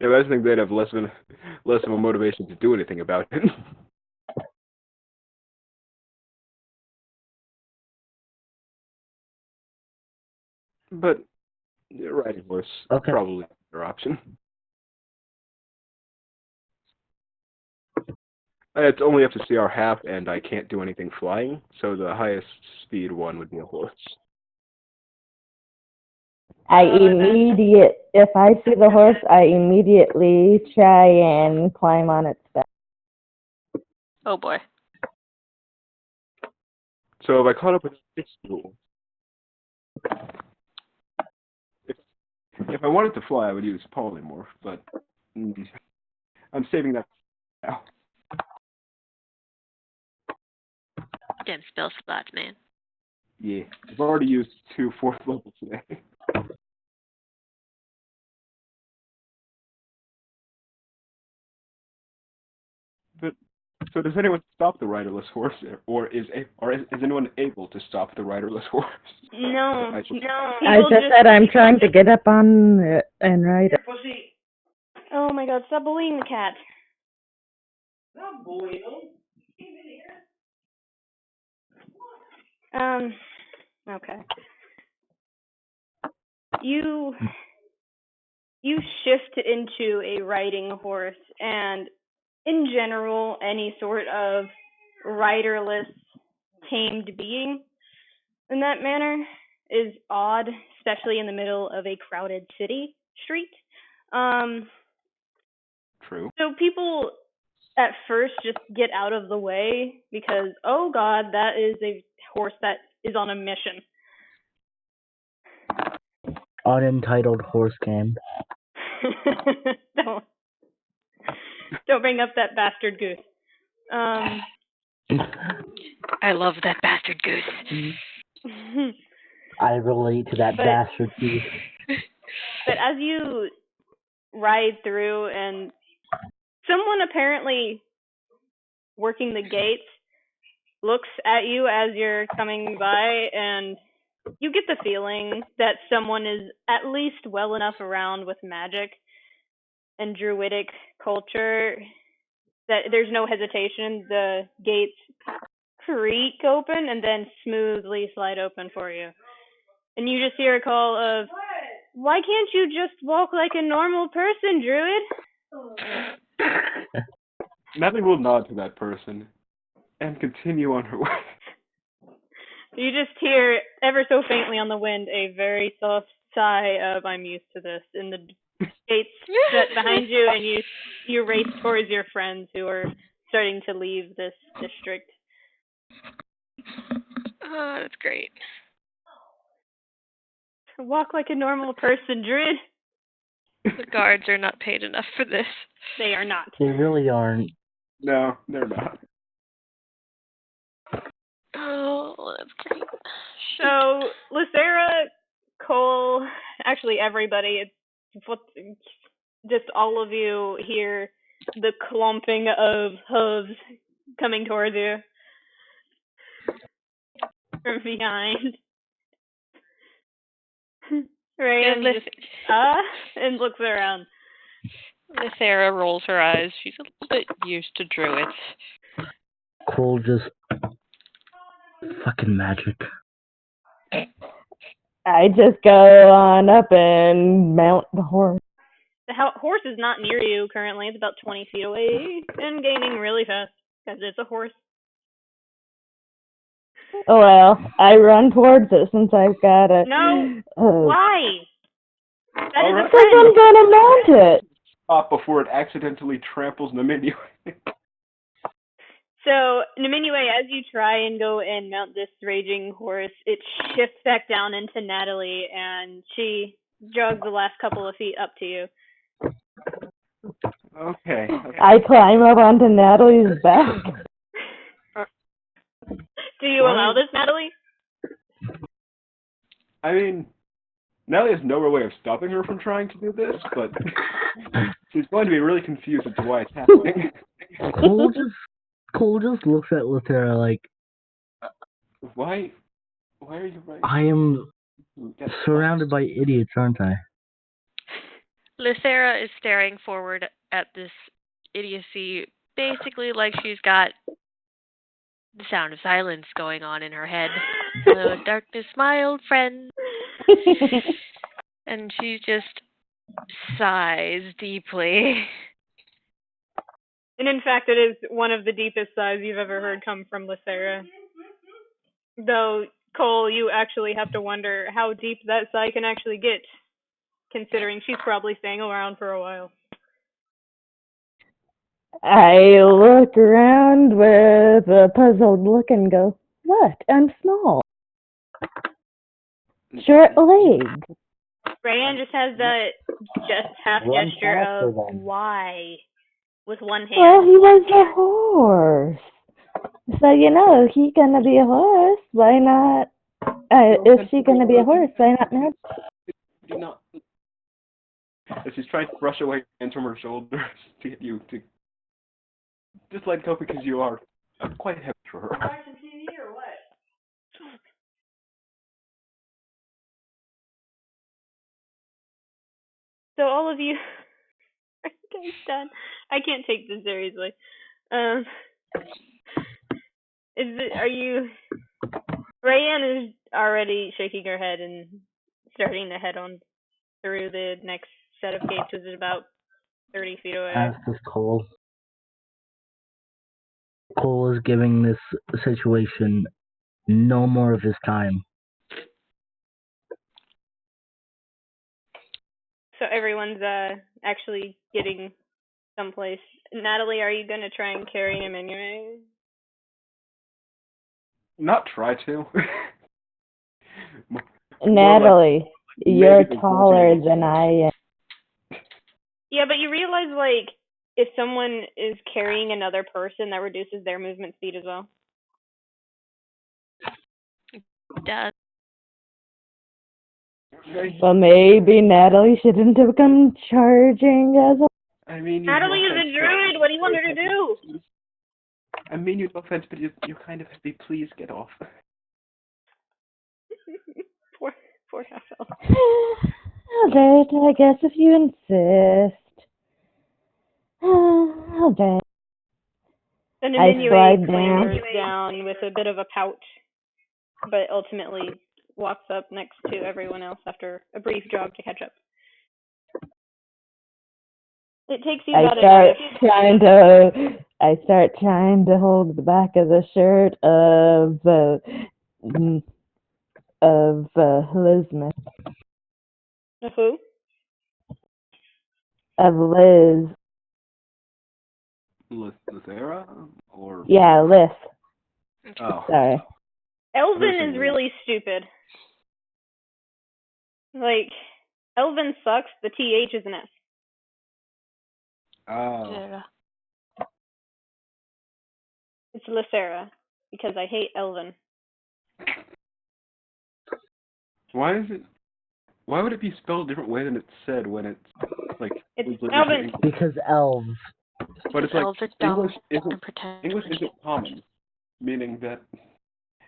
just think they'd have less of a motivation to do anything about it. But riding horse probably their option. It's only up to CR half, and I can't do anything flying, so the highest speed one would be a horse. If I see the horse, I immediately try and climb on its back. Oh boy. So if I caught up with this rule, if I wanted to fly, I would use polymorph, but I'm saving that now. Damn spell slots, man. Yeah, I've already used 2 4th levels today. But so does anyone stop the riderless horse, or is anyone able to stop the riderless horse? No. I just said I'm trying to get up on it and ride it. Oh my god, stop bullying the cat. Not bullying him. Okay. You shift into a riding horse, and in general, any sort of riderless, tamed being in that manner is odd, especially in the middle of a crowded city street. True. So people at first just get out of the way because, oh god, that is a horse that is on a mission. Unentitled horse game. Don't bring up that bastard goose. I love that bastard goose. I relate to that bastard goose. But as you ride through, and someone apparently working the gates looks at you as you're coming by, and you get the feeling that someone is at least well enough around with magic and druidic culture that there's no hesitation. The gates creak open and then smoothly slide open for you. And you just hear a call of, "Why can't you just walk like a normal person, Druid?" Nothing will nod to that person and continue on her way. You just hear, ever so faintly on the wind, a very soft sigh of, "I'm used to this," and the gates shut behind you, and you race towards your friends who are starting to leave this district. Oh, that's great. Walk like a normal person, Druid. The guards are not paid enough for this. They are not. They really aren't. No, they're not. Oh, that's great. So, Lithera, Cole, actually everybody, just all of you hear the clumping of hooves coming towards you from behind. Raiann just and looks around. Lithera rolls her eyes. She's a little bit used to druids. Cole just fucking magic. I just go on up and mount the horse. The horse is not near you currently. It's about 20 feet away and gaining really fast because it's a horse. Oh well, I run towards it since I've got it. No, why? That is a Because friend. I'm gonna mount it. Stop before it accidentally tramples Niminue. So, Niminue, as you try and go and mount this raging horse, it shifts back down into Natali, and she jogs the last couple of feet up to you. Okay. I climb up onto Natalie's back. Do you allow this, Natali? I mean, Natalie has no real way of stopping her from trying to do this, but she's going to be really confused as to why it's happening. Cole just looks at Lithera like, Why Why are you right? I am Get surrounded by idiots, aren't I? Lithera is staring forward at this idiocy, basically like she's got the sound of silence going on in her head. Hello, darkness, my old friend. And she just sighs deeply. And in fact, it is one of the deepest sighs you've ever heard come from Lithera. Though, Cole, you actually have to wonder how deep that sigh can actually get, considering she's probably staying around for a while. I look around with a puzzled look and go, "What? I'm small. Short legs." Raiann just has that half Run gesture faster of then. why with one hand. Well, he was a horse. So, he gonna be a horse. Why not? If she gonna be a horse, why not now? Do not. She's trying to brush away hands from her shoulders to get you to just let go because you are quite heavy for her. Watching TV or what? So all of you are you guys done? I can't take this seriously. Are you? Raiann is already shaking her head and starting to head on through the next set of gates, which is about 30 feet away. As does Cole. Cole is giving this situation no more of his time. So everyone's actually getting someplace. Natali, are you gonna try and carry Niminue? Not try to. Natali, you're maybe taller than I am. Yeah, but you realize, like, if someone is carrying another person, that reduces their movement speed as well. Duh. Well, maybe Natali shouldn't have come charging as a... I mean, Natali is a druid. What do you want her to do? I mean, you no offense, but you kind of heavy. Please get off. Poor Half-Elven. Alright, I guess if you insist. Alright. The I Niminue slide clambers down with a bit of a pout, but ultimately walks up next to everyone else after a brief jog to catch up. It takes you about I start trying to hold the back of the shirt of Elizabeth. Who? Of Liz. Lithera? Or... Yeah, Liz. Oh. Sorry. Elven is really stupid. Like, Elven sucks, the TH is an S. Oh. Yeah. It's Lithera, because I hate Elven. Why would it be spelled a different way than it's said when it's like It's Elven? Because elves. But it's like Elves are dumb English and pretend. isn't common, meaning that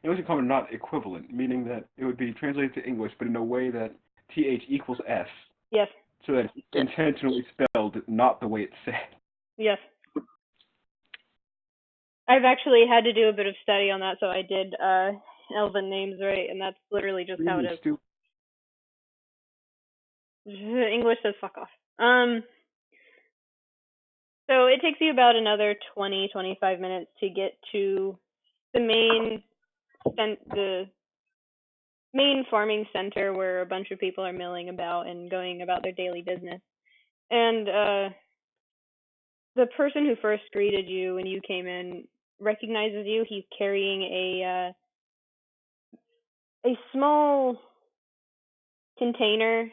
English is common, not equivalent, meaning that it would be translated to English, but in a way that TH equals S. Yes. So that it's intentionally spelled not the way it's said. Yes. I've actually had to do a bit of study on that, so I did Elven names right, and that's literally just how it is. English says fuck off. So it takes you about another 20-25 minutes to get to the main farming center where a bunch of people are milling about and going about their daily business. And the person who first greeted you when you came in recognizes you. He's carrying a small container,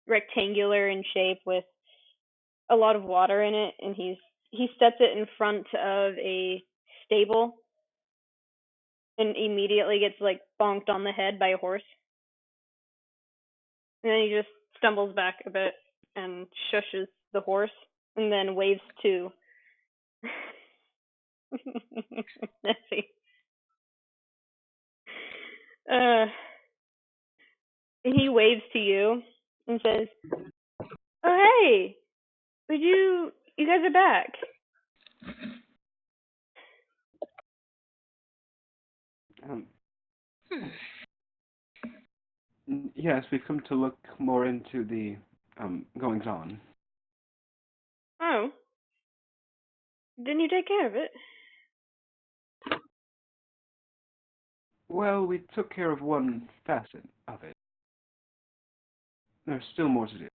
rectangular in shape, with a lot of water in it, and he sets it in front of a stable and immediately gets like bonked on the head by a horse. And then he just stumbles back a bit and shushes the horse and then waves to Nessie. He waves to you and says, "Oh, hey, you guys are back." Yes, we've come to look more into the goings on. Oh. Didn't you take care of it? Well, we took care of one facet of it. There's still more to do.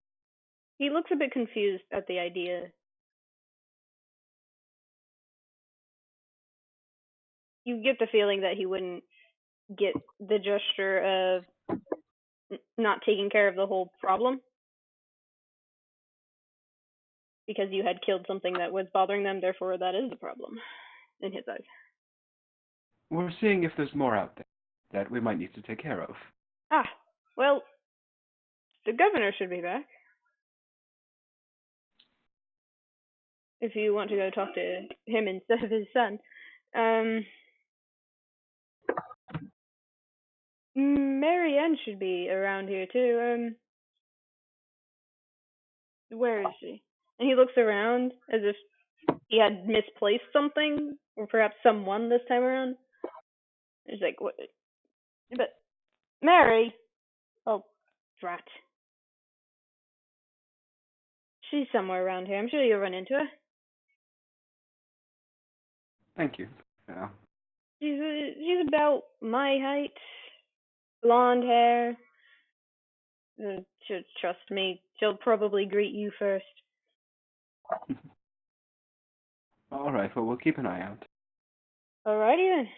He looks a bit confused at the idea. You get the feeling that he wouldn't get the gesture of not taking care of the whole problem because you had killed something that was bothering them, therefore that is the problem in his eyes. We're seeing if there's more out there that we might need to take care of. Ah, well, the governor should be back. If you want to go talk to him instead of his son. Raiann should be around here too. Where is she? And he looks around as if he had misplaced something, or perhaps someone this time around. He's like, what? But, Mary! Oh, drat. She's somewhere around here. I'm sure you'll run into her. Thank you. Yeah. She's about my height. Blonde hair. Trust me, she'll probably greet you first. All right, well, we'll keep an eye out. Alrighty then.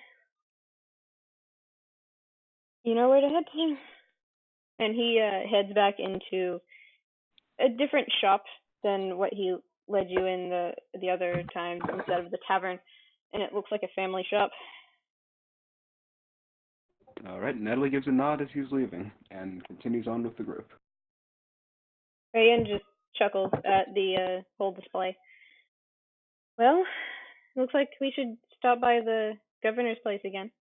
You know where to head to? And he heads back into a different shop than what he led you in the other times instead of the tavern. And it looks like a family shop. All right, Natali gives a nod as he's leaving and continues on with the group. Raiann just chuckles at the whole display. Well, looks like we should stop by the governor's place again.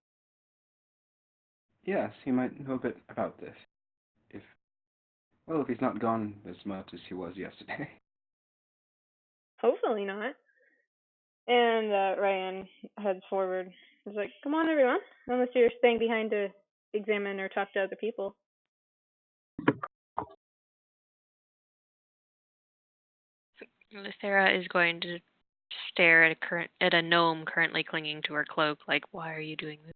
Yes, he might know a bit about this. If he's not gone as much as he was yesterday. Hopefully not. And Raiann heads forward. He's like, come on, everyone. Unless you're staying behind to examine or talk to other people. Lithera is going to stare at a gnome currently clinging to her cloak, like, why are you doing this?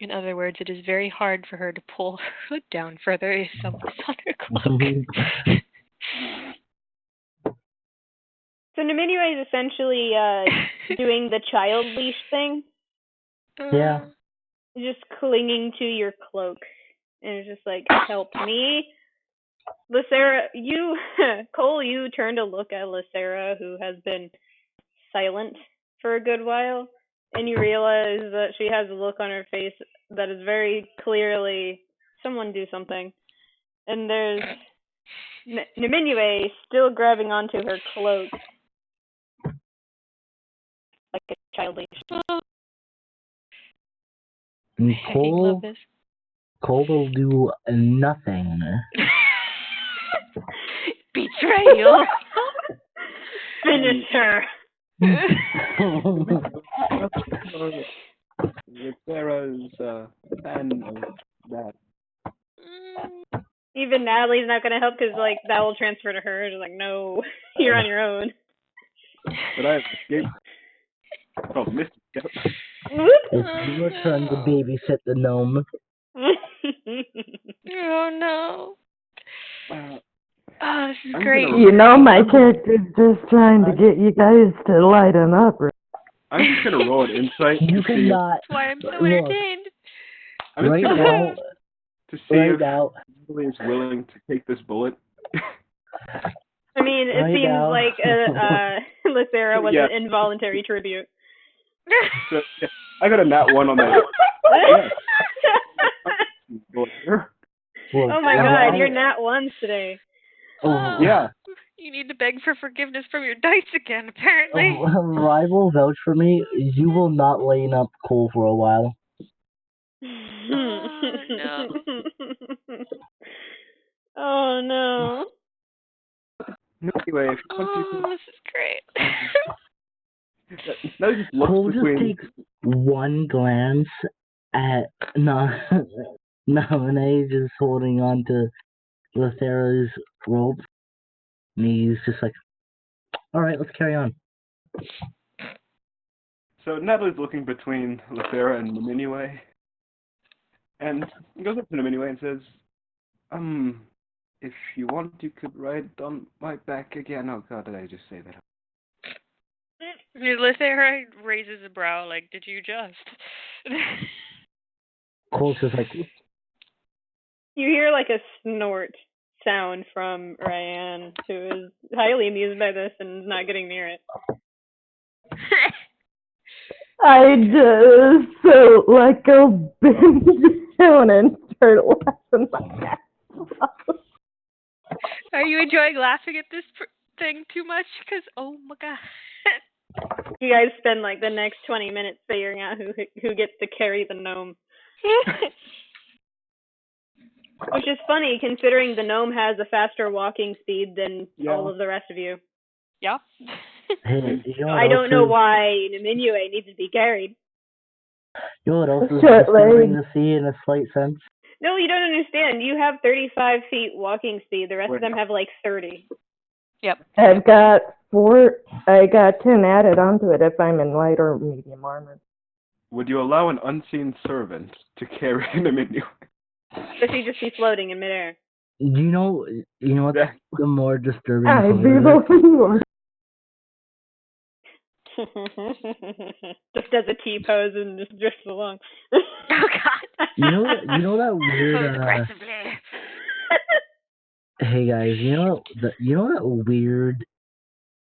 In other words, it is very hard for her to pull her hood down further if someone's on her cloak. So Niminue is essentially doing the child leash thing. Yeah. Just clinging to your cloak. And it's just like, help me. Lithera, Cole, you turn to look at Lithera, who has been silent for a good while, and you realize that she has a look on her face that is very clearly, someone do something. And there's Niminue still grabbing onto her cloak like a child leash. Cole will do nothing. Betrayal. Finish her. Lithera's a fan of that. Even Natali's not gonna help because like that will transfer to her. She's like, no, you're on your own. But I have escaped. Oh, missed it. It's your turn to babysit the gnome. Oh no. Oh, this is great. You know, my character's just trying to get you guys to lighten up. I'm just gonna roll an insight. You cannot. That's why I'm so entertained. I'm just gonna roll to see if Natali is willing to take this bullet. I mean, it seems like Lithera was an involuntary tribute. So, yeah, I got a nat 1 on that. Look, Oh my god, you're nat ones today. Oh, Yeah. You need to beg for forgiveness from your dice again, apparently. Rival vouch for me. You will not lane up Cole for a while. No. Oh no. Anyway, if you want This is great. to, now just look Cole just between. takes one glance at Niminue just holding on to Lithera's rope. And he's just like, alright, let's carry on. So Natalie's looking between Lithera and Niminue, and goes up to Niminue and says, if you want, you could ride on my back again. Oh god, did I just say that? Lithera raises a brow like, did you just? Cole's just like, You hear like a snort sound from Raiann, who is highly amused by this and is not getting near it. I just felt like a bend down and start laughing my ass off. Are you enjoying laughing at this thing too much? Because, oh my god. You guys spend like the next 20 minutes figuring out who gets to carry the gnome. Which is funny, considering the gnome has a faster walking speed than all of the rest of you. Yeah. hey, you know what I don't else know is- why Niminue needs to be carried. You know what else is Short disturbing legs. to see in a slight sense? No, you don't understand. You have 35 feet walking speed. The rest of them have like 30. Yep. I've got 10 added onto it if I'm in light or medium armor. Would you allow an unseen servant to carry Niminue? Does he just be floating in midair? You know what's Yeah. the more disturbing I part of be it? both. Just does a T-pose and just drifts along. Oh god. You know that weird, Aggressively. hey guys, you know that weird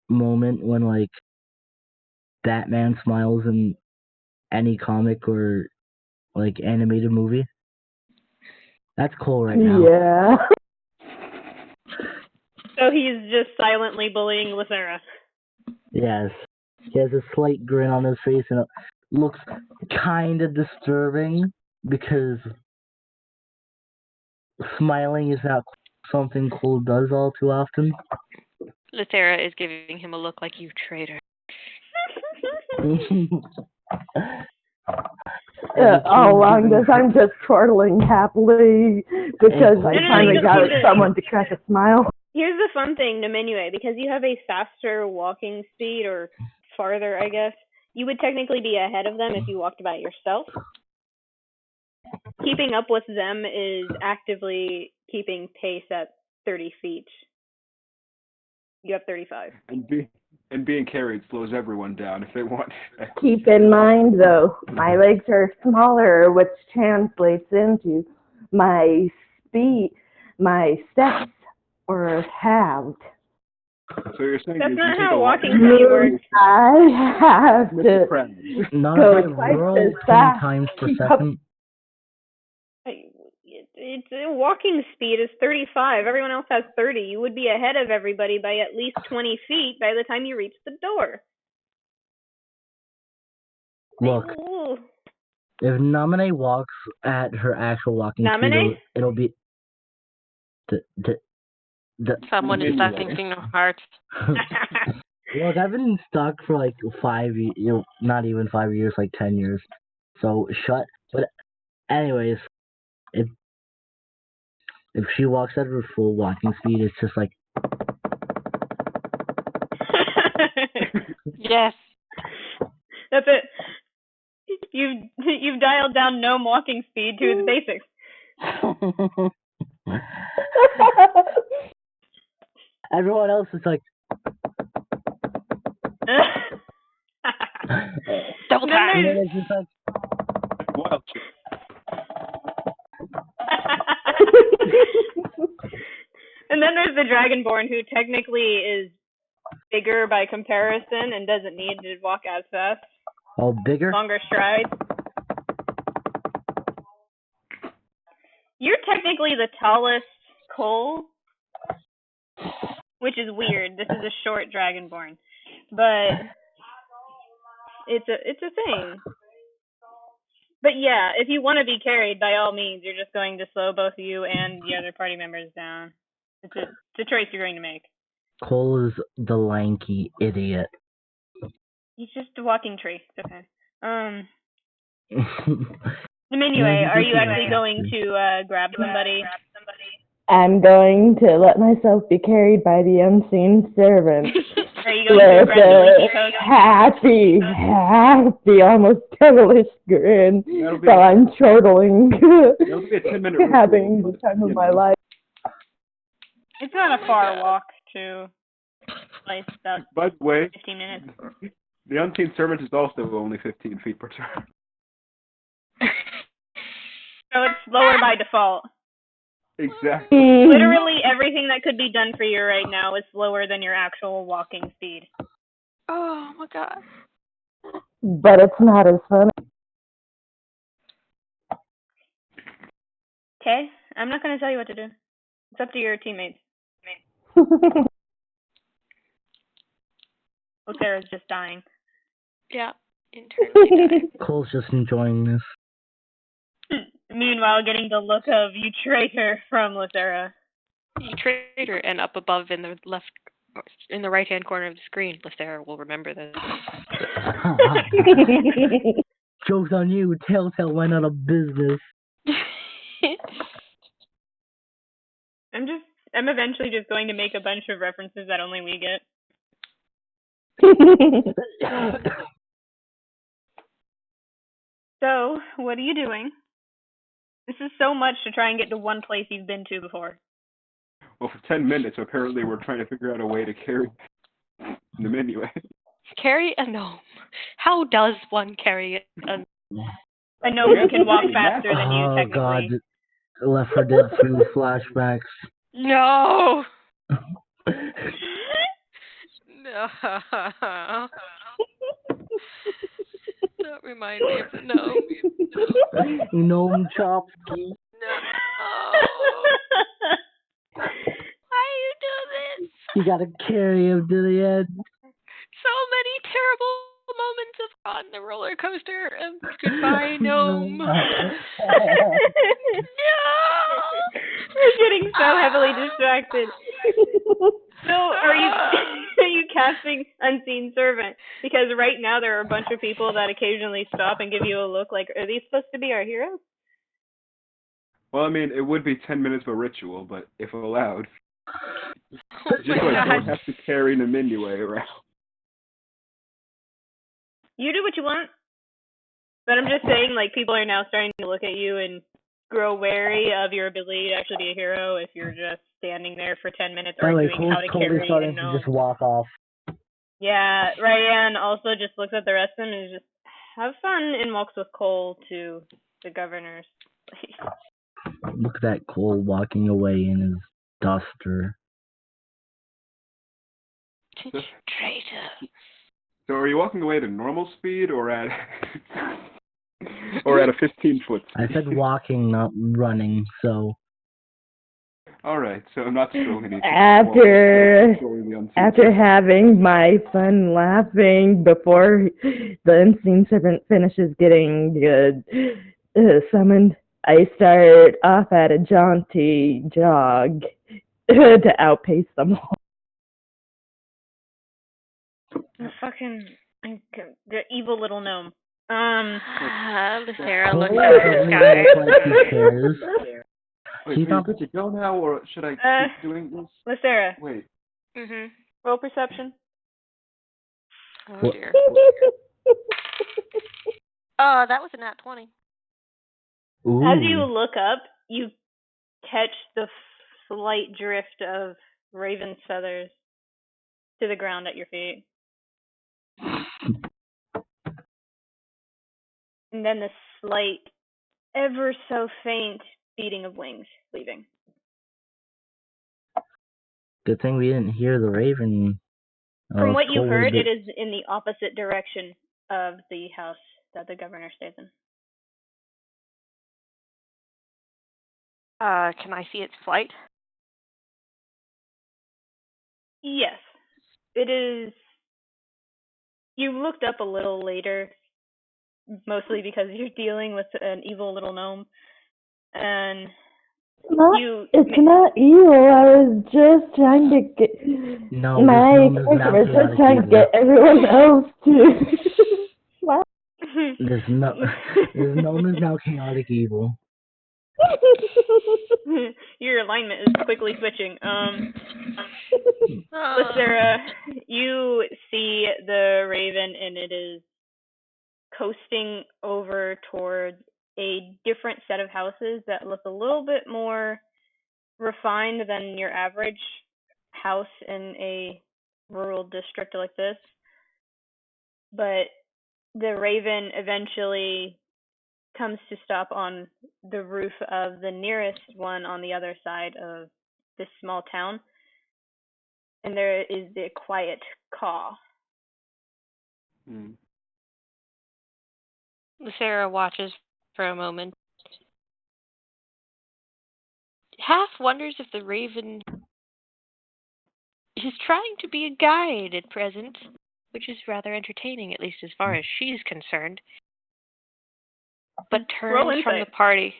moment when like Batman smiles in any comic or like animated movie? That's Cole right now. Yeah. So he's just silently bullying Lithera. Yes. He has a slight grin on his face and it looks kinda disturbing because smiling is not something Cole does all too often. Lithera is giving him a look like, you traitor. All along this, I'm just chortling happily because I No, finally you got don't need to- someone to crack a smile. Here's the fun thing, Niminue, because you have a faster walking speed, or farther, I guess, you would technically be ahead of them if you walked by yourself. Keeping up with them is actively keeping pace at 30 feet. You have 35. And being carried slows everyone down if they want. Keep in mind, though, my legs are smaller, which translates into my speed, my steps are halved. So you're saying That's you not take how a walking walking speed works. I have to Not go if I twice roll as 10 fast. times per Keep up. second. It's walking speed is 35. Everyone else has 30. You would be ahead of everybody by at least 20 feet by the time you reach the door. Look, Ooh. if Niminue walks at her actual walking Niminue? speed, it'll be Someone is stuck in Kingdom Hearts. Look, I've been stuck for like 5 years, not even 5 years, like 10 years. So shut. But anyways, if she walks at her full walking speed, it's just like Yes. That's it. You've dialed down gnome walking speed to its basics. everyone else is like. Double Then time. And then there's- it's just like Wild. And then there's the Dragonborn, who technically is bigger by comparison and doesn't need to walk as fast. oh bigger. Longer strides. You're technically the tallest Cole, which is weird. This is a short Dragonborn, but it's a thing. But yeah, if you want to be carried, by all means, you're just going to slow both you and the other party members down. It's a choice you're going to make. Cole is the lanky idiot. He's just a walking tree. It's okay. Niminue, Yeah, are you he's actually a going to grab somebody? I'm going to let myself be carried by the unseen servant. Are you going to With grab the a leaky coat? happy, almost devilish grin while I'm chortling, That'll be a 10-minute having ritual, the time of you my know. life. It's not a far walk to place, about By the way, 15 minutes. the unseen servant is also only 15 feet per turn. So it's slower by default. Exactly. Literally everything that could be done for you right now is slower than your actual walking speed. Oh my god. But it's not as funny. Okay? I'm not going to tell you what to do. It's up to your teammates. Lithera's just dying. Yeah, internally dying. Cole's just enjoying this. Meanwhile, getting the look of "you traitor" from Lithera. You traitor, and up above in the right-hand corner of the screen, Lithera will remember this. Joke's on you. Telltale went out of business. I'm eventually just going to make a bunch of references that only we get. So, what are you doing? This is so much to try and get to one place you've been to before. Well, for 10 minutes, apparently we're trying to figure out a way to carry Niminue. Carry a gnome. How does one carry a gnome who can walk faster than you, Oh technically. god. Left 4 Dead 2 flashbacks. No! No. Don't remind me of the gnome. Gnome Chomsky. No. Why you do this? You gotta carry him to the end. So many terrible moments of on the roller coaster of goodbye, gnome. No! We're getting so heavily distracted. So, are you casting Unseen Servant? Because right now there are a bunch of people that occasionally stop and give you a look like, are these supposed to be our heroes? Well, I mean, it would be 10 minutes of a ritual, but if allowed, Oh just so my I don't god. have to carry Niminue around. You do what you want. But I'm just saying, like, people are now starting to look at you and grow wary of your ability to actually be a hero if you're just standing there for 10 minutes By the way, arguing how to Cole's totally carry starting a to gnome. just walk off. Yeah, Raiann also just looks at the rest of them and just have fun and walks with Cole to the governor's place. Look at that Cole walking away in his duster. Traitor. So are you walking away at a normal speed or at or at a 15-foot speed? I said walking, not running, so... Alright, so I'm not throwing any... After having my fun laughing before the unseen servant finishes getting summoned, I start off at a jaunty jog to outpace them all. The evil little gnome. Lithera Cole looks at the sky. looks like he cares. Wait, He's are you not... good to go now, or should I keep doing this? Lithera, Wait. roll perception. Oh dear. Oh, that was a nat 20. Ooh. As you look up, you catch the slight drift of raven's feathers to the ground at your feet. And then the slight, ever so faint beating of wings leaving. Good thing we didn't hear the raven. From what you heard, it is in the opposite direction of the house that the governor stays in. Can I see its flight? Yes. It is. You looked up a little later, mostly because you're dealing with an evil little gnome. And It's not evil. I was just trying to get No, my this gnome is character now was just chaotic trying to evil. get everyone else to. What? This gnome is now chaotic evil. Your alignment is quickly switching. Lithera, you see the raven, and it is coasting over towards a different set of houses that look a little bit more refined than your average house in a rural district like this. But the raven eventually comes to stop on the roof of the nearest one on the other side of this small town. And there is the quiet caw. Sarah watches for a moment. Half wonders if the raven is trying to be a guide at present, which is rather entertaining, at least as far as she's concerned. But turns from the party.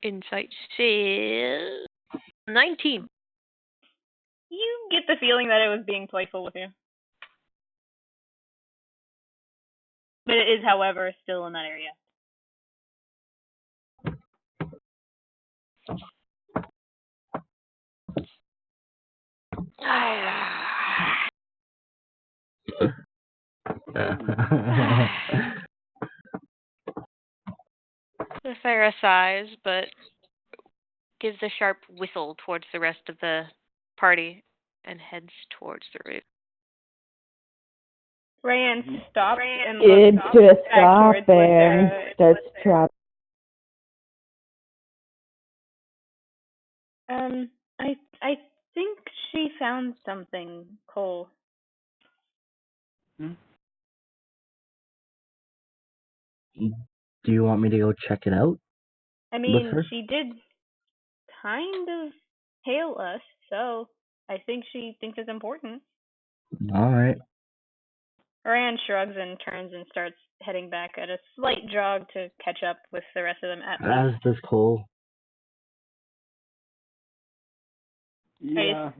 Insight says 19. You get the feeling that it was being playful with you. But it is, however, still in that area. Lithera sighs, but gives a sharp whistle towards the rest of the party and heads towards the roof. Raiann stops and It's looks just back stop towards and Lithera. starts trapping. I think she found something, Cole. Do you want me to go check it out? I mean, her? she did kind of hail us, so I think she thinks it's important. Alright. Raiann shrugs and turns and starts heading back at a slight jog to catch up with the rest of them at As least. does Cole. Yeah.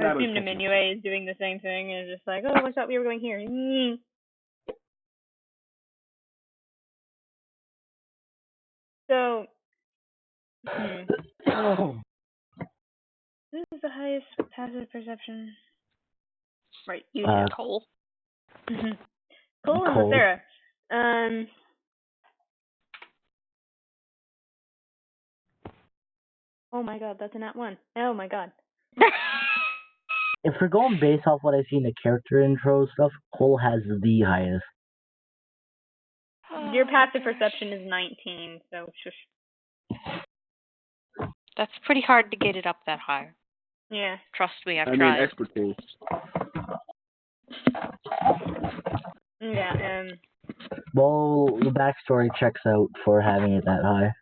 I assume Niminue is doing the same thing and is just like, oh, I thought we were going here. So, this is the highest passive perception. Right, you did. Cole. Cole and Cole. Lithera. Oh my god, that's a nat 1. Oh my god. If we're going based off what I see in the character intro stuff, Cole has the highest. Your passive perception is 19, so shush. That's pretty hard to get it up that high. Yeah. Trust me, I've I tried. mean, expertise. Yeah, Well, the backstory checks out for having it that high.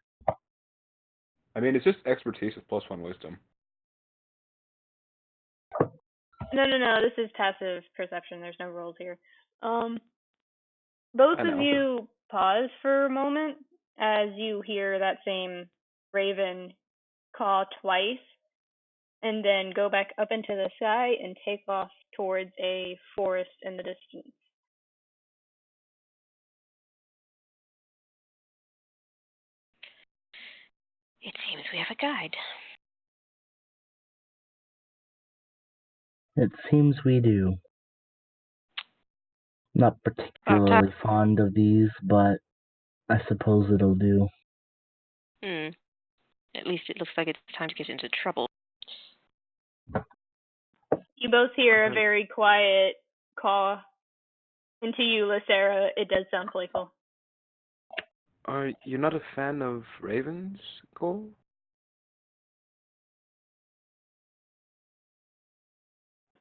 I mean, it's just expertise with +1 wisdom. No, this is passive perception. There's no rolls here. Both of you pause for a moment as you hear that same raven caw twice, and then go back up into the sky and take off towards a forest in the distance. It seems we have a guide. It seems we do. Not particularly fond of these, but I suppose it'll do. At least it looks like it's time to get into trouble. You both hear a very quiet caw. And to you, Lithera, it does sound playful. Are you not a fan of ravens, Cole?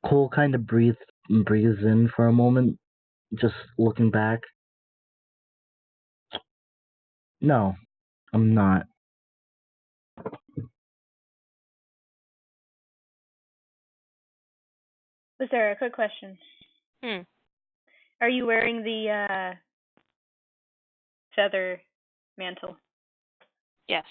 Cole kind of breathes in for a moment, just looking back. No, I'm not. Lithera, a quick question. Are you wearing the feather mantle? Yes.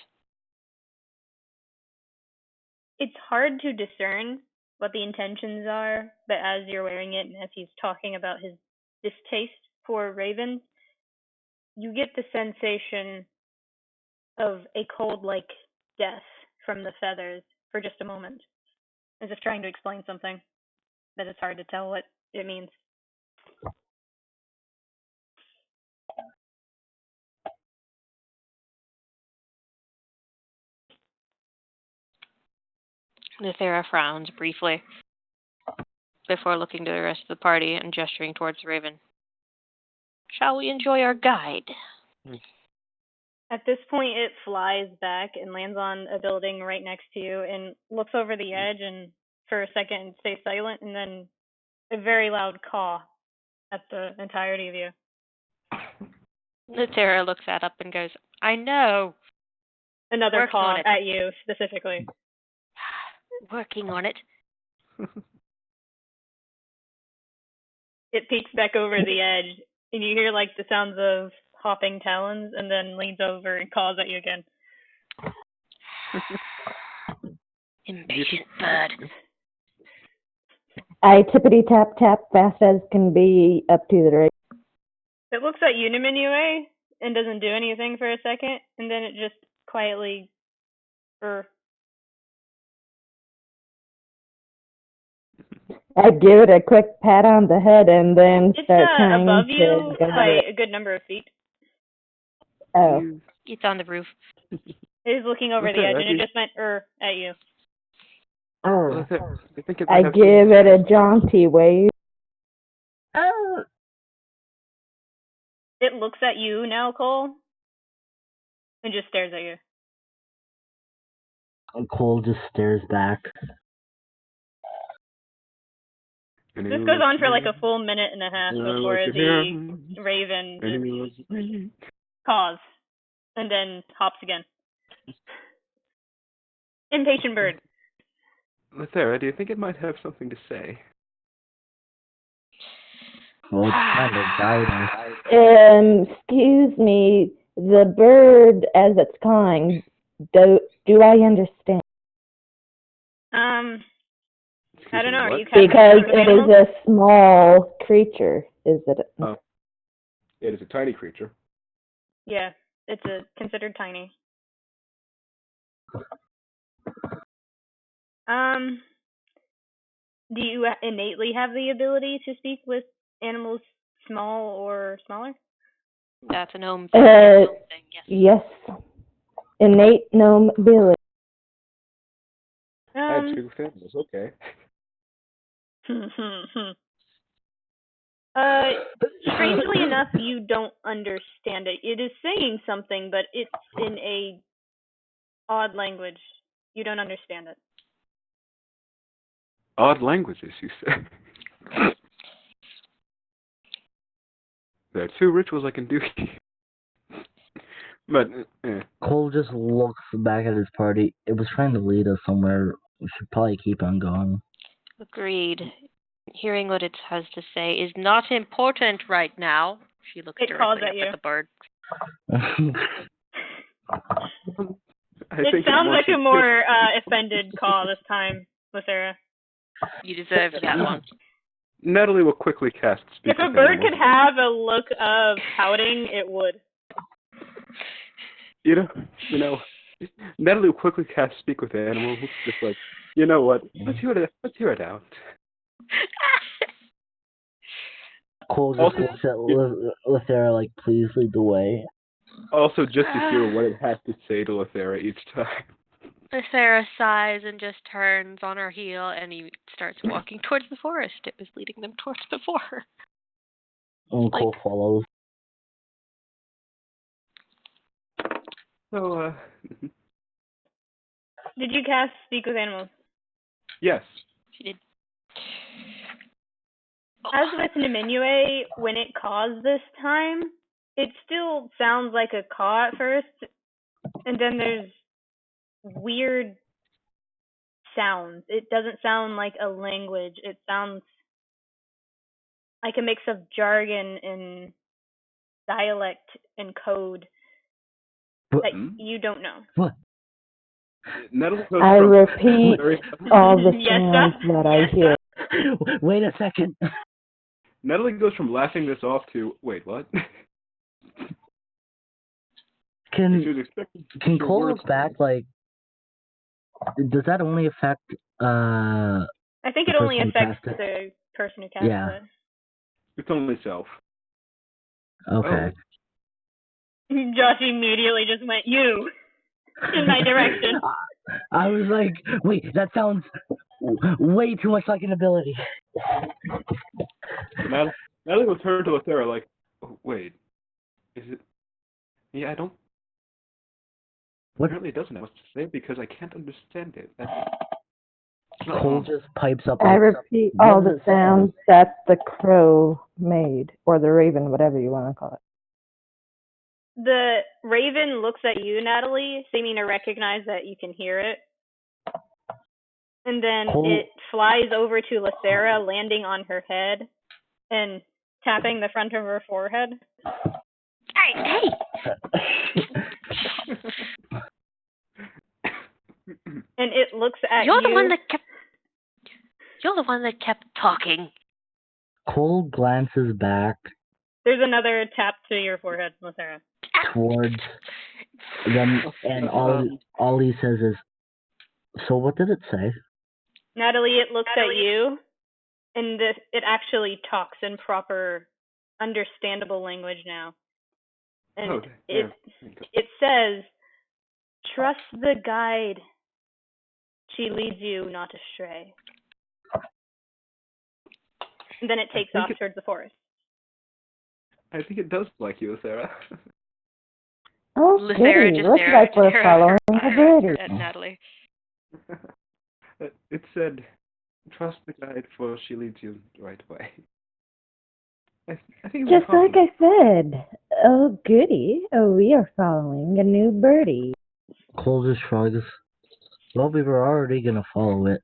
It's hard to discern what the intentions are, but as you're wearing it and as he's talking about his distaste for ravens, you get the sensation of a cold like death from the feathers for just a moment, as if trying to explain something that it's hard to tell what it means. Lithera frowns briefly before looking to the rest of the party and gesturing towards the raven. Shall we enjoy our guide? At this point, it flies back and lands on a building right next to you and looks over the edge and for a second stays silent, and then a very loud caw at the entirety of you. Lithera looks that up and goes, I know. Another Working caw on it. at you specifically. Working on it. It peeks back over the edge, and you hear like the sounds of hopping talons, and then leans over and caws at you again. Impatient bird. I tippity tap tap fast as can be up to the right. It looks at you, Niminue, and doesn't do anything for a second, and then it just quietly I give it a quick pat on the head and then start trying above to you guide by it. a good number of feet. Oh. It's on the roof. It is looking over the edge, and it just went at you. Oh. I give it a jaunty wave. It looks at you now, Cole, and just stares at you. And Cole just stares back. This goes on for like a full minute and a half before the raven caws and then hops again. Impatient bird. Lithera, do you think it might have something to say? Well, it's kind of guiding. Excuse me, the bird as it's cawing, do I understand? I don't know. Are you because it is a small creature, is it? Oh, it is a tiny creature. Yeah, it's considered tiny. Do you innately have the ability to speak with animals small or smaller? That's a gnome thing. Yes. Innate gnome ability. I had to speak with animals, okay. Strangely enough, you don't understand it. It is saying something, but it's in a odd language. You don't understand it. Odd languages, you say? There are 2 rituals I can do here. But, Cole just looks back at his party. It was trying to lead us somewhere. We should probably keep on going. Agreed. Hearing what it has to say is not important right now. She looks directly up at the bird. It sounds like a more offended call this time, Lithera. You deserve that one. Natali will quickly cast Speak If a with bird Animals. could have a look of pouting, it would. You know, Natali will quickly cast Speak with Animals. Just like, you know what? Let's hear it out. Cole just looks at Lithera like, please lead the way. Also, just to hear what it has to say to Lithera each time. Lithera sighs and just turns on her heel, and he starts walking towards the forest. It was leading them towards before. And Cole follows. So, Did you cast Speak with Animals? yes. She did. As with Niminue, when it caws this time, it still sounds like a caw at first, and then there's weird sounds. It doesn't sound like a language. It sounds like a mix of jargon and dialect and code that you don't know. What? I repeat all the Yes, sounds that I hear. Wait a second. Natali goes from laughing this off to, wait, what? She was expecting Can your Cole words. look back, like, does that only affect, I think the it only person who affects cast it? the person who casts Yeah. it. It's only self. Okay. Josh immediately just went, you, in my direction. I was like, wait, that sounds way too much like an ability. Natali will turn to Lithera like, oh, wait, is it? Yeah, I don't. What? Apparently it doesn't know what to say because I can't understand it. Cole just pipes up. I Like, repeat all the sounds that the crow made, or the raven, whatever you want to call it. The raven looks at you, Natali, seeming to recognize that you can hear it. And then it flies over to Lithera, landing on her head and tapping the front of her forehead. Hey! And it looks at You're you. You're the one that kept talking. Cole glances back. There's another tap to your forehead, Lithera. Towards them, and all he says is, so what did it say? Natali, it looks at you, and it actually talks in proper, understandable language now. And it says, trust the guide. She leads you not astray. And then it takes off towards the forest. I think it does like you, Lithera. Oh, Lithera goody. just Looks like we're following the birdie. at Natali. It said, trust the guide for she leads you the right way. I think just like I said. Oh, goody. Oh, we are following a new birdie. Cole just shrugs. Well, we were already going to follow it.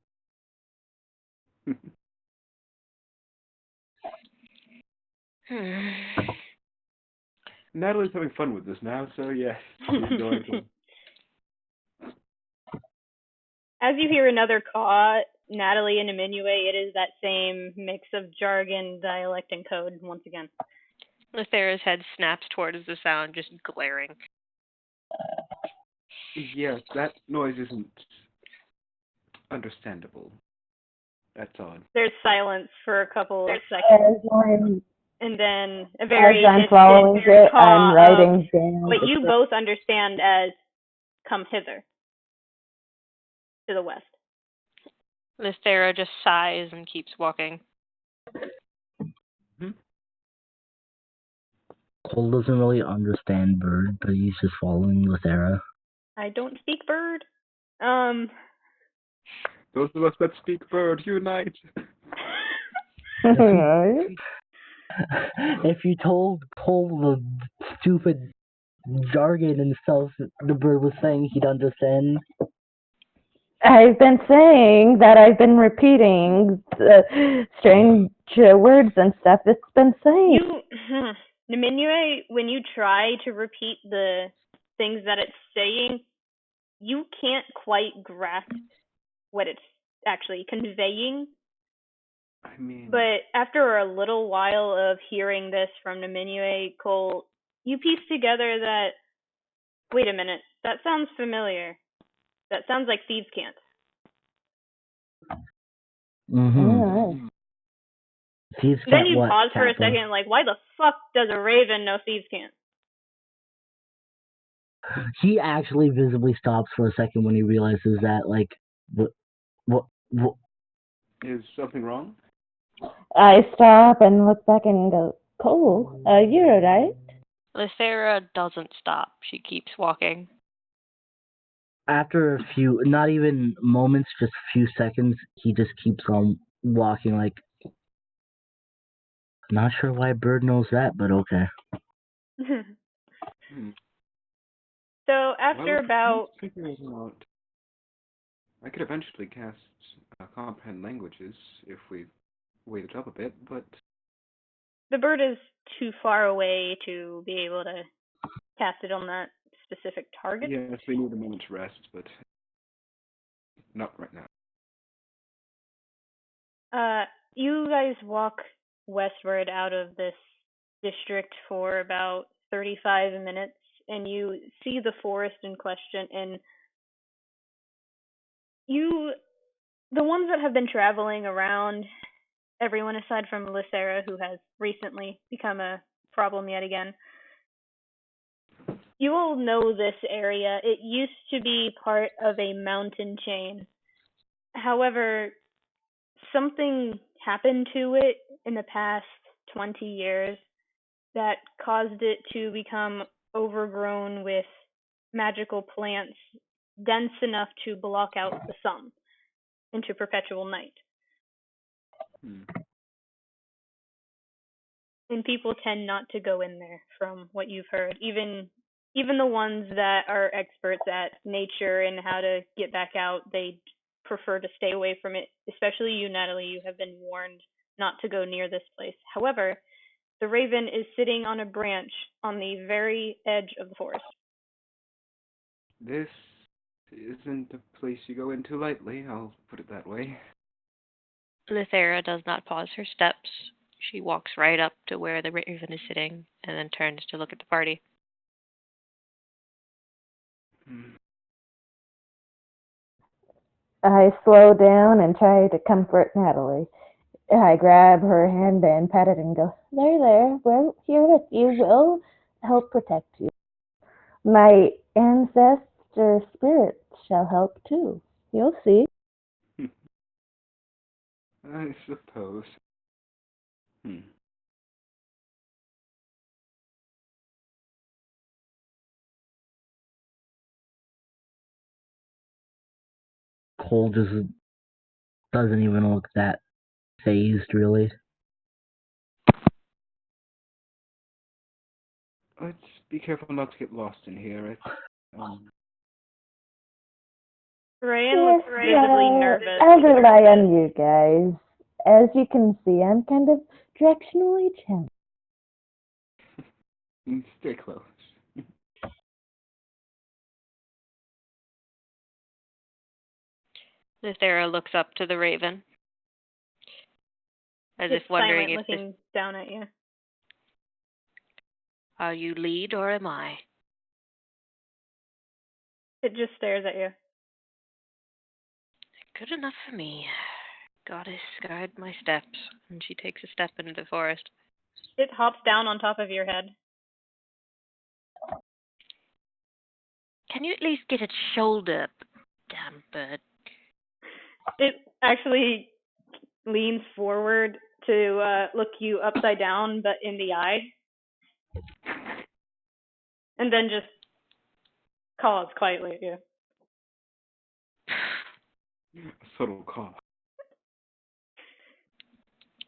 Natali's having fun with this now, so yes, she's going to. As you hear another caw, Natali and Niminue, it is that same mix of jargon, dialect, and code once again. Lithera's head snaps towards the sound, just glaring. Yes, that noise isn't understandable. That's all. There's silence for a couple of seconds. And then a very as I'm following it, I'm writing down. What you both understand as come hither. To the west. Lithera just sighs and keeps walking. Cole doesn't really understand bird, but he's just following Lithera. I don't speak bird. Those of us that speak bird, unite. If you told Cole the stupid jargon and stuff the bird was saying, he'd understand. I've been saying that I've been repeating the strange words and stuff it's been saying. Niminue, when you try to repeat the things that it's saying, you can't quite grasp what it's actually conveying. I mean... But after a little while of hearing this from Niminue, Cole, you piece together that, wait a minute, that sounds familiar. That sounds like thieves' camp. Mm-hmm. Then you pause for a second, like, why the fuck does a raven know thieves' camp? He actually visibly stops for a second when he realizes that, like, what? Is something wrong? I stop and look back and go, Cole, you're right. Lithera doesn't stop. She keeps walking. After a few, not even moments, just a few seconds, he just keeps on walking, like, Not sure why Bird knows that, but okay. So after about... I could eventually cast comprehend languages if we waited up a bit, but... The bird is too far away to be able to cast it on that specific target. Yes, we need a moment's rest, but not right now. You guys walk westward out of this district for about 35 minutes, and you see the forest in question, and the ones that have been traveling around, everyone aside from Lithera, who has recently become a problem yet again, you all know this area. It used to be part of a mountain chain. However, something happened to it in the past 20 years that caused it to become overgrown with magical plants dense enough to block out the sun into perpetual night. And people tend not to go in there, from what you've heard. Even the ones that are experts at nature and how to get back out, they prefer to stay away from it. Especially you, Natali, you have been warned not to go near this place. However, the raven is sitting on a branch on the very edge of the forest. This isn't a place you go into lightly, I'll put it that way. Lithera does not pause her steps. She walks right up to where the raven is sitting and then turns to look at the party. I slow down and try to comfort Natali. I grab her hand and pat it and go, there, we're here with you. We'll help protect you. My ancestor spirits shall help too. You'll see. I suppose. Cole just doesn't even look that phased, really. Let's be careful not to get lost in here. Raiann looks visibly nervous. I'll rely on you guys. As you can see, I'm kind of directionally challenged. Stay close. Lithera looks up to the raven, as It's if wondering silent, if looking down at you. Are you lead or am I? It just stares at you. Good enough for me. Goddess, guide my steps. And she takes a step into the forest. It hops down on top of your head. Can you at least get its shoulder, damn bird? It actually leans forward to look you upside down, but in the eye. And then just calls quietly at you. A subtle cough.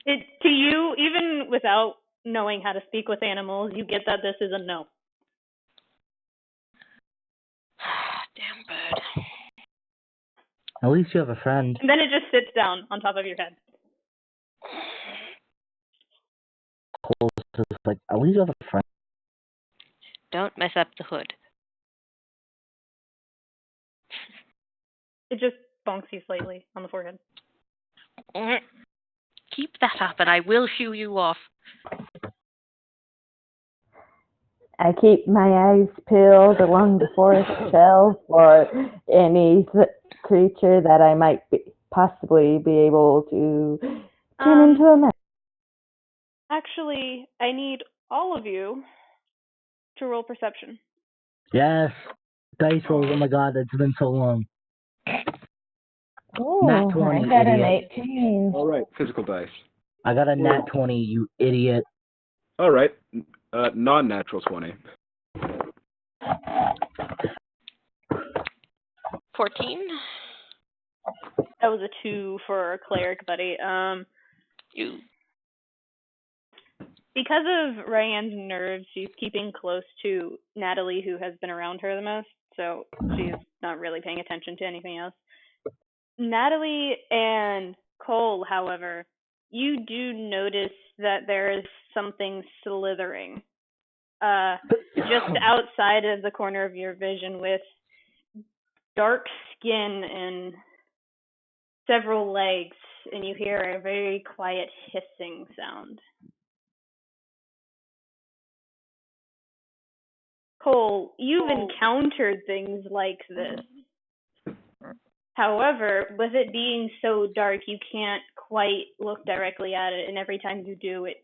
To you, even without knowing how to speak with animals, you get that this is a no. Damn bird. At least you have a friend. And then it just sits down on top of your head. Cole's just like, at least you have a friend. Don't mess up the hood. It just bonks you slightly on the forehead. Keep that up and I will shoo you off. I keep my eyes peeled along the forest trail for any creature that I might possibly be able to turn into a man. Actually, I need all of you to roll perception. Yes. Dice rolls, oh my god, it's been so long. Oh, Nat 20, I got an idiot. 18. Alright, physical dice. I got a nat 20, you idiot. Alright, non-natural 20. 14. That was a 2 for Cleric, buddy. You. Because of Raiann's nerves, she's keeping close to Natali, who has been around her the most, so she's not really paying attention to anything else. Natali and Cole, however, you do notice that there is something slithering just outside of the corner of your vision with dark skin and several legs, and you hear a very quiet hissing sound. Cole, you've encountered things like this. However, with it being so dark, you can't quite look directly at it, and every time you do, it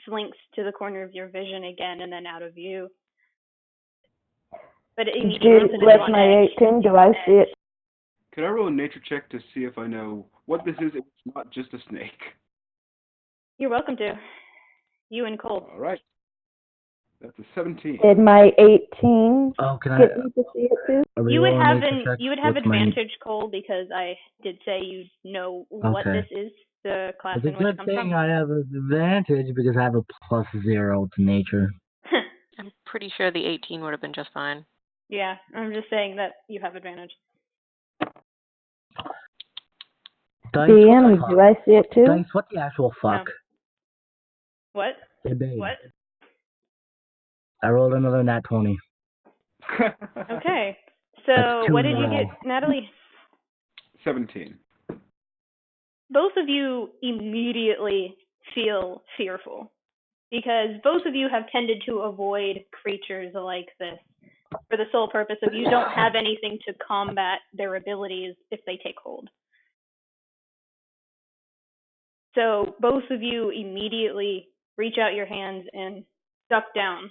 slinks to the corner of your vision again and then out of view. But with my 18, do I see it? Can I roll a nature check to see if I know what this is? It's not just a snake. You're welcome to. You and Cole. All right. That's a 17. Did my 18 can I? get me to see it too? You would have advantage, Cole, because I did say you know what this is, the class in which it comes from. It's a good thing I have an advantage because I have a +0 to nature. I'm pretty sure the 18 would have been just fine. Yeah, I'm just saying that you have advantage. DM, do I see it too? Dice, what the actual fuck? No. What? What? I rolled another nat 20. Okay. So what did you get, Natali? 17. Both of you immediately feel fearful because both of you have tended to avoid creatures like this for the sole purpose of you don't have anything to combat their abilities if they take hold. So both of you immediately reach out your hands and duck down,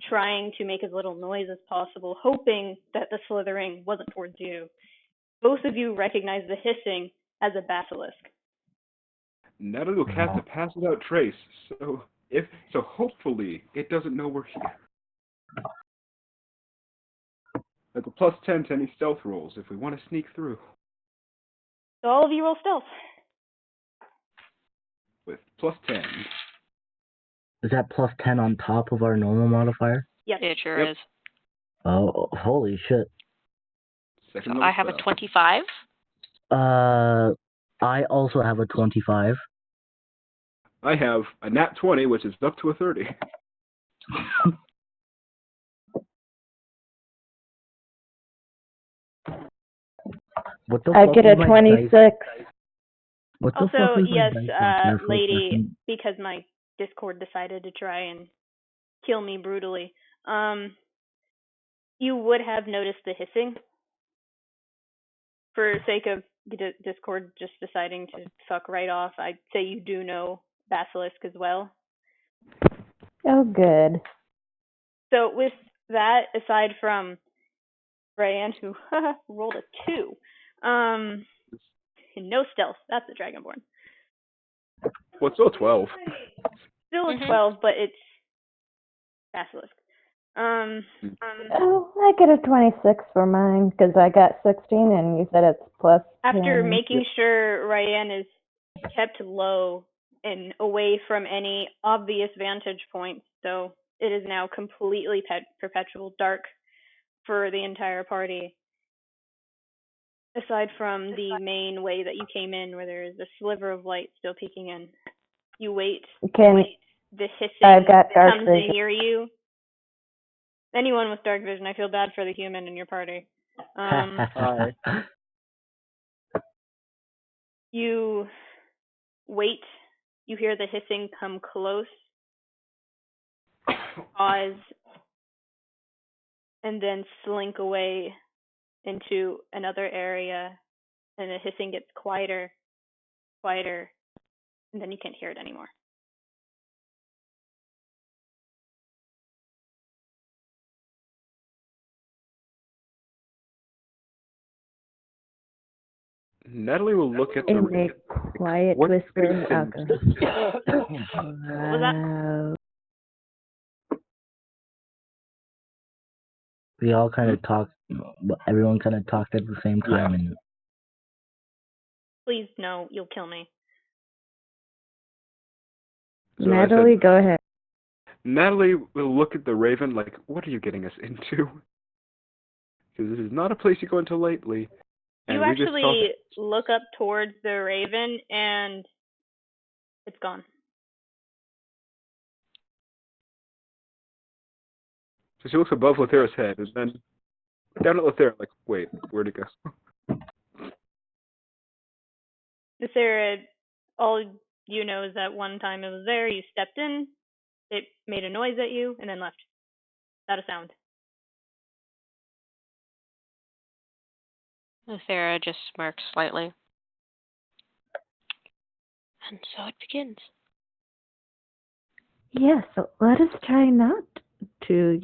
trying to make as little noise as possible, hoping that the slithering wasn't towards you. Both of you recognize the hissing as a basilisk. Natali will cast a pass without trace, so hopefully it doesn't know we're here. That's a +10 to any stealth rolls if we want to sneak through. So all of you roll stealth. With +10. Is that +10 on top of our normal modifier? Yes. It sure is. Oh, holy shit. So I have a 25. I also have a 25. I have a nat 20, which is up to a 30. I get a 26. Also, yes, lady, because my Discord decided to try and kill me brutally, you would have noticed the hissing. For sake of Discord just deciding to fuck right off, I'd say you do know Basilisk as well. Oh, good. So with that, aside from Raiann, who rolled a 2, no stealth. That's a Dragonborn. Well, it's still a 12. Still a 12, but it's Basilisk. I get a 26 for mine because I got 16 and you said it's +10. After making sure Raiann is kept low and away from any obvious vantage points, so it is now completely perpetual dark for the entire party. Aside from the main way that you came in, where there is a sliver of light still peeking in. You wait. The hissing comes near you. Anyone with dark vision, I feel bad for the human in your party. You wait. You hear the hissing come close. Pause. And then slink away into another area. And the hissing gets quieter, and then you can't hear it anymore. Natali will look at the ring. Quiet whisper. What was that? We all kind of talked, everyone kind of talked at the same time. And Please, no, you'll kill me. So Natali, go ahead. Natali will look at the raven like, what are you getting us into? Because this is not a place you go into lightly. And You we just actually look up towards the raven, and it's gone. So she looks above Lithera's head, and then down at Lithera, like, wait, where'd it go? Lithera, all you know is that one time it was there, you stepped in, it made a noise at you, and then left. Without a sound. Lithera just smirks slightly. And so it begins. Yes, so let us try not to,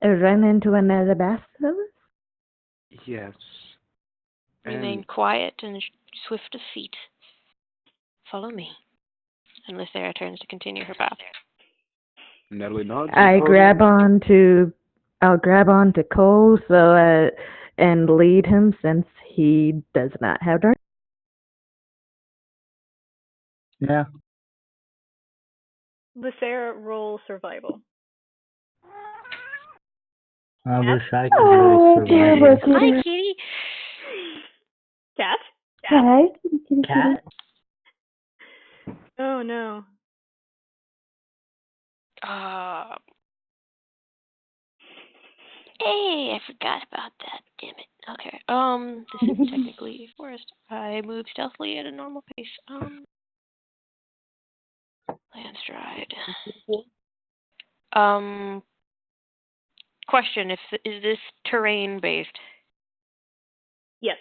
run into another basilisk. Yes. Remain quiet and swift of feet. Follow me. And Lithera turns to continue her path. Natali nods. I'll grab onto Cole and lead him since he does not have dark. Yeah. Lithera, roll survival. I wish I could really survive. Hi, kitty. Cat? Hi. Cat? Oh no. Hey, I forgot about that. Damn it. Okay. This is technically a forest. I move stealthily at a normal pace. Land stride. Question: is this terrain based? Yes.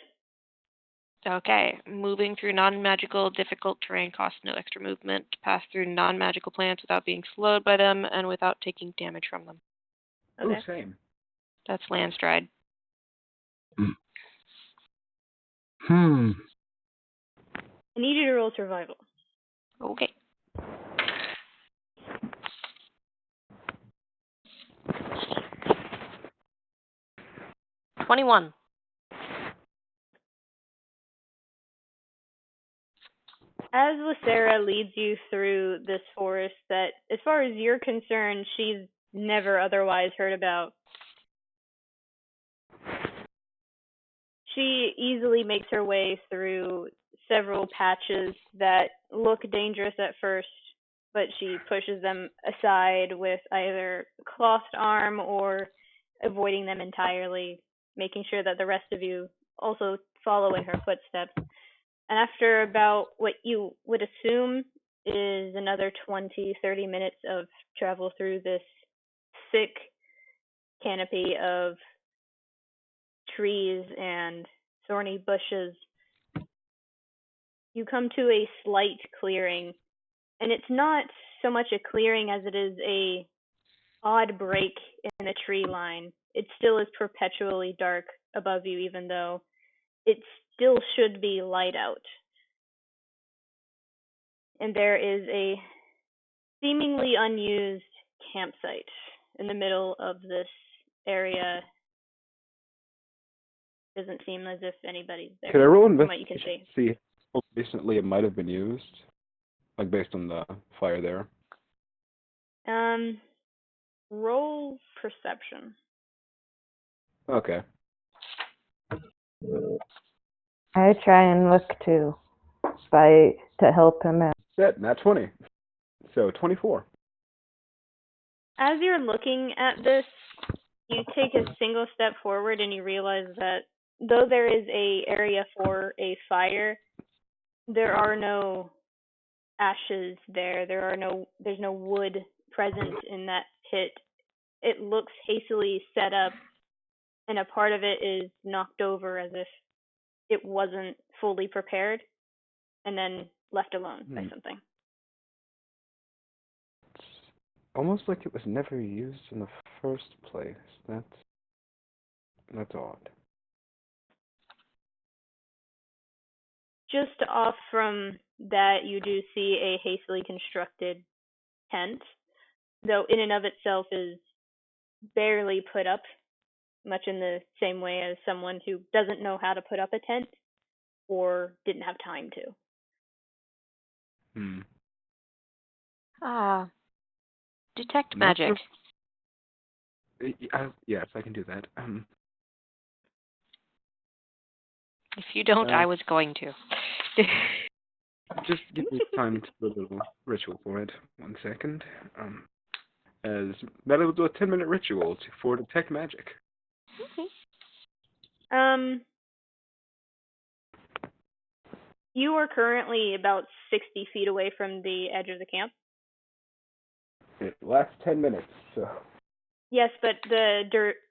Okay. Moving through non-magical difficult terrain costs no extra movement. Pass through non-magical plants without being slowed by them and without taking damage from them. Okay. Oh, same. That's land stride. Hmm. I need you to roll survival. Okay. $21. As Lithera leads you through this forest that, as far as you're concerned, she's never otherwise heard about, she easily makes her way through several patches that look dangerous at first, but she pushes them aside with either clothed arm or avoiding them entirely, making sure that the rest of you also follow in her footsteps. And after about what you would assume is another 20-30 minutes of travel through this thick canopy of trees and thorny bushes, you come to a slight clearing. And it's not so much a clearing as it is a odd break in the tree line. It still is perpetually dark above you, even though it still should be light out. And there is a seemingly unused campsite in the middle of this area. Doesn't seem as if anybody's there. Could I roll from what you can investigation see? to see how recently it might have been used? Like, based on the fire there. Roll perception. Okay. I try and look too, to help him out. Set, nat 20. So, 24. As you're looking at this, you take a single step forward and you realize that though there is a area for a fire, there are no ashes there. There's no wood present in that pit. It looks hastily set up, and a part of it is knocked over as if it wasn't fully prepared, and then left alone by something. It's almost like it was never used in the first place. That's odd. Just off from that, you do see a hastily constructed tent, though in and of itself is barely put up, much in the same way as someone who doesn't know how to put up a tent or didn't have time to. Detect Not magic. yes, I can do that. If you don't, I was going to. Just give me time to do a little ritual for it. 1 second. As Natalie will do a 10-minute ritual for detect magic. You are currently about 60 feet away from the edge of the camp. It lasts 10 minutes, so. Yes, but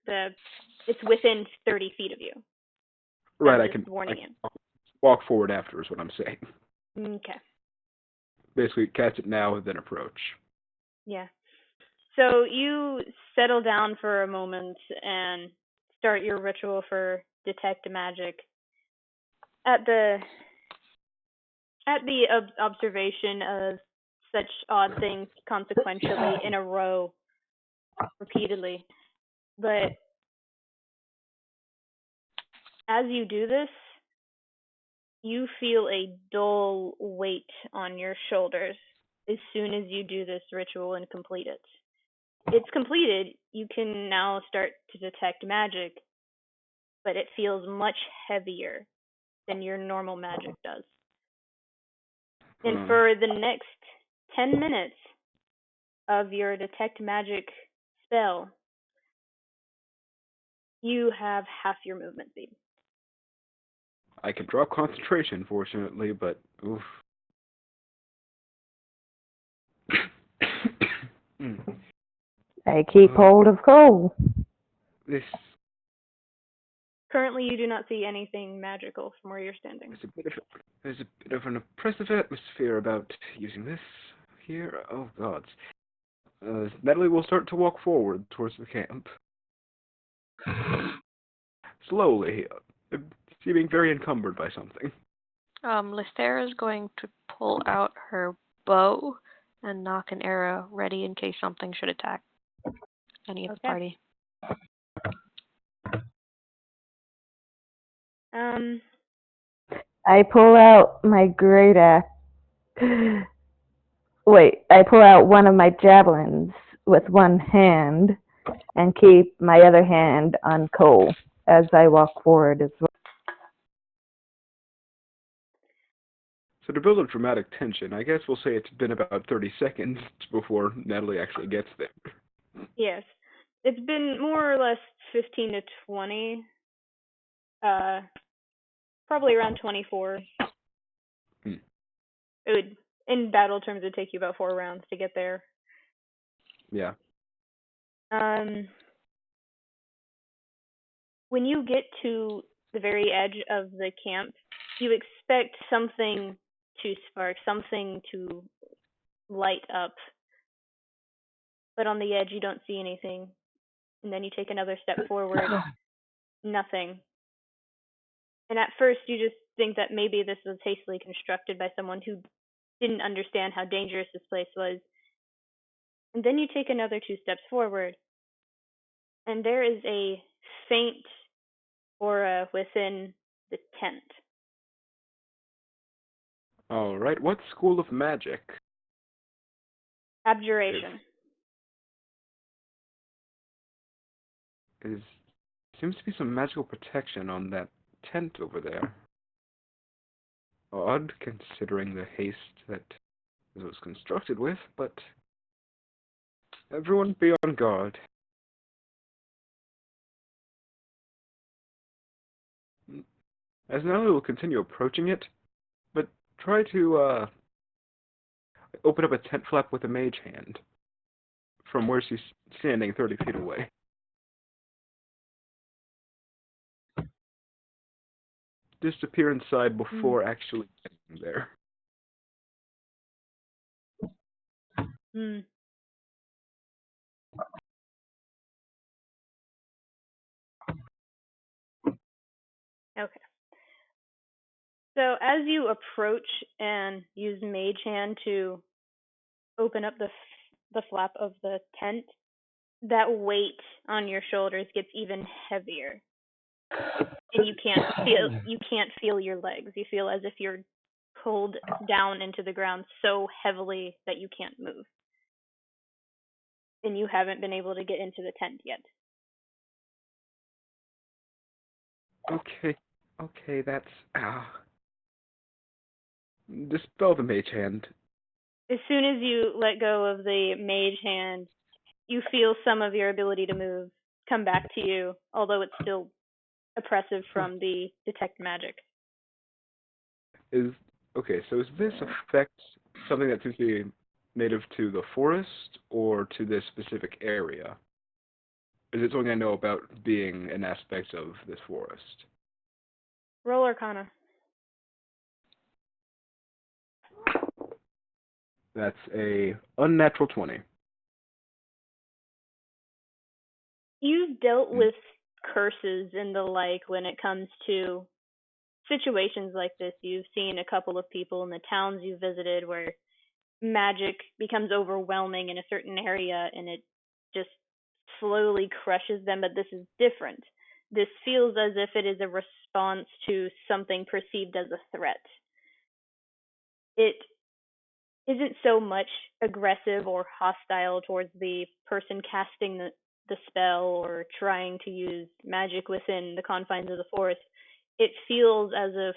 it's within 30 feet of you. Right, I Just can warning you. walk forward after is what I'm saying. Okay. Basically, cast it now, then approach. Yeah. So you settle down for a moment and start your ritual for detect magic. At the observation of such odd things consequentially in a row repeatedly. But as you do this, you feel a dull weight on your shoulders as soon as you do this ritual and complete it. It's completed. You can now start to detect magic, but it feels much heavier than your normal magic does. And for the next 10 minutes of your detect magic spell, you have half your movement speed. I can drop concentration, fortunately, but oof. I keep hold of coal. This Currently, you do not see anything magical from where you're standing. there's a bit of an oppressive atmosphere about using this here. Oh gods. Natalie will start to walk forward towards the camp. Slowly, seeming very encumbered by something. Lithera is going to pull out her bow and knock an arrow ready in case something should attack any of the party. I pull out my great axe. Wait, I pull out one of my javelins with one hand and keep my other hand on Cole as I walk forward as well. So to build up dramatic tension, I guess we'll say it's been about 30 seconds before Natalie actually gets there. Yes. It's been more or less 15 to 20. Probably around 24. It would, in battle terms, it would take you about 4 rounds to get there. Yeah. When you get to the very edge of the camp, you expect something to spark, something to light up. But on the edge, you don't see anything. And then you take another step forward, nothing. And at first, you just think that maybe this was hastily constructed by someone who didn't understand how dangerous this place was. And then you take another 2 steps forward, and there is a faint aura within the tent. All right. What school of magic? Abjuration. Seems to be some magical protection on that tent over there. Odd, considering the haste that it was constructed with, but everyone be on guard. As Natalie will continue approaching it, but try to open up a tent flap with a mage hand from where she's standing 30 feet away. Disappear inside before actually getting there. Okay. So as you approach and use Mage Hand to open up the flap of the tent, that weight on your shoulders gets even heavier, and you can't feel your legs. You feel as if you're pulled down into the ground so heavily that you can't move. and you haven't been able to get into the tent yet. Okay, that's... Dispel the mage hand. As soon as you let go of the mage hand, you feel some of your ability to move come back to you, although it's still oppressive from the detect magic. So is this effect something that seems to be native to the forest or to this specific area? Is it something I know about being an aspect of this forest? Roll Arcana. That's a unnatural 20. You've dealt with curses and the like when it comes to situations like this. You've seen a couple of people in the towns you visited where magic becomes overwhelming in a certain area and it just slowly crushes them, but this is different. This feels as if it is a response to something perceived as a threat. It isn't so much aggressive or hostile towards the person casting the spell or trying to use magic within the confines of the forest. It feels as if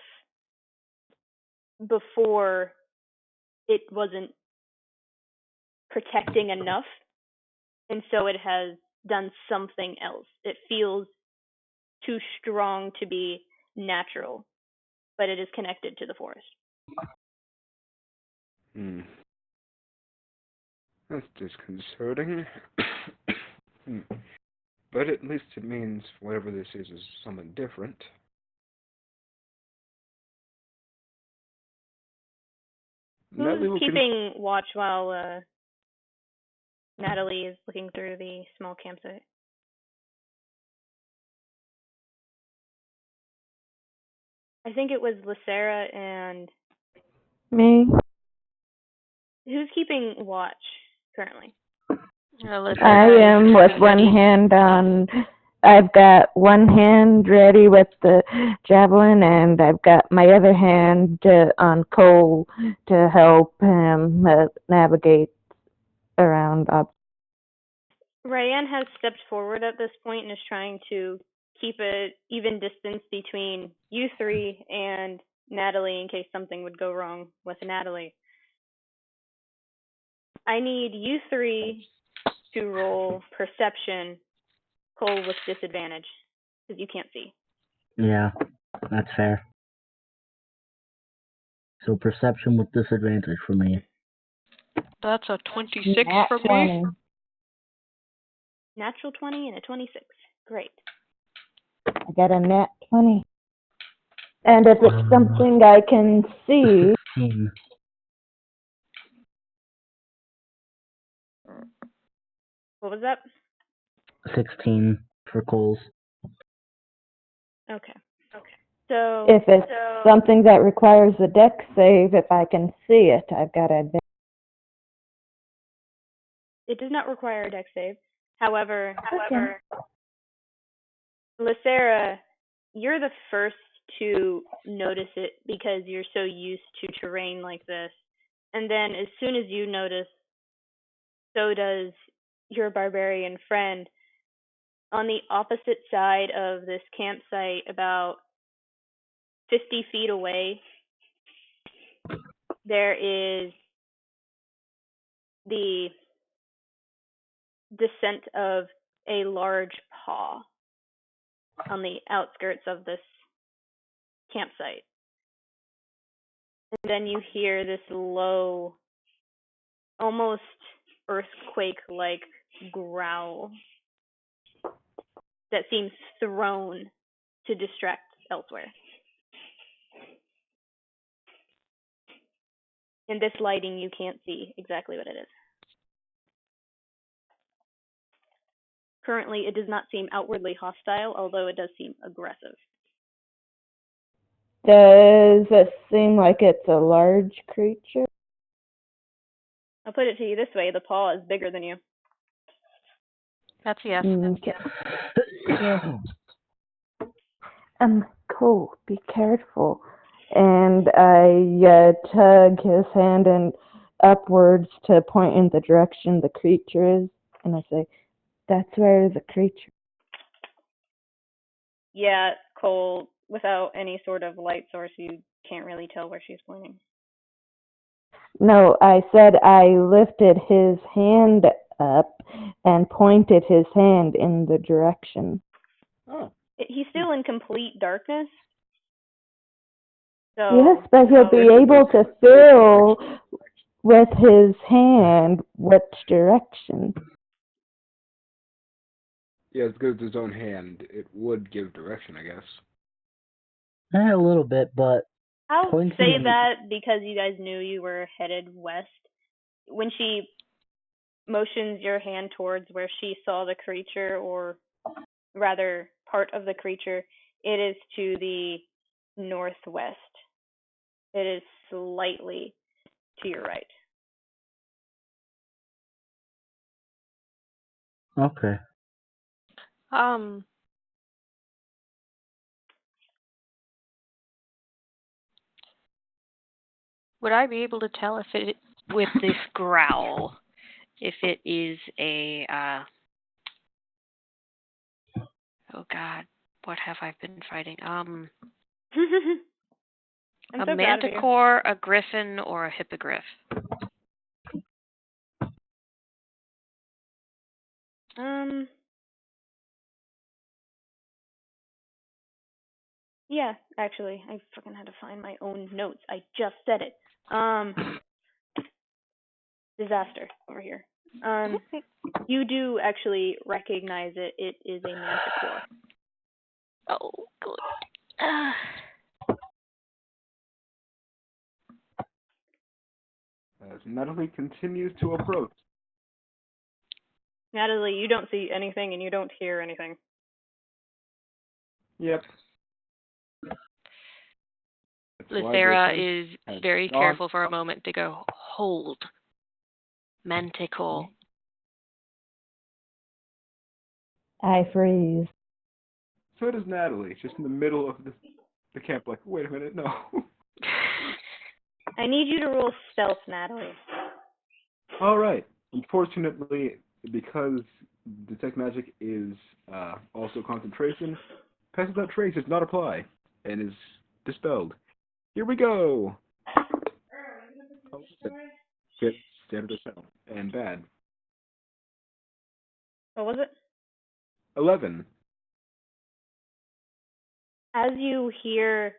before it wasn't protecting enough, and so it has done something else. It feels too strong to be natural, but it is connected to the forest. That's disconcerting. But at least it means whatever this is something different. Who's keeping watch while Natali is looking through the small campsite? I think it was Lithera and... Me. Who's keeping watch currently? I am with one hand on... I've got one hand ready with the javelin, and I've got my other hand on Cole to help him navigate around. Raiann has stepped forward at this point and is trying to keep an even distance between you three and Natali in case something would go wrong with Natali. I need you three to roll perception, Cole with disadvantage, because you can't see. Yeah, that's fair. So perception with disadvantage for me. That's a 26 for me. Natural 20 and a 26. Great. I got a nat 20. And if it's something I can see... 16. What was that? 16 for Coles. Okay. So if it's something that requires a dex save, if I can see it, I've got advantage. It does not require a dex save. However, Okay. Lithera, you're the first to notice it because you're so used to terrain like this. And then as soon as you notice, so does your barbarian friend. On the opposite side of this campsite, about 50 feet away, there is the descent of a large paw on the outskirts of this campsite. And then you hear this low, almost earthquake-like growl that seems thrown to distract elsewhere. In this lighting, you can't see exactly what it is. Currently, it does not seem outwardly hostile, although it does seem aggressive. Does it seem like it's a large creature? I'll put it to you this way, the paw is bigger than you. That's yes. Okay. Cool, be careful. And I tug his hand and upwards to point in the direction the creature is, and I say, "That's where the creature." Yeah, Cole, without any sort of light source, you can't really tell where she's pointing. No, I said I lifted his hand up and pointed his hand in the direction. Oh. He's still in complete darkness. So, Yes, but he'll be able to feel with his hand which direction. Yeah, it's because it's his own hand. It would give direction, I guess. A little bit, but I'll pointing say in- that because you guys knew you were headed west. When she motions your hand towards where she saw the creature, or rather part of the creature, it is to the northwest. It is slightly to your right. Okay. Would I be able to tell if it, with this growl, if it is a, oh god, what have I been fighting? I'm A so proud of you. manticore, a griffin, or a hippogriff? Yeah, actually, I fucking had to find my own notes. I just said it. Disaster over here. You do actually recognize it. It is a manticore. Oh, good. As Natali continues to approach. Natalie, you don't see anything and you don't hear anything. Yep. Lithera is very gone. careful for a moment to go, hold. Manticore. I freeze. So does Natali, just in the middle of the camp, like, wait a minute, no. I need you to roll stealth, Natalie. All right. Unfortunately, because detect magic is also concentration, pass without trace does not apply and is dispelled. Here we go. Oh, good. Standard or so. And bad. What was it? 11. As you hear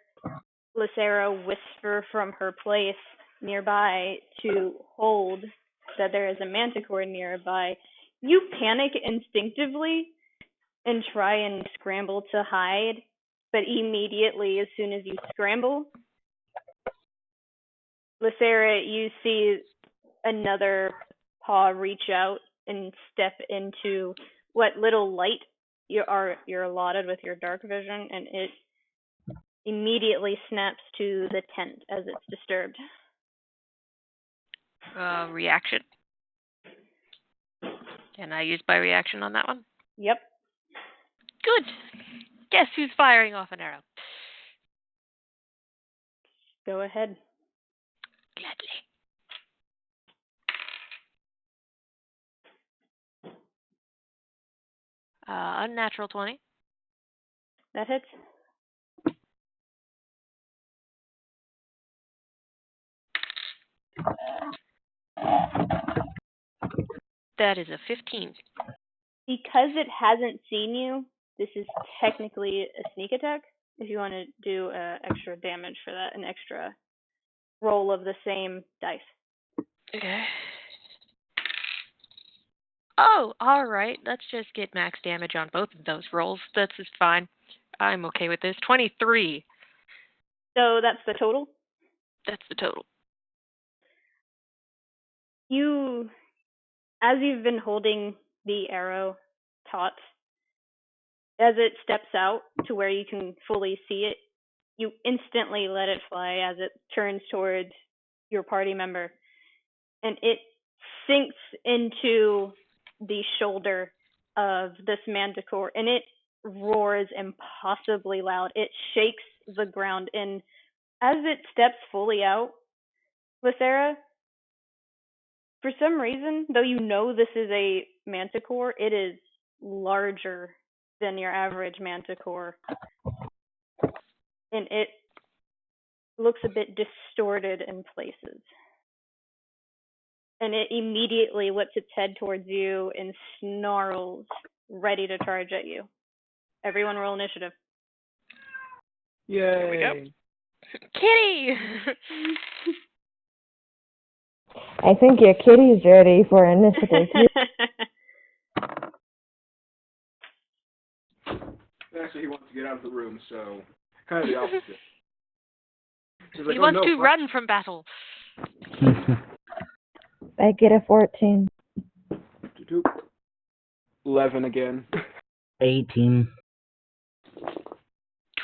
Lithera whisper from her place nearby to hold that there is a manticore nearby, you panic instinctively and try and scramble to hide, but immediately, as soon as you scramble, Lithera, you see another paw reach out and step into what little light you're allotted with your dark vision, and it immediately snaps to the tent as it's disturbed. Reaction. Can I use my reaction on that one? Yep. Good. Guess who's firing off an arrow? Go ahead. Gladly. Unnatural 20. That hits. That is a 15. Because it hasn't seen you, this is technically a sneak attack. If you want to do extra damage for that, an extra roll of the same dice. Okay. Oh, all right. Let's just get max damage on both of those rolls. That's just fine. I'm okay with this. 23. So that's the total? That's the total. You, as you've been holding the arrow taut, as it steps out to where you can fully see it, you instantly let it fly as it turns towards your party member. And it sinks into the shoulder of this manticore, and it roars impossibly loud. It shakes the ground, and as it steps fully out, Lithera, For some reason, though you know this is a manticore, it is larger than your average manticore. And it looks a bit distorted in places. And it immediately whips its head towards you and snarls, ready to charge at you. Everyone roll initiative. Yay! Here we go. Kitty! I think your kitty's ready for initiative. Actually, he wants to get out of the room, so kind of the opposite. He's like, He "Oh, wants no, to fuck." run from battle. I get a 14. 11 again. 18.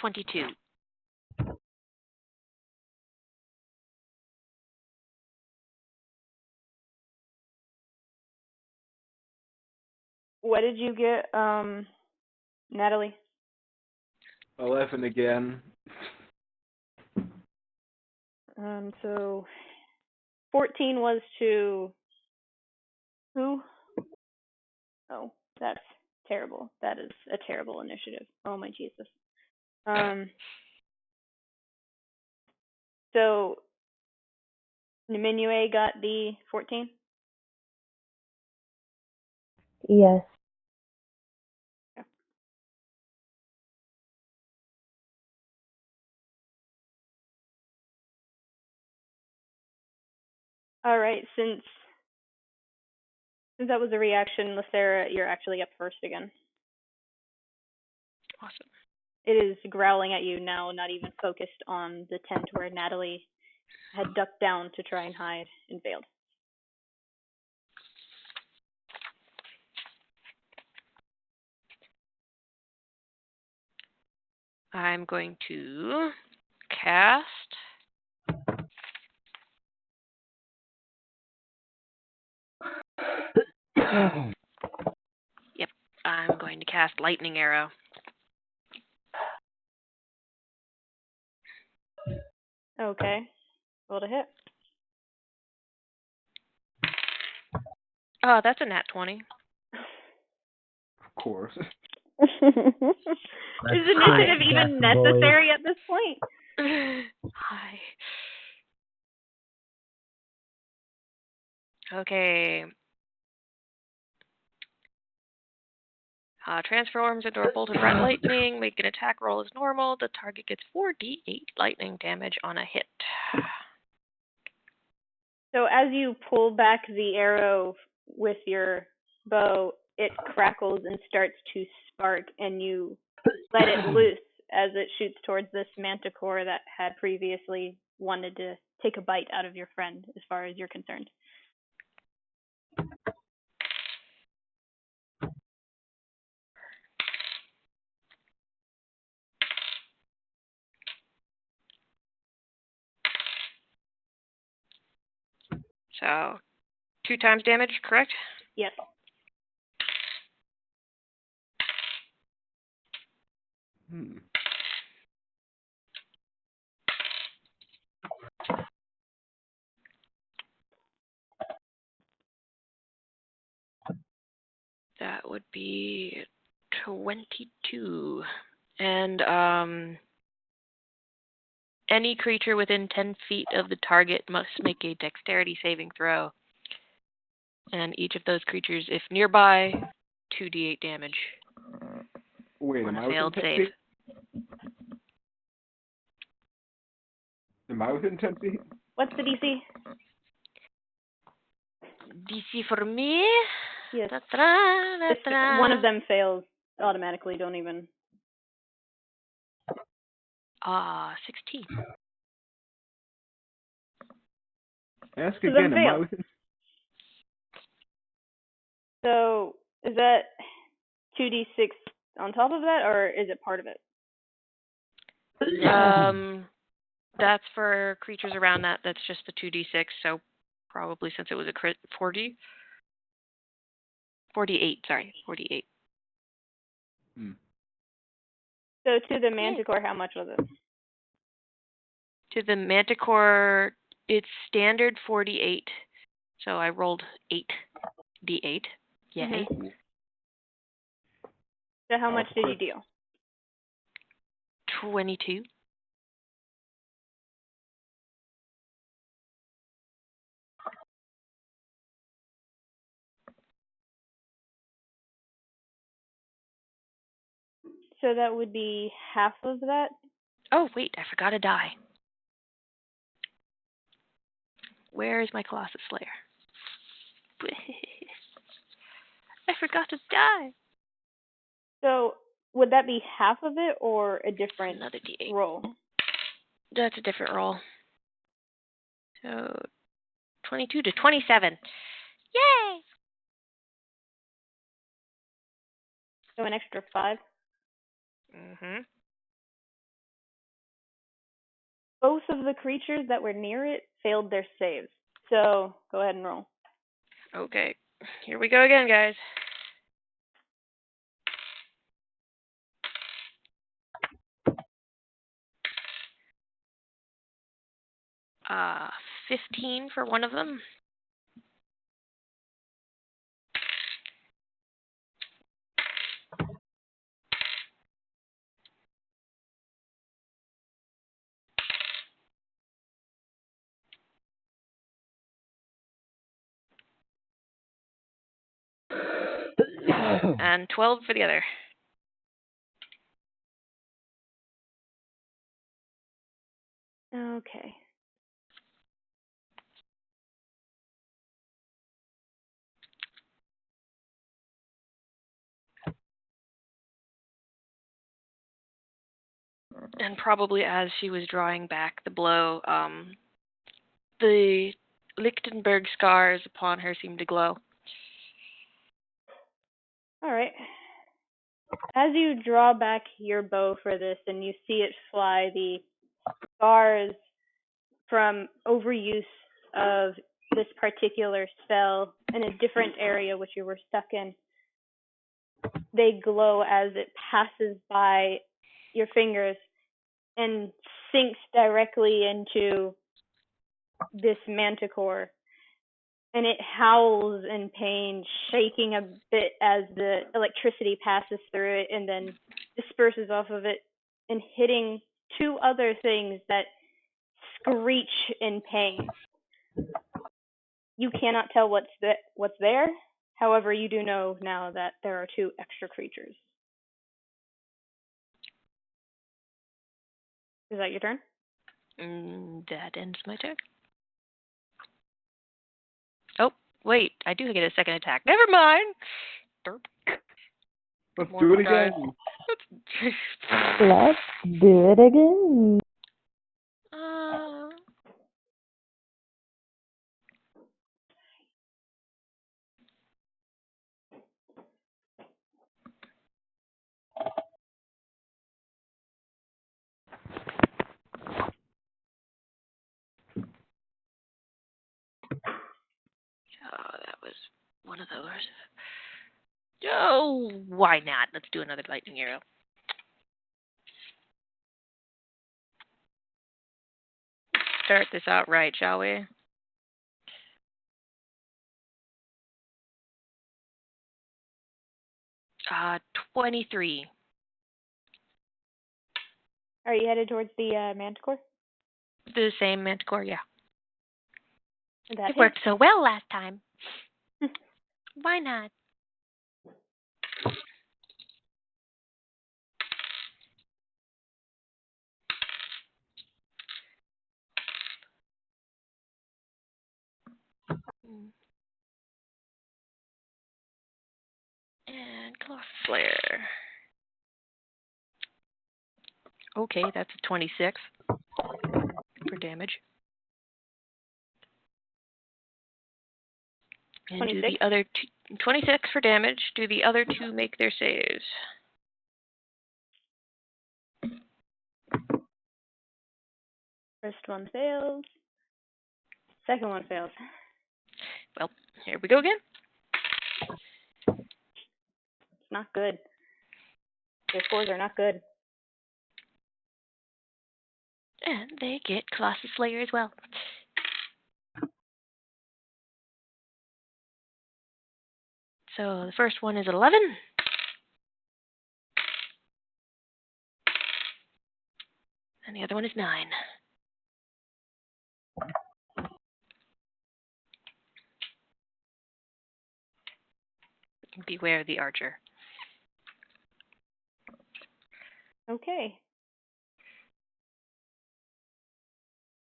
22. What did you get, Natali? 11 again. So 14 was to who? Oh, that's terrible. That is a terrible initiative. Oh my Jesus. So Niminue got the 14? Yes. All right, since that was a reaction, Lithera, you're actually up first again. Awesome. It is growling at you now, not even focused on the tent where Natali had ducked down to try and hide and failed. I'm going to cast I'm going to cast Lightning Arrow. Okay. Roll to hit. Oh, that's a nat 20. Of course. Is initiative even necessary at this point? Hi. Okay. Transforms into a bolt of red lightning. Make an attack roll as normal. The target gets 4d8 lightning damage on a hit. So as you pull back the arrow with your bow, it crackles and starts to spark, and you let it loose as it shoots towards this manticore that had previously wanted to take a bite out of your friend, as far as you're concerned. So, 2 times damage, correct? Yes. That would be 22. And any creature within 10 feet of the target must make a dexterity saving throw. And each of those creatures, if nearby, 2d8 damage. Wait, on am a I failed within 10 save. feet? Am I within 10 feet? What's the DC? DC for me? Yes. Da-da-da-da-da. One of them fails automatically. Don't even. 16. Ask So again, then am I fail. within? So is that 2d6 on top of that, or is it part of it? That's for creatures around that. That's just the 2d6. So probably since it was a crit, 48. Sorry, 48. So to the manticore, how much was it? To the manticore, it's standard 48. So I rolled 8d8. Yay. Mhm. So how much did you deal? 22. So that would be half of that? Oh, wait, I forgot a die. Where is my Colossus Slayer? I forgot to die. So would that be half of it or a different Another d8. roll? That's a different roll. So 22 to 27. Yay! So an extra 5? Mm-hmm. Both of the creatures that were near it failed their saves. So go ahead and roll. Okay. Here we go again, guys. 15 for one of them. And 12 for the other. Okay. And probably as she was drawing back the blow, the Lichtenberg scars upon her seemed to glow. All right. As you draw back your bow for this and you see it fly, the scars from overuse of this particular spell in a different area which you were stuck in, they glow as it passes by your fingers and sinks directly into this manticore. And it howls in pain, shaking a bit as the electricity passes through it and then disperses off of it and hitting two other things that screech in pain. You cannot tell what's there. However, you do know now that there are two extra creatures. Is that your turn? That ends my turn. Oh, wait, I do get a second attack. Never mind. Derp. Let's More do it surprise. again. Let's do it again. Oh, that was one of those. Oh, why not? Let's do another lightning arrow. Start this out right, shall we? Uh, 23. Are you headed towards the manticore? The same manticore, yeah. That It worked so well last time. Why not? And Colossus Slayer. Okay, that's a 26 for damage. And 26? do the other two, 26 for damage. Do the other two make their saves? First one fails. Second one fails. Well, here we go again. It's not good. Their scores are not good. And they get Colossus Slayer as well. So the first one is 11. And the other one is 9. Beware the archer. Okay.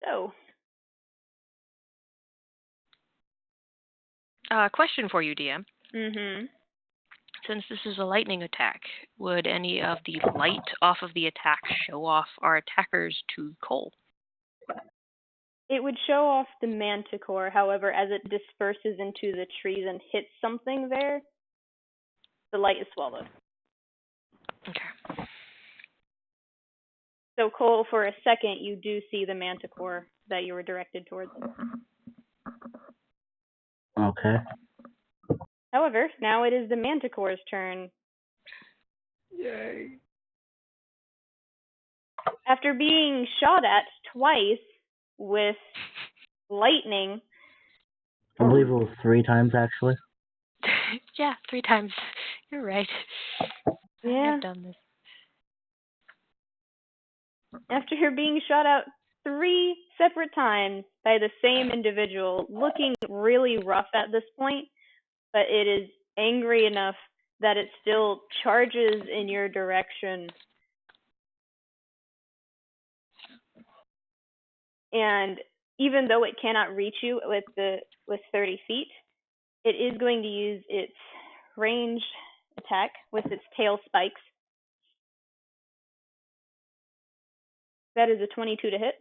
So, question for you, DM. mm-hmm. Since this is a lightning attack, would any of the light off of the attack show off our attackers to Cole? It would show off the manticore, however, as it disperses into the trees and hits something there, the light is swallowed. Okay. So, Cole, for a second, you do see the manticore that you were directed towards. Okay. However, now it is the manticore's turn. Yay. After being shot at twice with lightning. I believe it was 3 times, actually. Yeah, 3 times. You're right. Yeah. I've done this. After being shot out 3 separate times by the same individual, looking really rough at this point, but it is angry enough that it still charges in your direction. And even though it cannot reach you with 30 feet, it is going to use its ranged attack with its tail spikes. That is a 22 to hit.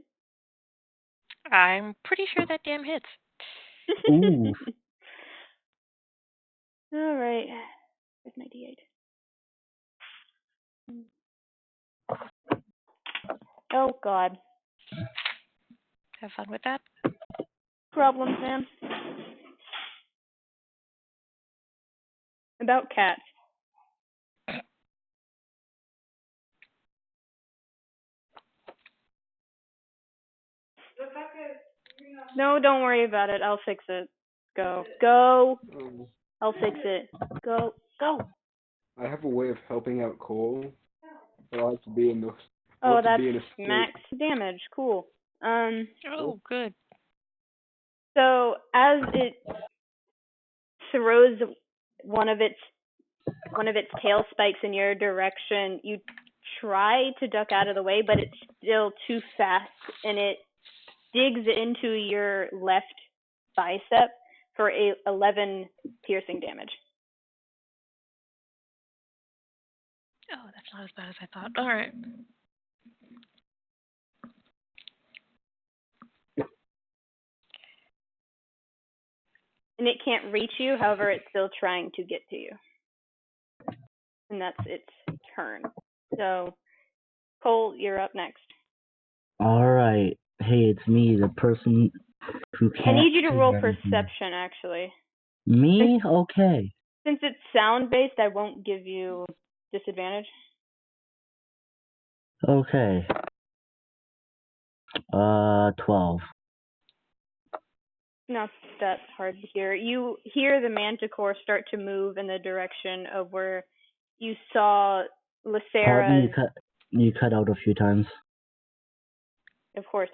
I'm pretty sure that damn hits. Ooh. All right. Where's my D8? Oh, God. Have fun with that. Problems, man. About cats. No, don't worry about it. I'll fix it. Go. Go. I'll fix it. Go. Go. I have a way of helping out Cole. I like to be in the. Oh, that's max damage. Cool. Oh, good. So as it throws one of its tail spikes in your direction, you try to duck out of the way, but it's still too fast, and it digs into your left bicep for 11 piercing damage. Oh, that's not as bad as I thought. All right. And it can't reach you, however, it's still trying to get to you. And that's its turn. So, Cole, you're up next. Alright. Hey, it's me, the person who can't. I need you to roll anything. perception, actually. Me? Okay. Since it's sound-based, I won't give you disadvantage. Okay. 12. Not that hard to hear. You hear the manticore start to move in the direction of where you saw Lithera. Pardon, you cut out a few times. Of course.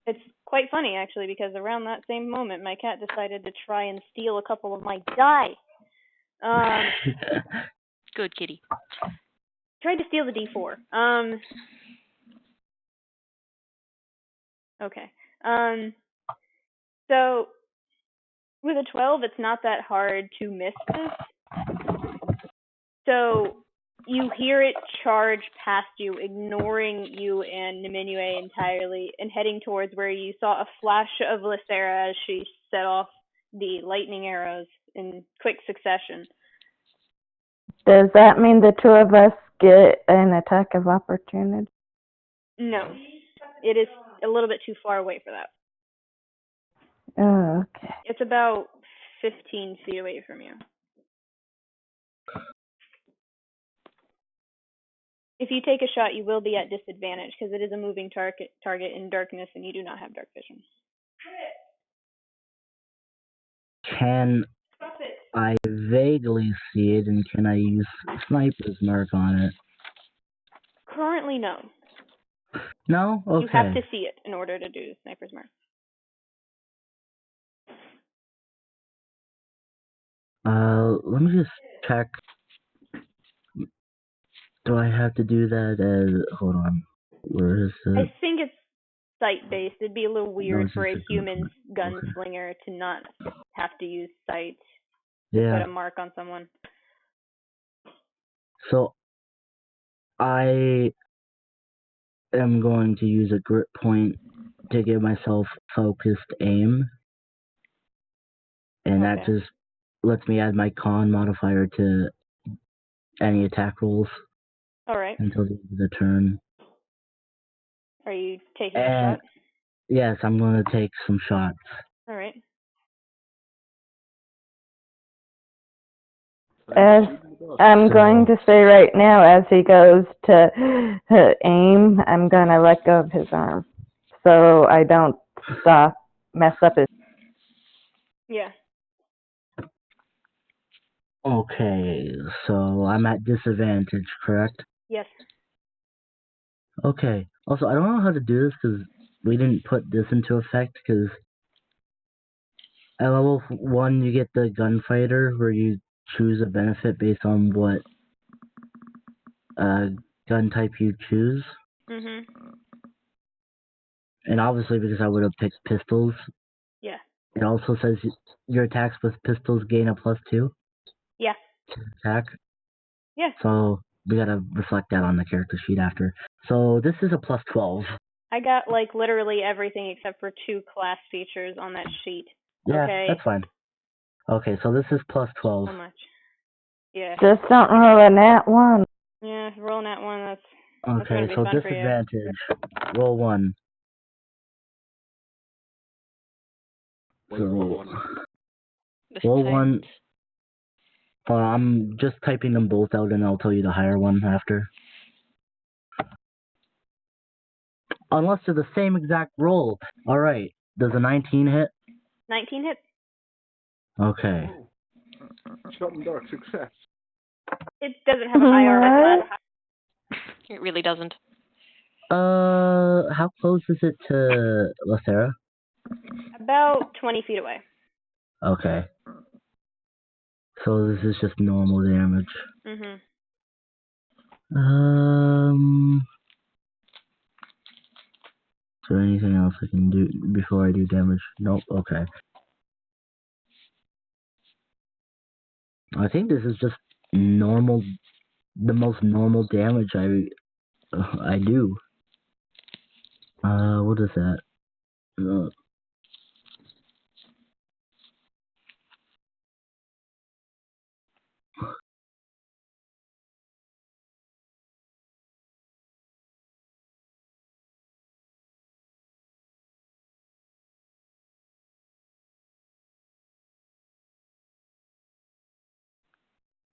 It's quite funny, actually, because around that same moment, my cat decided to try and steal a couple of my die. Good kitty. Tried to steal the D4. Okay. So, with a 12, it's not that hard to miss this. So, you hear it charge past you, ignoring you and Niminue entirely, and heading towards where you saw a flash of Lithera as she set off the lightning arrows in quick succession. Does that mean the 2 of us get an attack of opportunity? No. It is a little bit too far away for that. Oh, okay. It's about 15 feet away from you. If you take a shot, you will be at disadvantage because it is a moving target in darkness, and you do not have dark vision. Can I vaguely see it, and can I use Sniper's Mark on it? Currently, no. No? Okay. You have to see it in order to do Sniper's Mark. Let me just check. Do I have to do that as... Hold on. Where is it? I think it's sight-based. It'd be a little weird it's for a just a human gunfight. Okay. gunslinger to not have to use sight to Yeah. put a mark on someone. So, I am going to use a grip point to give myself focused aim. And that Okay. just lets me add my con modifier to any attack rolls All right. until the end of the turn. Are you taking a And shot? yes, I'm going to take some shots. All right. As I'm going to say right now, as he goes to aim, I'm going to let go of his arm, so I don't mess up his. Yeah. Okay, so I'm at disadvantage, correct? Yes. Okay. Also, I don't know how to do this because we didn't put this into effect because at level 1 you get the gunfighter where you choose a benefit based on what gun type you choose. Mhm. And obviously because I would have picked pistols, Yeah. it also says your attacks with pistols gain a +2 Yeah. to attack. Yeah. So we gotta reflect that on the character sheet after. So this is a +12. I got like literally everything except for 2 class features on that sheet. Yeah, Okay. that's fine. Okay, so this is +12. So much. Yeah. Just don't roll a nat 1. Yeah. Rolling that one. That's Okay, gonna be so fun for you. disadvantage. Roll 1. What's roll one? Roll 1. I'm just typing them both out and I'll tell you the higher one after. Unless they're the same exact roll. Alright. Does a 19 hit? 19 hit. Okay. Shot in dark, success. It doesn't have a high armor class. It really doesn't. How close is it to Lithera? About 20 feet away. Okay. So this is just normal damage. Mhm. Is there anything else I can do before I do damage? Nope, okay. I think this is just normal, the most normal damage I do. What is that?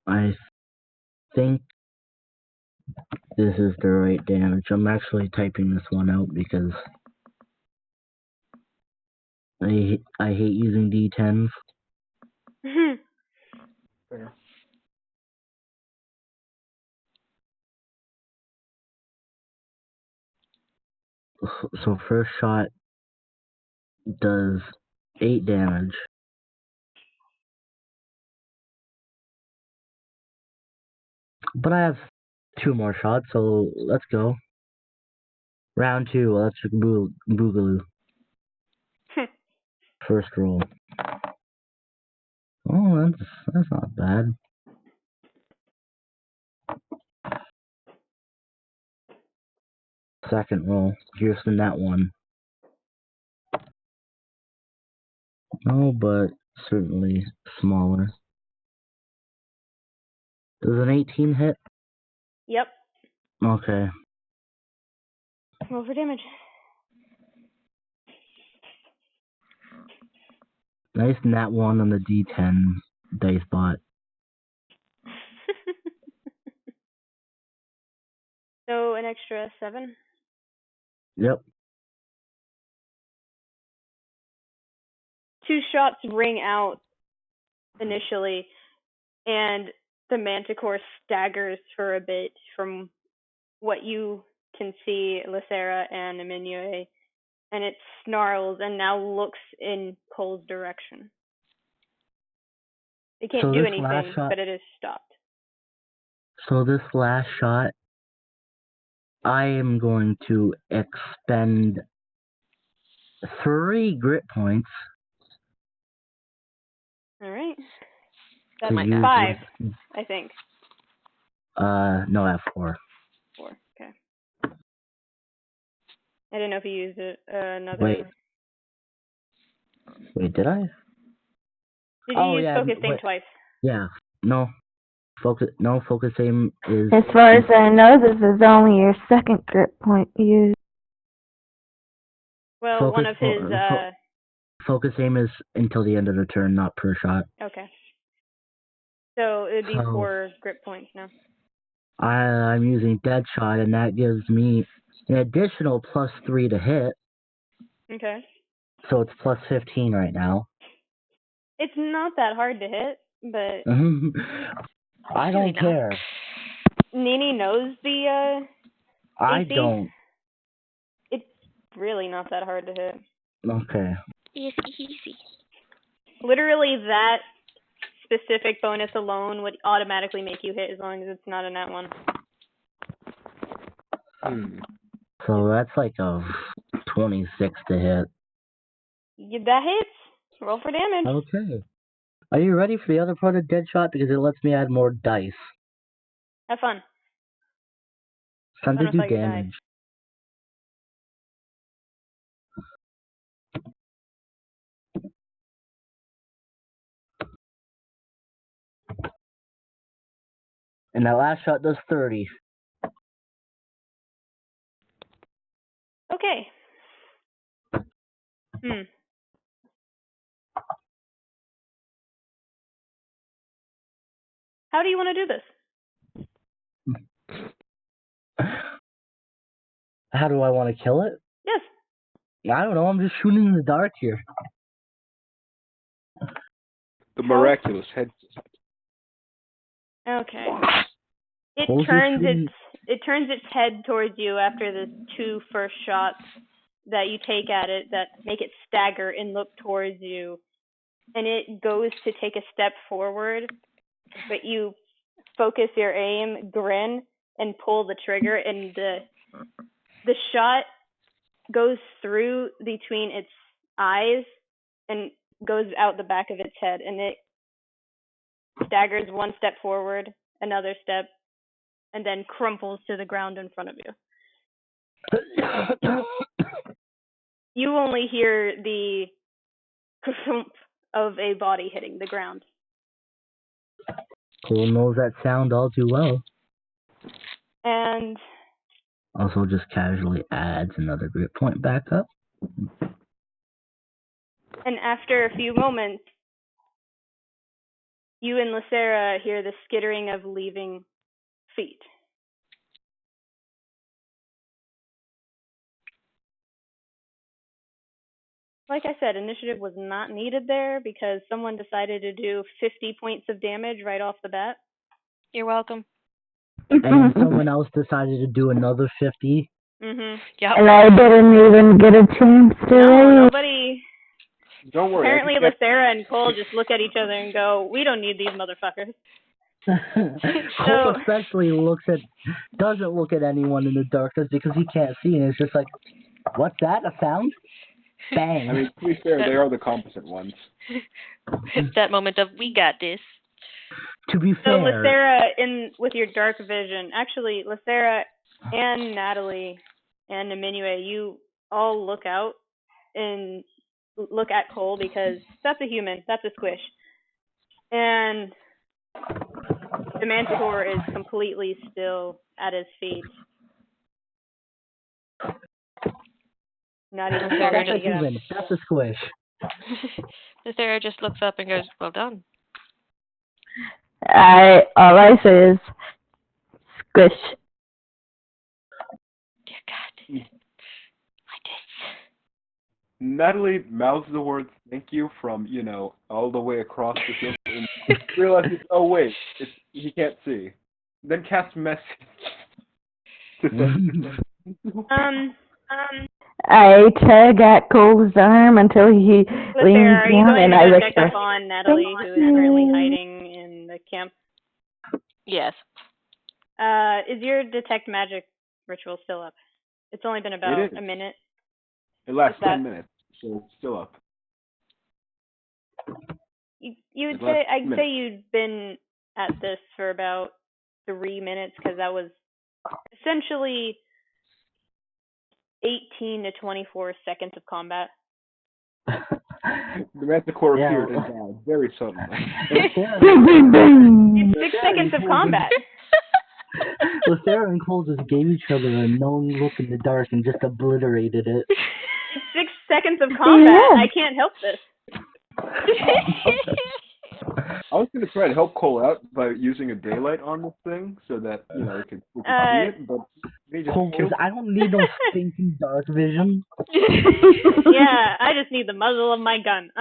I think this is the right damage. I'm actually typing this one out because I hate using D10s. Fair. So first shot does 8 damage. But I have 2 more shots, so let's go. Round 2, Electric Boogaloo. First roll. Oh, that's not bad. Second roll. Here's the net one. No, but certainly smaller. Does an 18 hit? Yep. Okay. Roll for damage. Nice nat 1 on the D10 dice bot. So an extra 7. Yep. 2 shots ring out initially, and the manticore staggers for a bit from what you can see, Lithera and Niminue, and it snarls and now looks in Cole's direction. It can't do anything, but it is stopped. So this last shot, I am going to expend 3 grit points. All right. That's to use 5, I think. No, I have 4. 4, okay. I didn't know if you used it, another... Wait, did I? Did you use focus aim twice? Yeah. No. Focus aim is... As far as I know, this is only your second grit point used. Well, one of his... Focus aim is until the end of the turn, not per shot. Okay. So it would be 4 grit points now. I'm using dead shot, and that gives me an additional +3 to hit. Okay. So it's +15 right now. It's not that hard to hit, but... I don't care. Nini knows the I AC. don't. It's really not that hard to hit. Okay. Easy. Literally that specific bonus alone would automatically make you hit as long as it's not a nat 1. So that's like a 26 to hit. That hits. Roll for damage. Okay. Are you ready for the other part of Deadshot? Because it lets me add more dice. Have fun. Time to do damage. And that last shot does 30. Okay. How do you want to do this? How do I want to kill it? Yes. I don't know. I'm just shooting in the dark here. The miraculous head. Okay. It turns its head towards you after the 2 first shots that you take at it that make it stagger and look towards you. And it goes to take a step forward, but you focus your aim, grin, and pull the trigger, and the shot goes through between its eyes and goes out the back of its head, and it staggers 1 step forward, another step, and then crumples to the ground in front of you. You only hear the crump of a body hitting the ground. Cole knows that sound all too well. And also just casually adds another grit point back up. And after a few moments, you and Lithera hear the skittering of leaving feet. Like I said, initiative was not needed there because someone decided to do 50 points of damage right off the bat. You're welcome. And then someone else decided to do another 50. Yep. And I didn't even get a chance to. No, nobody. Don't worry. Apparently, Lithera and Cole just look at each other and go, "We don't need these motherfuckers." Cole especially doesn't look at anyone in the darkness because he can't see, and it's just like, what's that? A sound? Bang. I mean, to be fair, they are the competent ones. It's that moment of, we got this. To be fair. So Lithera, with your dark vision, actually, Lithera and Natali and Niminue, you all look out and look at Cole because that's a human, that's a squish. And the manticore is completely still at his feet. Not even that's a human. That's a squish. Lithera just looks up and goes, well done. All I say is squish. Dear God. I did. Natali mouths the word thank you from, all the way across the field. and realizes, oh wait, he can't see. Then cast message. I tug at Cole's arm until he leans Lithera, are you down, going and to I go whisper, check up on Natali, who is currently hiding in the camp? Yes. Is your detect magic ritual still up? It's only been about a minute. It lasts 10 minutes, so it's still up. I'd say you'd been at this for about 3 minutes, because that was essentially 18 to 24 seconds of combat. The Manticore appeared and died very suddenly. It's 6 seconds of combat. Lithera and Cole just gave each other a knowing look in the dark and just obliterated it. It's 6 seconds of combat. I can't help this. I was going to try to help Cole out by using a daylight on this thing so that, we could see it, but he just Cole, I don't need no stinking dark vision. Yeah, I just need the muzzle of my gun.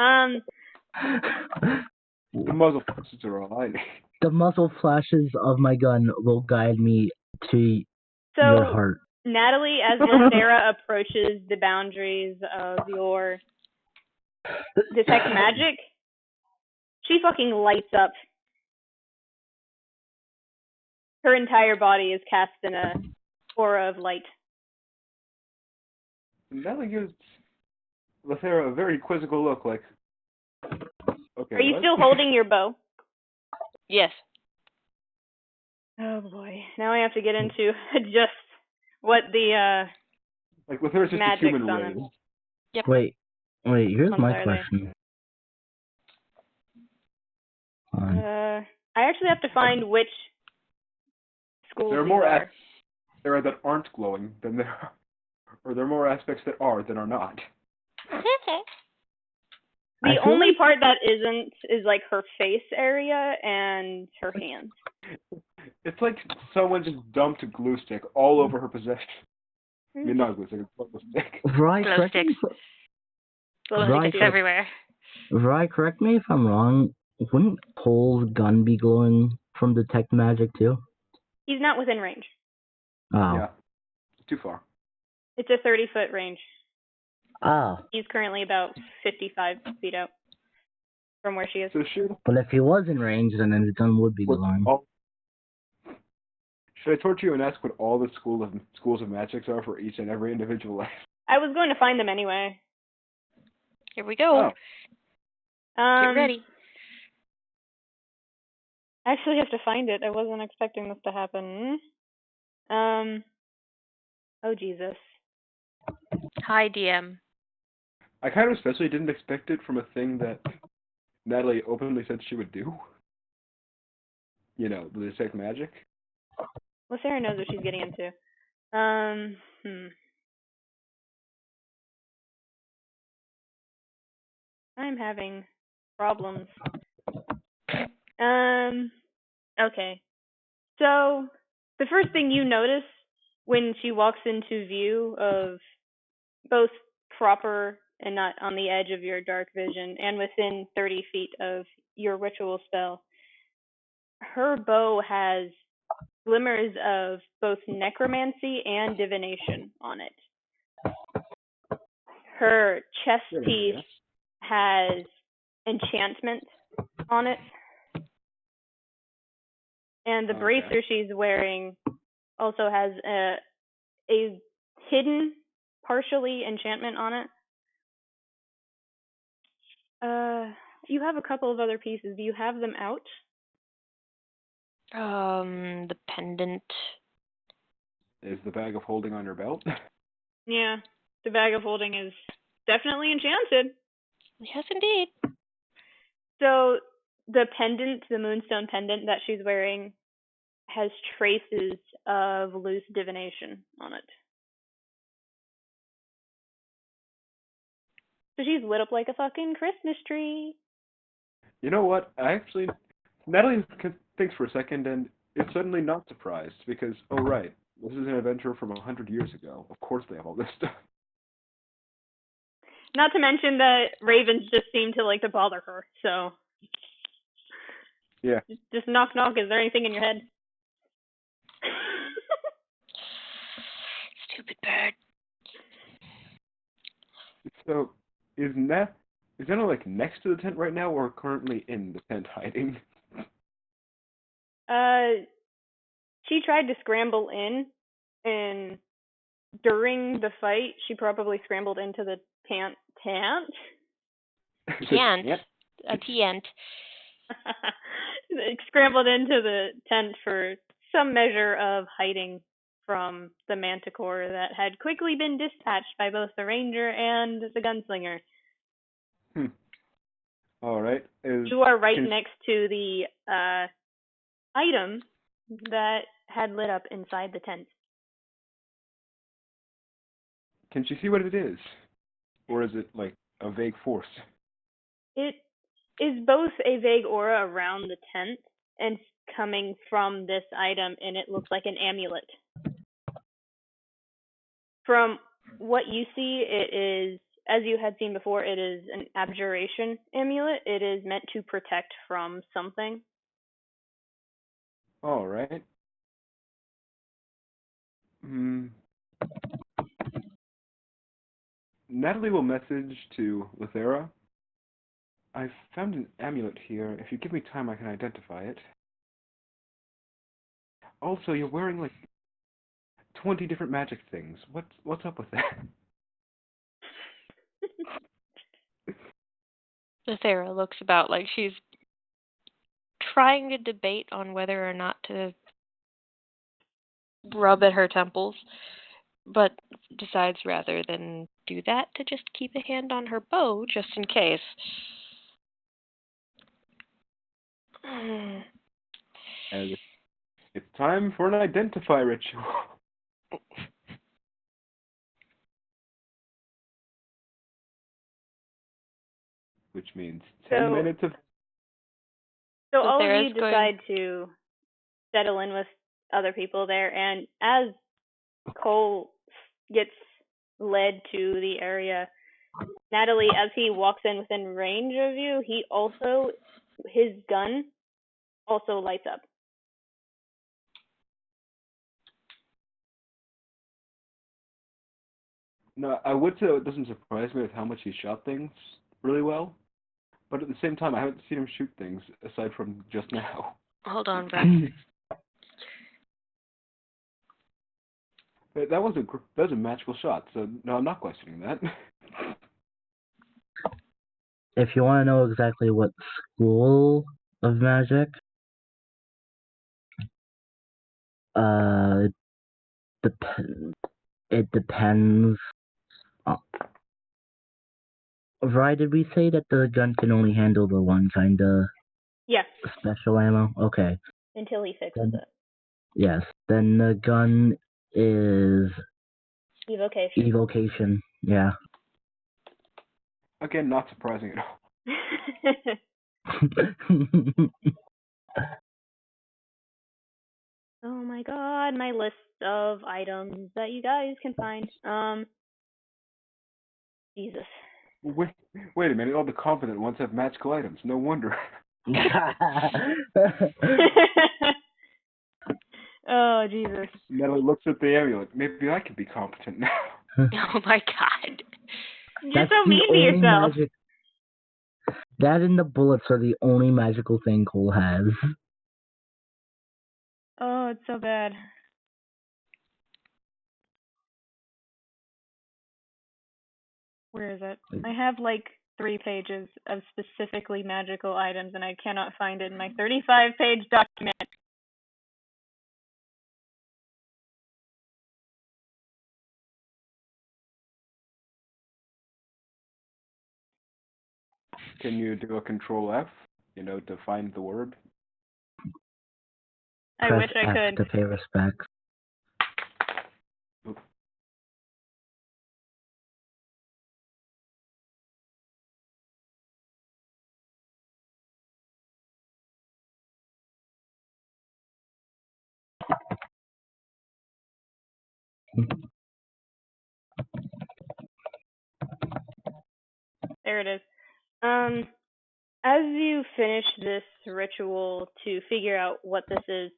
The muzzle flashes are all I need. The muzzle flashes of my gun will guide me to your heart. Natali, as Lithera approaches the boundaries of your detect magic, she fucking lights up. Her entire body is cast in a aura of light. Natali gives Lithera a very quizzical look, like, okay, Are you still holding your bow? Yes. Oh boy. Now I have to get into just what the like Lithera's just a human race. Yep. Wait, here's my question. I actually have to find which schools there are more there are that aren't glowing than there are, or there are more aspects that are than are not. The only part that isn't is like her face area and her hands. It's like someone just dumped a glue stick all over her possession. I mean, not a glue stick, it's a glue stick. Right, Glow sticks. Glow sticks everywhere. Right, correct me if I'm wrong. Wouldn't Cole's gun be glowing from detect magic too? He's not within range. Oh. Yeah, too far. It's a 30-foot range. Oh. He's currently about 55 feet out from where she is. So but if he was in range, then his gun would be glowing. Should I torture you and ask what all the schools of magics are for each and every individual life? I was going to find them anyway. Here we go. Get ready. I actually have to find it. I wasn't expecting this to happen. Oh, Jesus. Hi, DM. I kind of especially didn't expect it from a thing that Natali openly said she would do. The detect magic. Lithera knows what she's getting into. I'm having problems. Okay. So, the first thing you notice when she walks into view of both proper and not on the edge of your dark vision and within 30 feet of your ritual spell, her bow has glimmers of both necromancy and divination on it. Her chest piece has enchantment on it. And the bracer she's wearing also has a hidden, partially enchantment on it. You have a couple of other pieces. Do you have them out? The pendant. Is the bag of holding on your belt? Yeah, the bag of holding is definitely enchanted. Yes, indeed. So the pendant, the moonstone pendant that she's wearing, has traces of loose divination on it. So she's lit up like a fucking Christmas tree. You know what? Natali thinks for a second and is suddenly not surprised because, oh right, this is an adventure from 100 years ago. Of course they have all this stuff. Not to mention that ravens just seem to like to bother her, so. Yeah. Just knock knock. Is there anything in your head? Stupid bird. So, is Nana like next to the tent right now, or currently in the tent hiding? She tried to scramble in, and during the fight, she probably scrambled into the tent. Can't. Yep. A tent. Scrambled into the tent for some measure of hiding from the manticore that had quickly been dispatched by both the ranger and the gunslinger. All right. You are right next to the item that had lit up inside the tent. Can she see what it is? Or is it like a vague force? It is both a vague aura around the tent and coming from this item, and it looks like an amulet. From what you see, it is, as you had seen before, it is an abjuration amulet. It is meant to protect from something. All right. Natali will message to Lithera. I found an amulet here. If you give me time, I can identify it. Also, you're wearing like 20 different magic things. What's up with that? Lithera looks about like she's trying to debate on whether or not to rub at her temples, but decides rather than do that to just keep a hand on her bow just in case. And it's time for an identify ritual. Which means 10 minutes of... So all of Lithera's you decide to settle in with other people there, and as Cole gets led to the area, Natali, as he walks in within range of you, his gun also lights up. No, I would say it doesn't surprise me with how much he shot things really well. But at the same time, I haven't seen him shoot things aside from just now. Hold on, Brad. That was a magical shot, so no, I'm not questioning that. If you want to know exactly what school of magic, it depends. Right, did we say that the gun can only handle the one kind of special ammo? Okay. Until he fixes it. Yes. Then the gun is evocation. Yeah. Again, not surprising at all. Oh my god, my list of items that you guys can find. Jesus. Wait a minute, all the confident ones have magical items. No wonder. Oh, Jesus. Natalie looks at the amulet. Maybe I can be competent now. Oh my god. You're so mean to yourself. That and the bullets are the only magical thing Cole has. Oh, it's so bad. Where is it? I have like 3 pages of specifically magical items, and I cannot find it in my 35-page document. Can you do a Control F, to find the word? I wish I Press F could. to pay respects. Oops. There it is. As you finish this ritual to figure out what this is,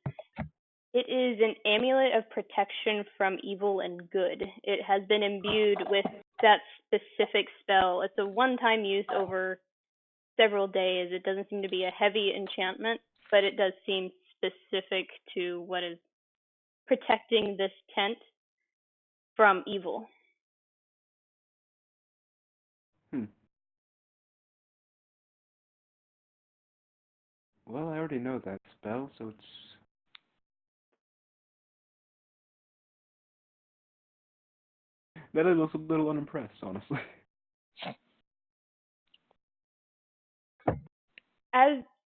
it is an amulet of protection from evil and good. It has been imbued with that specific spell. It's a one-time use over several days. It doesn't seem to be a heavy enchantment, but it does seem specific to what is protecting this tent from evil. Well, I already know that spell, so it's... Natalie looks a little unimpressed, honestly.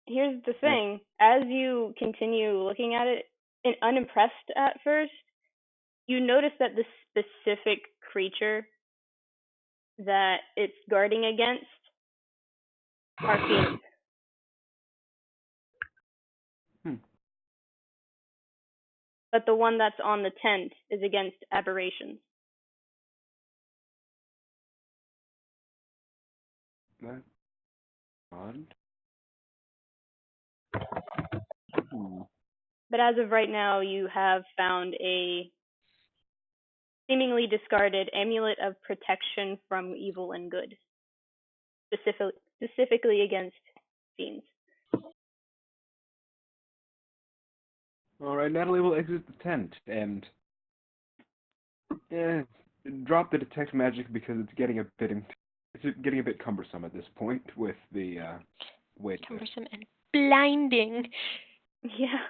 Here's the thing, as you continue looking at it, and unimpressed at first, you notice that the specific creature that it's guarding against are fiends. But the one that's on the tent is against aberrations. That's odd. But as of right now, you have found a seemingly discarded amulet of protection from evil and good, specifically against fiends. All right, Natalie will exit the tent and drop the detect magic because it's getting a bit cumbersome at this point with the wait. Cumbersome and blinding. Yeah.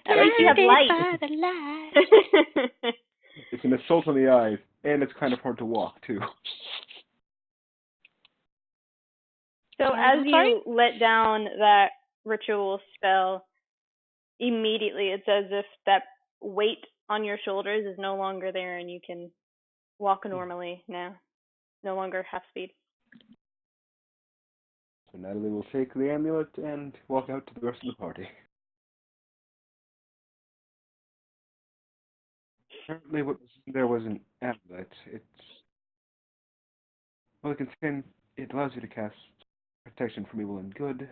At least you have light. By the light. It's an assault on the eyes, and it's kind of hard to walk too. So as you let down that ritual spell, immediately it's as if that weight on your shoulders is no longer there and you can walk normally now. No longer half speed. So Natalie will take the amulet and walk out to the rest of the party. Apparently there was an amulet. It allows you to cast protection from evil and good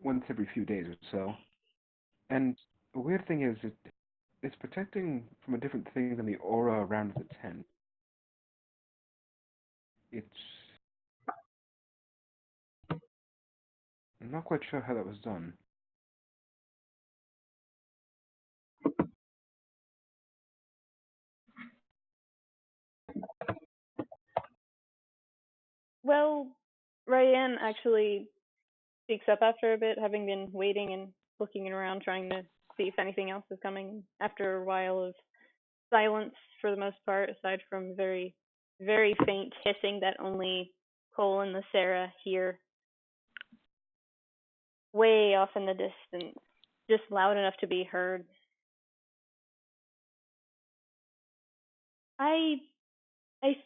once every few days or so. And the weird thing is it's protecting from a different thing than the aura around the tent. I'm not quite sure how that was done. Well, Raiann actually speaks up after a bit, having been waiting and looking around, trying to see if anything else is coming. After a while of silence, for the most part, aside from very, very faint hissing that only Cole and Lithera hear, way off in the distance, just loud enough to be heard. I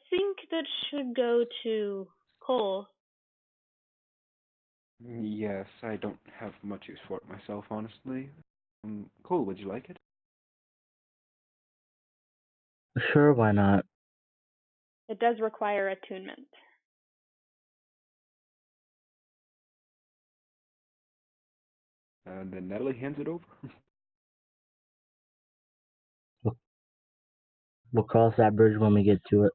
think that should go to Cole. Yes, I don't have much use for it myself, honestly. Cole, would you like it? Sure, why not? It does require attunement. And then Natalie hands it over. We'll cross that bridge when we get to it.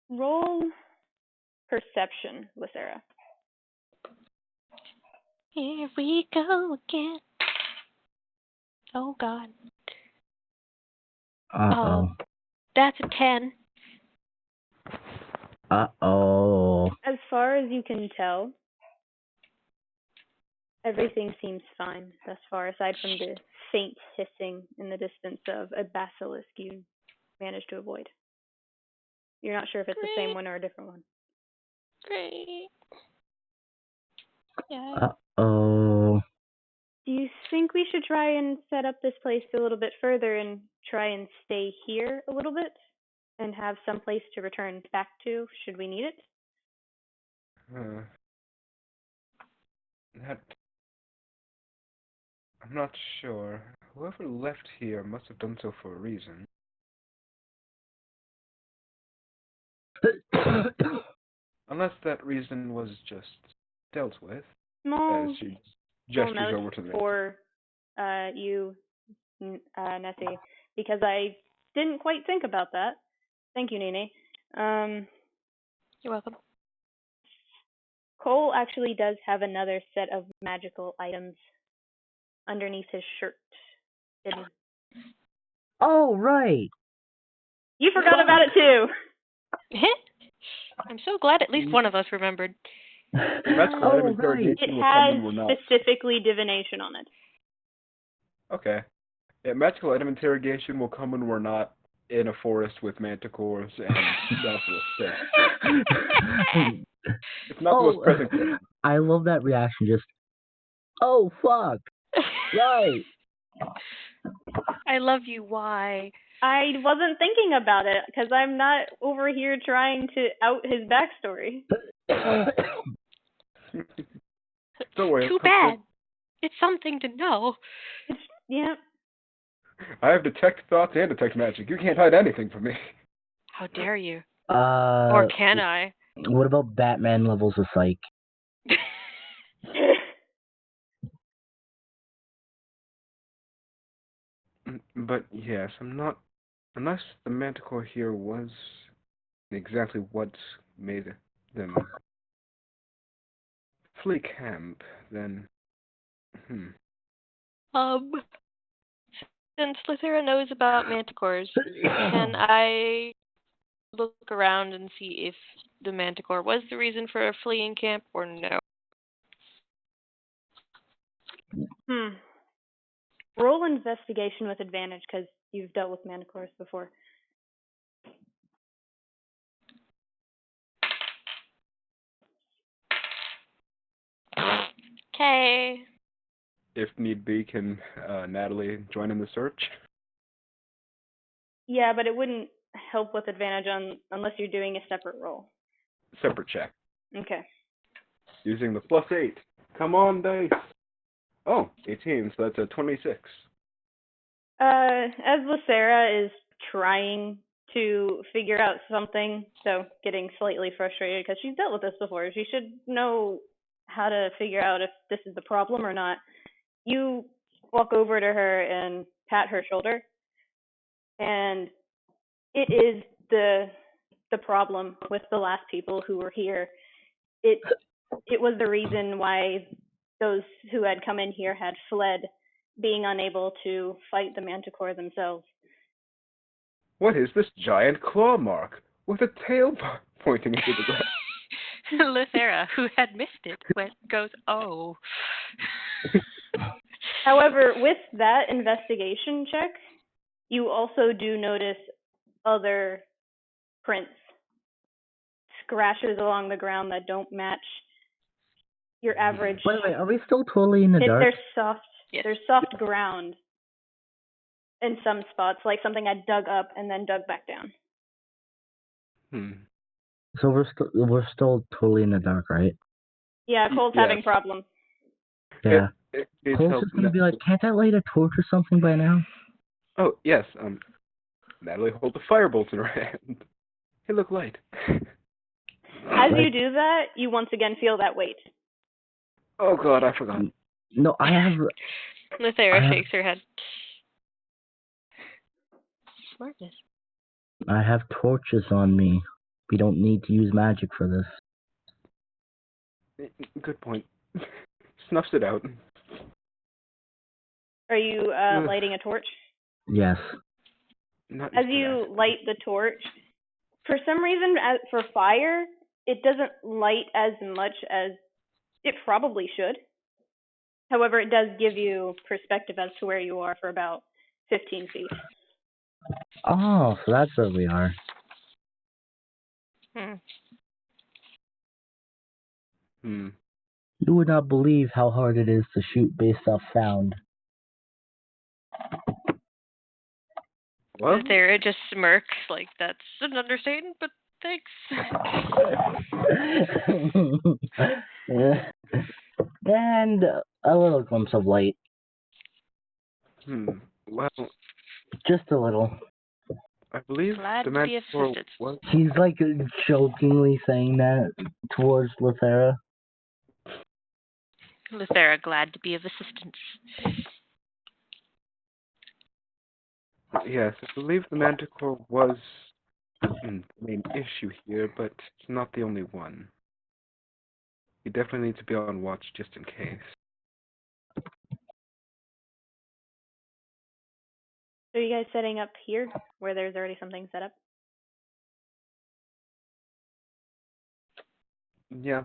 Roll perception, Lithera. Here we go again. Oh, God. Uh-oh. That's a 10. Uh-oh. As far as you can tell, everything seems fine thus far, aside from the faint hissing in the distance of a basilisk you managed to avoid. You're not sure if it's the same one or a different one. Great. Yeah. Uh-oh. Do you think we should try and set up this place a little bit further and try and stay here a little bit and have some place to return back to should we need it? I'm not sure. Whoever left here must have done so for a reason. Unless that reason was just dealt with, Small, as she small gestures note over to the for you, Nessie, because I didn't quite think about that. Thank you, Nene. You're welcome. Cole actually does have another set of magical items underneath his shirt. Oh, right. You forgot about it too. I'm so glad at least one of us remembered. Magical Oh, item right. interrogation It will come when has we're not. specifically divination on it. Okay. Yeah, magical item interrogation will come when we're not in a forest with manticores and Delphos. It's not the most present. I love that reaction. Just, oh, fuck. Right. I love you. Why? I wasn't thinking about it because I'm not over here trying to out his backstory. Don't worry. Too bad. It's something to know. Yeah. I have detect thoughts and detect magic. You can't hide anything from me. How dare you? Uh, Or can I? What about Batman levels of psych? But yes, I'm not. Unless the manticore here was exactly what made them flee camp, then. Since Lithera knows about manticores, can I look around and see if the manticore was the reason for a fleeing camp or no? Roll investigation with advantage because you've dealt with manticores before. Okay. If need be, can Natali join in the search? Yeah, but it wouldn't help with advantage unless you're doing a separate roll. Separate check. Okay. Using the +8. Come on, dice. Oh, 18, so that's a 26. As Lithera is trying to figure out something, so getting slightly frustrated because she's dealt with this before. She should know how to figure out if this is the problem or not. You walk over to her and pat her shoulder, and it is the problem with the last people who were here. It was the reason why those who had come in here had fled, being unable to fight the manticore themselves. What is this giant claw mark with a tail pointing into the ground? Lithera, who had missed it, goes, oh. However, with that investigation check, you also do notice other prints, scratches along the ground that don't match your average. Wait, are we still totally in the dark? There's soft, there's soft ground in some spots, like something I dug up and then dug back down. So we're still totally in the dark, right? Yeah, Cole's having problems. Yeah. It's Cole's just gonna be like, can't I light a torch or something by now? Oh, yes. Natali holds a firebolt in her hand. Hey, look, light. As you do that, you once again feel that weight. Oh, God, I forgot. No, I have... Lithera shakes her head. Smartness. I have torches on me. We don't need to use magic for this. Good point. Snuffs it out. Are you lighting a torch? Yes. As you light the torch, for some reason, for fire, it doesn't light as much as it probably should. However, it does give you perspective as to where you are for about 15 feet. Oh, so that's where we are. You would not believe how hard it is to shoot based off sound. Well, Lithera just smirks, like, that's an understatement, but thanks. And a little glimpse of light. Well, Just a little. I believe Glad the to be of Manticore assistance. was... He's like jokingly saying that towards Lithera. Lithera, glad to be of assistance. Yes, I believe the Manticore was the main issue here, but it's not the only one. You definitely need to be on watch just in case. So are you guys setting up here, where there's already something set up? Yeah.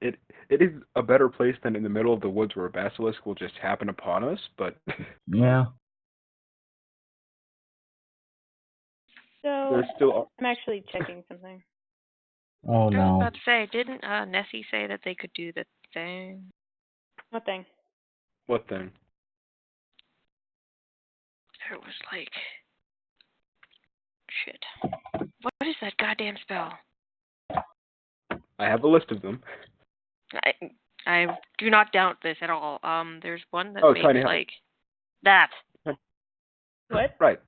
It is a better place than in the middle of the woods where a basilisk will just happen upon us, but Yeah. So there's still... I'm actually checking something. Oh I was no. about to say, didn't Nessie say that they could do the thing? What thing? What thing? There was like... Shit. What is that goddamn spell? I have a list of them. I do not doubt this at all. There's one that Tiny makes hut. like... That. What? Right.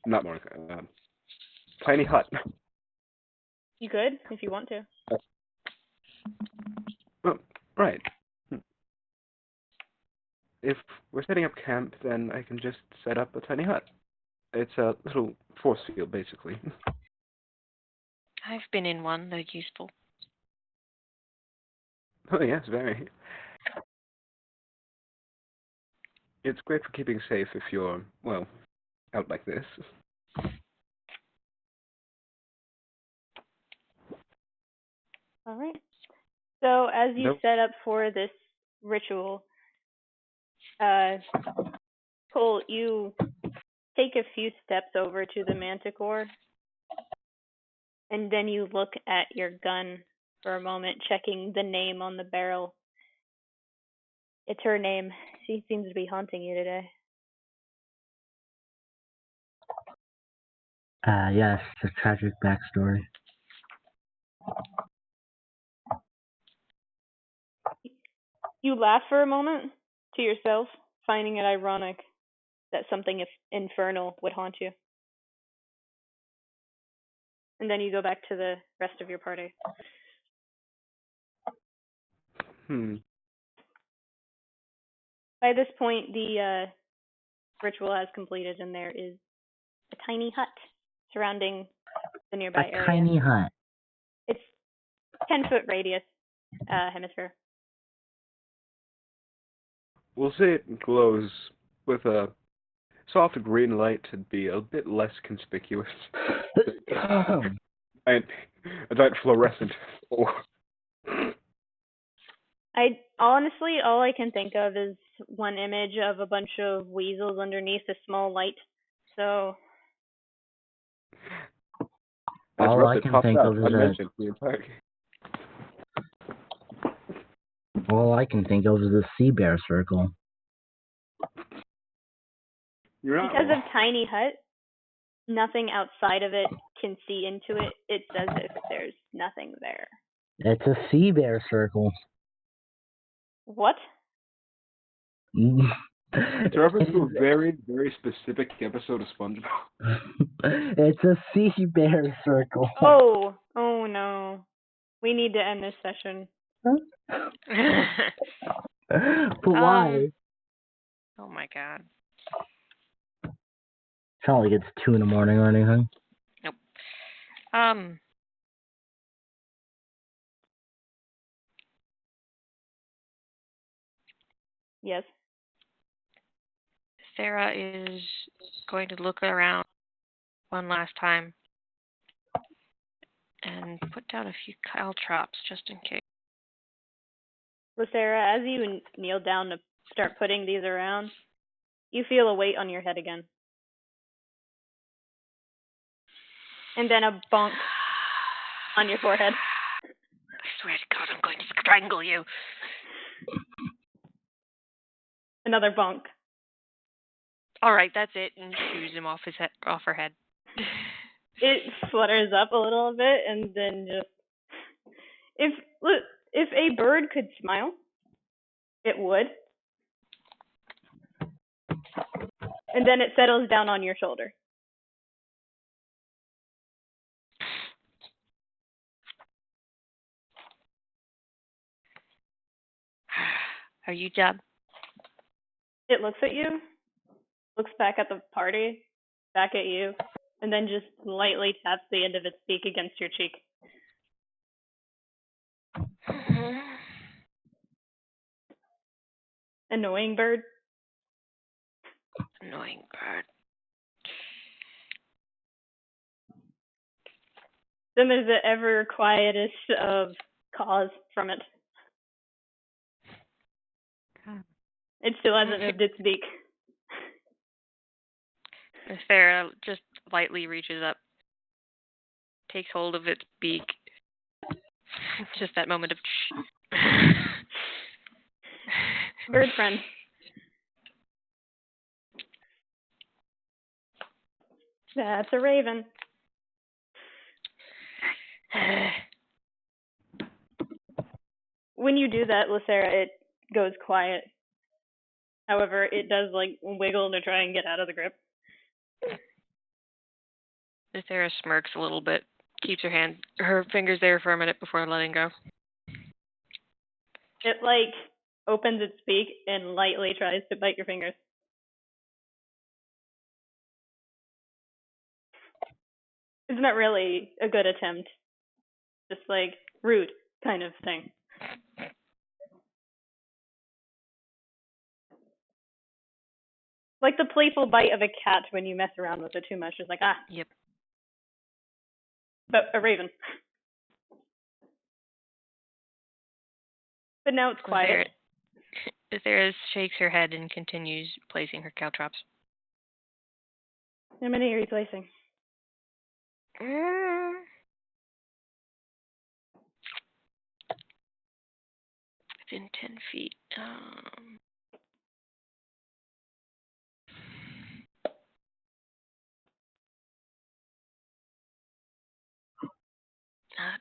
Not morning. Tiny hut. You could, if you want to. Oh, right. If we're setting up camp, then I can just set up a tiny hut. It's a little force field, basically. I've been in one. They're useful. Oh, yes, very. It's great for keeping safe if you're, well, out like this. All right. So as you Nope. set up for this ritual, Cole, you take a few steps over to the Manticore, and then you look at your gun for a moment, checking the name on the barrel. It's her name. She seems to be haunting you today. Yes, the tragic backstory. You laugh for a moment to yourself, finding it ironic that something infernal would haunt you. And then you go back to the rest of your party. By this point, the ritual has completed, and there is a tiny hut surrounding the nearby area. A tiny hut. It's 10-foot radius hemisphere. We'll say it glows with a soft green light to be a bit less conspicuous. A giant fluorescent. Oh. Honestly, all I can think of is one image of a bunch of weasels underneath a small light. So all I can think of is all I can think of is the sea bear circle. because of tiny hut, nothing outside of it can see into it. It's as if there's nothing there. It's a sea bear circle. What? It's a reference to a very, very specific episode of SpongeBob. It's a sea bear circle. Oh no. We need to end this session. But why? Oh my god. It's not like it's 2 a.m. or anything. Nope. Yes. Sarah is going to look around one last time and put down a few caltrops just in case. Lithera, as you kneel down to start putting these around, you feel a weight on your head again. And then a bonk on your forehead. I swear to God, I'm going to strangle you. Another bonk. All right, that's it, and shoos him off her head. It flutters up a little bit, and then just if a bird could smile, It would. And then it settles down on your shoulder. Are you done? It looks at you, looks back at the party, back at you, and then just lightly taps the end of its beak against your cheek. Annoying bird. Annoying bird. Then there's the ever quietest of caws from it. It still hasn't moved its beak. Lithera just lightly reaches up, takes hold of its beak. Just that moment of Bird friend. That's a raven. When you do that, Lithera, it goes quiet. However, it does like wiggle to try and get out of the grip. Lithera smirks a little bit, keeps her fingers there for a minute before letting go. It like opens its beak and lightly tries to bite your fingers. It's not really a good attempt. Just like rude kind of thing. Like the playful bite of a cat when you mess around with it too much. It's like, ah. Yep. But a raven. But now it's quiet. Lithera shakes her head and continues placing her caltrops. How many are you placing? Within 10 feet.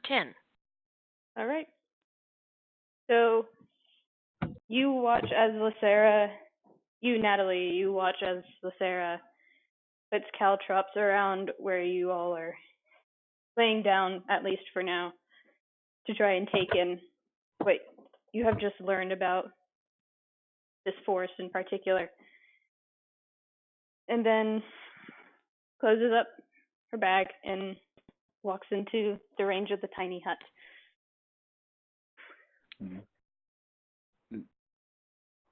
10. All right. So you watch as Lithera, Natali, you watch as Lithera puts caltrops around where you all are laying down, at least for now, to try and take in what you have just learned about this forest in particular. And then closes up her bag and walks into the range of the tiny hut.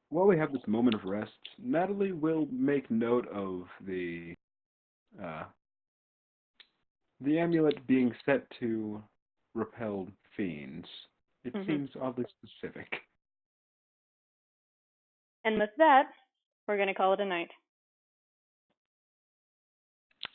While we have this moment of rest, Natali will make note of the amulet being set to repel fiends. It seems oddly specific. And with that, we're going to call it a night.